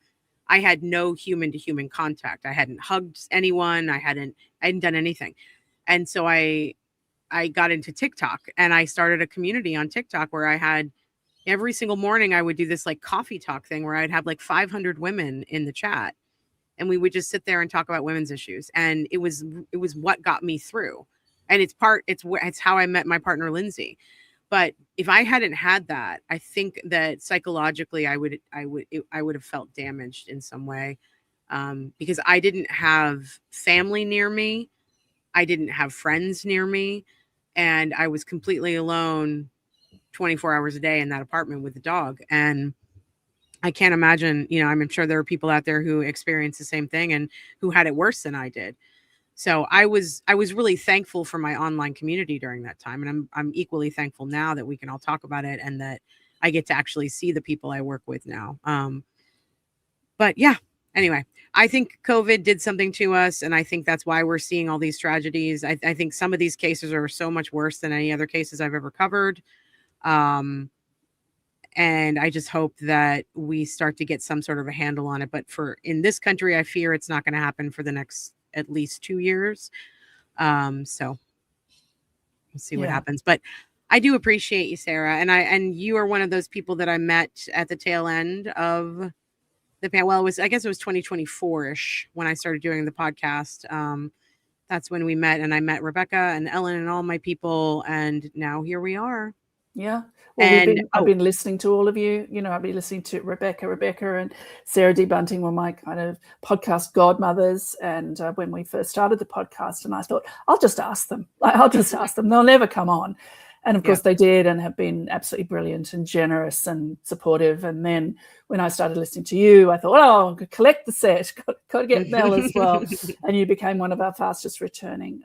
I had no human to human contact. I hadn't hugged anyone. I hadn't done anything. And so I got into TikTok, and I started a community on TikTok where I had every single morning I would do this like coffee talk thing where I'd have like 500 women in the chat, and we would just sit there and talk about women's issues. And it was what got me through. And it's how I met my partner, Lindsay. But if I hadn't had that, I think that psychologically I would have felt damaged in some way, because I didn't have family near me. I didn't have friends near me, and I was completely alone 24 hours a day in that apartment with the dog. And I can't imagine, I'm sure there are people out there who experienced the same thing and who had it worse than I did. So I was really thankful for my online community during that time. And I'm equally thankful now that we can all talk about it and that I get to actually see the people I work with now. But yeah, anyway, I think COVID did something to us. And I think that's why we're seeing all these tragedies. I think some of these cases are so much worse than any other cases I've ever covered. And I just hope that we start to get some sort of a handle on it. But in this country, I fear it's not going to happen for the next at least 2 years. So we'll see what happens. But I do appreciate you, Sarah. And you are one of those people that I met at the tail end of the panel. Well, I guess it was 2024-ish when I started doing the podcast. That's when we met, and I met Rebecca and Ellen and all my people. And now here we are. Yeah. Well, I've been listening to all of you. I've been listening to Rebecca and Sarah D. Bunting were my kind of podcast godmothers. And when we first started the podcast, and I thought, I'll just ask them. They'll never come on. And of course they did, and have been absolutely brilliant and generous and supportive. And then when I started listening to you, I thought, oh, I'll collect the set, got to get Mel as well. And you became one of our fastest returning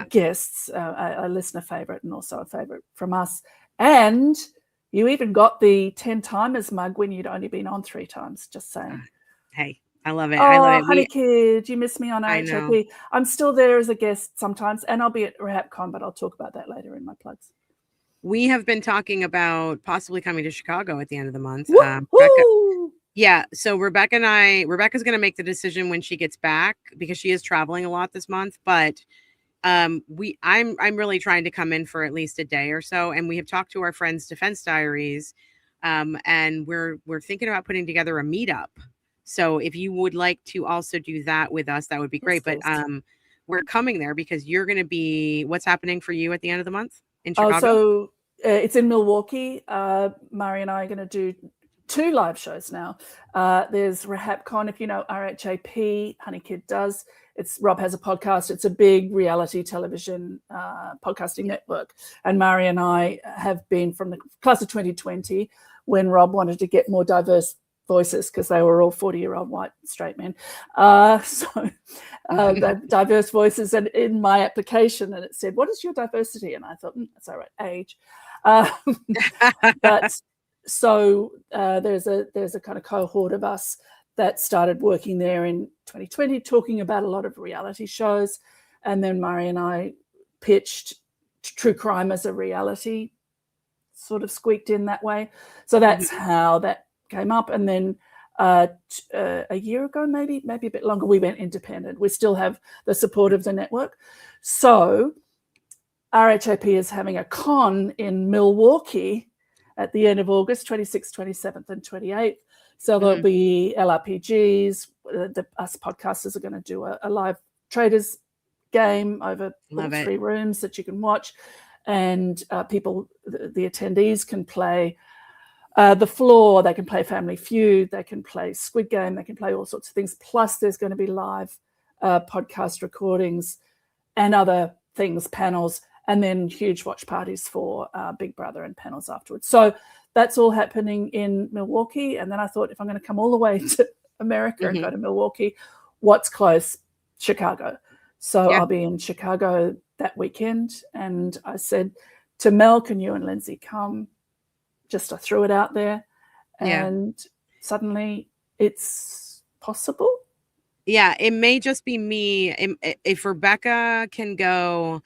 guests, a listener favorite, and also a favorite from us. And you even got the 10 timers mug when you'd only been on 3 times. Just saying. Hey, I love it. Oh, I love it. Honey Kid, you miss me on I know. RHAP. I'm still there as a guest sometimes, and I'll be at RHAPCon, but I'll talk about that later in my plugs. We have been talking about possibly coming to Chicago at the end of the month. Yeah. So Rebecca's going to make the decision when she gets back, because she is traveling a lot this month. But I'm really trying to come in for at least a day or so. And we have talked to our friends, Defense Diaries, and we're thinking about putting together a meetup. So if you would like to also do that with us, that would be great. But we're coming there because you're going to be, what's happening for you at the end of the month in Chicago? So it's in Milwaukee. Mari and I are going to do 2 live shows now. There's RHAPCon, if you know RHAP, Honey Kid does. Rob has a podcast. It's a big reality television podcasting network. And Mari and I have been from the class of 2020 when Rob wanted to get more diverse voices, because they were all 40-year-old white straight men. Diverse voices, and in my application, and it said, what is your diversity? And I thought, that's all right, age. But so there's a kind of cohort of us that started working there in 2020, talking about a lot of reality shows. And then Mari and I pitched true crime as a reality, sort of squeaked in that way. So that's how that came up. And then a year ago, maybe a bit longer, we went independent. We still have the support of the network. So RHAP is having a con in Milwaukee at the end of August, 26th, 27th, and 28th. So there'll be LRPGs. Us podcasters are going to do a live traders game over 3 rooms that you can watch. And people, the attendees can play The Floor, they can play Family Feud, they can play Squid Game, they can play all sorts of things. Plus there's going to be live podcast recordings and other things, panels, and then huge watch parties for Big Brother and panels afterwards. So that's all happening in Milwaukee. And then I thought, if I'm going to come all the way to America and go to Milwaukee, what's close? Chicago. So Yeah. I'll be in Chicago that weekend. And I said to Mel, can you and Lindsay come? Just I threw it out there. Yeah. And suddenly it's possible. Yeah, it may just be me. If Rebecca can go,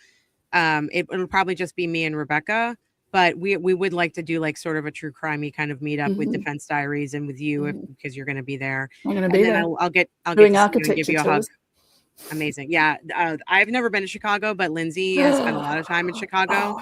it'll probably just be me and Rebecca. But we would like to do like sort of a true crimey kind of meetup with Defense Diaries and with you because you're going to be there. I'm going to be there. I'll get doing to see you and architecture give you a hug. tours. Amazing. Yeah. I've never been to Chicago, but Lindsay has spent a lot of time in Chicago.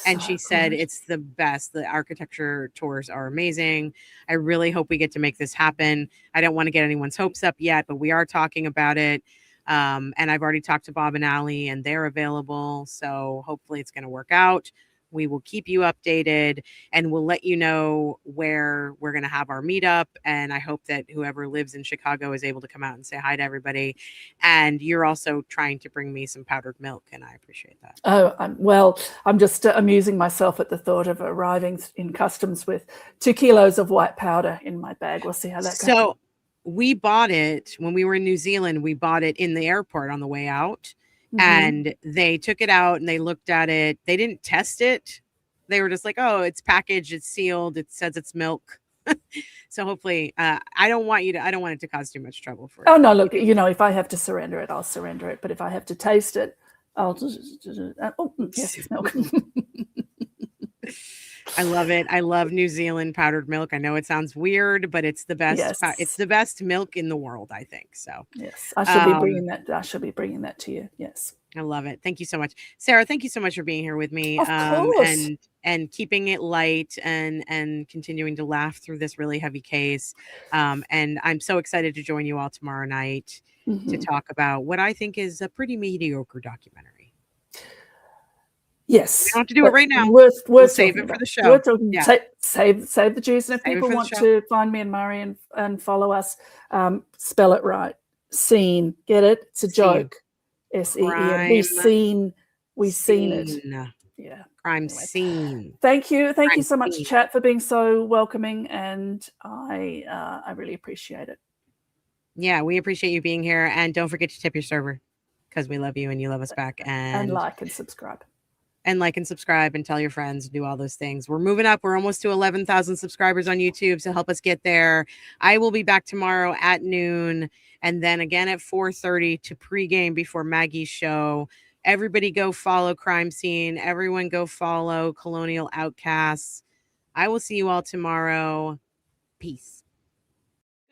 And she said it's the best. The architecture tours are amazing. I really hope we get to make this happen. I don't want to get anyone's hopes up yet, but we are talking about it. And I've already talked to Bob and Allie and they're available. So hopefully it's going to work out. We will keep you updated and we'll let you know where we're going to have our meetup. And I hope that whoever lives in Chicago is able to come out and say hi to everybody. And you're also trying to bring me some powdered milk, and I appreciate that. Oh, I'm just amusing myself at the thought of arriving in customs with 2 kilos of white powder in my bag. We'll see how that goes. So we bought it when we were in New Zealand. We bought it in the airport on the way out. And they took it out and they looked at it. They didn't test it. They were just like, oh, it's packaged, it's sealed, it says it's milk. So hopefully, I don't want it to cause too much trouble for you. Oh, no, look, if I have to surrender it, I'll surrender it. But if I have to taste it, I'll yes, it's milk. I love it. I love New Zealand powdered milk. I know it sounds weird, but it's the best. Yes. It's the best milk in the world, I think. So yes, I should be bringing that. I should be bringing that to you. Yes, I love it. Thank you so much, Sarah. Thank you so much for being here with me. Of course. And keeping it light and continuing to laugh through this really heavy case. And I'm so excited to join you all tomorrow night to talk about what I think is a pretty mediocre documentary. Yes, We don't have to do it right now. We'll save it for the show. We're talking, Yeah. save the juice. And if Save it people for the want show. to find me and Murray and follow us, spell it right. Scene. Get it? It's a Scene. joke. SEEN. We've seen it. Yeah. Crime Anyway. scene. Thank you. Thank you Crime so much, scene. chat, for being so welcoming, and I really appreciate it. Yeah, we appreciate you being here. And don't forget to tip your server because we love you and you love us back. And like and subscribe. And like and subscribe and tell your friends, do all those things. We're moving up. We're almost to 11,000 subscribers on YouTube. So help us get there. I will be back tomorrow at noon and then again at 4:30 to pregame before Maggie's show. Everybody go follow Crime Scene. Everyone go follow Colonial Outcasts. I will see you all tomorrow. Peace.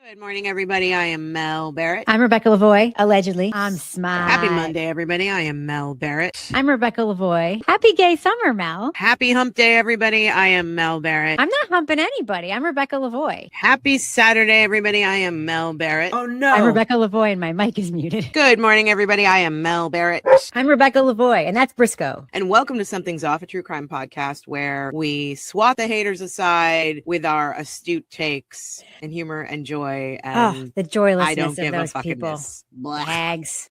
Good morning, everybody. I am Mel Barrett. I'm Rebecca Lavoie, allegedly. I'm Smile. Happy Monday, everybody. I am Mel Barrett. I'm Rebecca Lavoie. Happy gay summer, Mel. Happy hump day, everybody. I am Mel Barrett. I'm not humping anybody. I'm Rebecca Lavoie. Happy Saturday, everybody. I am Mel Barrett. Oh no. I'm Rebecca Lavoie and my mic is muted. Good morning, everybody. I am Mel Barrett. I'm Rebecca Lavoie and that's Briscoe. And welcome to Something's Off, a true crime podcast where we swat the haters aside with our astute takes and humor and joy. And The joylessness I don't give of a those fucking people. miss. Blah. Hags.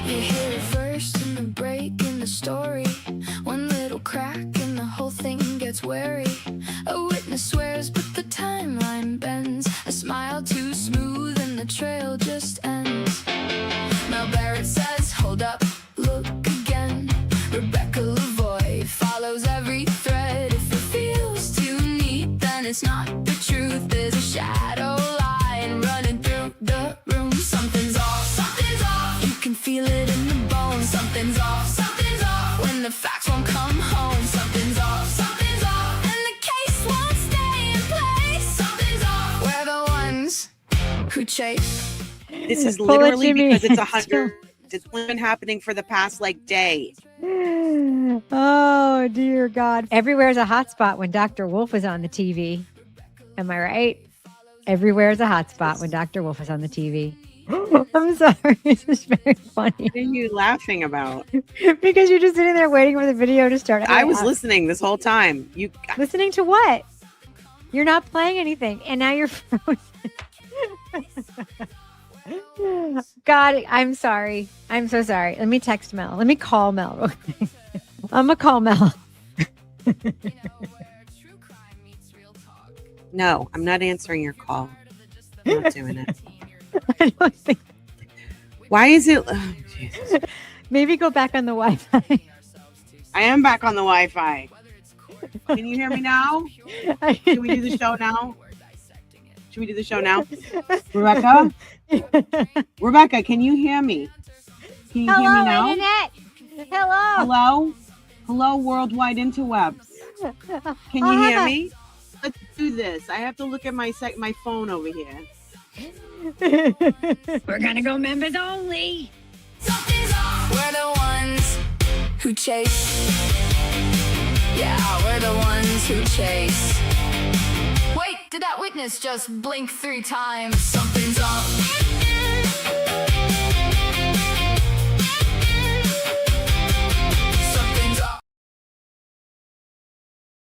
You hear it first in the break in the story. One little crack and the whole thing gets wary. A witness swears, but the timeline bends. A smile too smooth and the trail just ends. Mel Barrett says, hold up, look again. Rebecca Lavoie follows every thread. If it feels too neat, then it's not the truth. There's a shadow line running through the room. Something's off, something's off. You can feel it in the bones. Something's off, something's off. When the facts won't come home. Something's off, something's off. And the case won't stay in place. Something's off. We're the ones who chase. This is Pull it, literally Jimmy. because it's 100. It's been happening for the past day. Oh, dear God. Everywhere's a hot spot when Dr. Wolf is on the TV. Am I right? Everywhere's a hot spot when Dr. Wolf is on the TV. I'm sorry. This is very funny. What are you laughing about? Because you're just sitting there waiting for the video to start. I was listening this whole time. You Listening to what? You're not playing anything, and now you're frozen. God, I'm sorry. I'm so sorry. Let me text Mel. Let me call Mel real quick. I'm going to call Mel. No, I'm not answering your call. I'm not doing it. I don't think. Why is it? Oh, Jesus. Maybe go back on the Wi-Fi. I am back on the Wi-Fi. Can you hear me now? Should we do the show now? Should we do the show now? Rebecca? Rebecca, can you hear me? Can you hear me Hello, now? internet. Hello. Hello? Hello, worldwide interwebs. Can you hear me? Let's do this. I have to look at my phone over here. We're gonna go members only. We're the ones who chase. Yeah, we're the ones who chase. Wait, did that witness just blink 3 times? Something's up.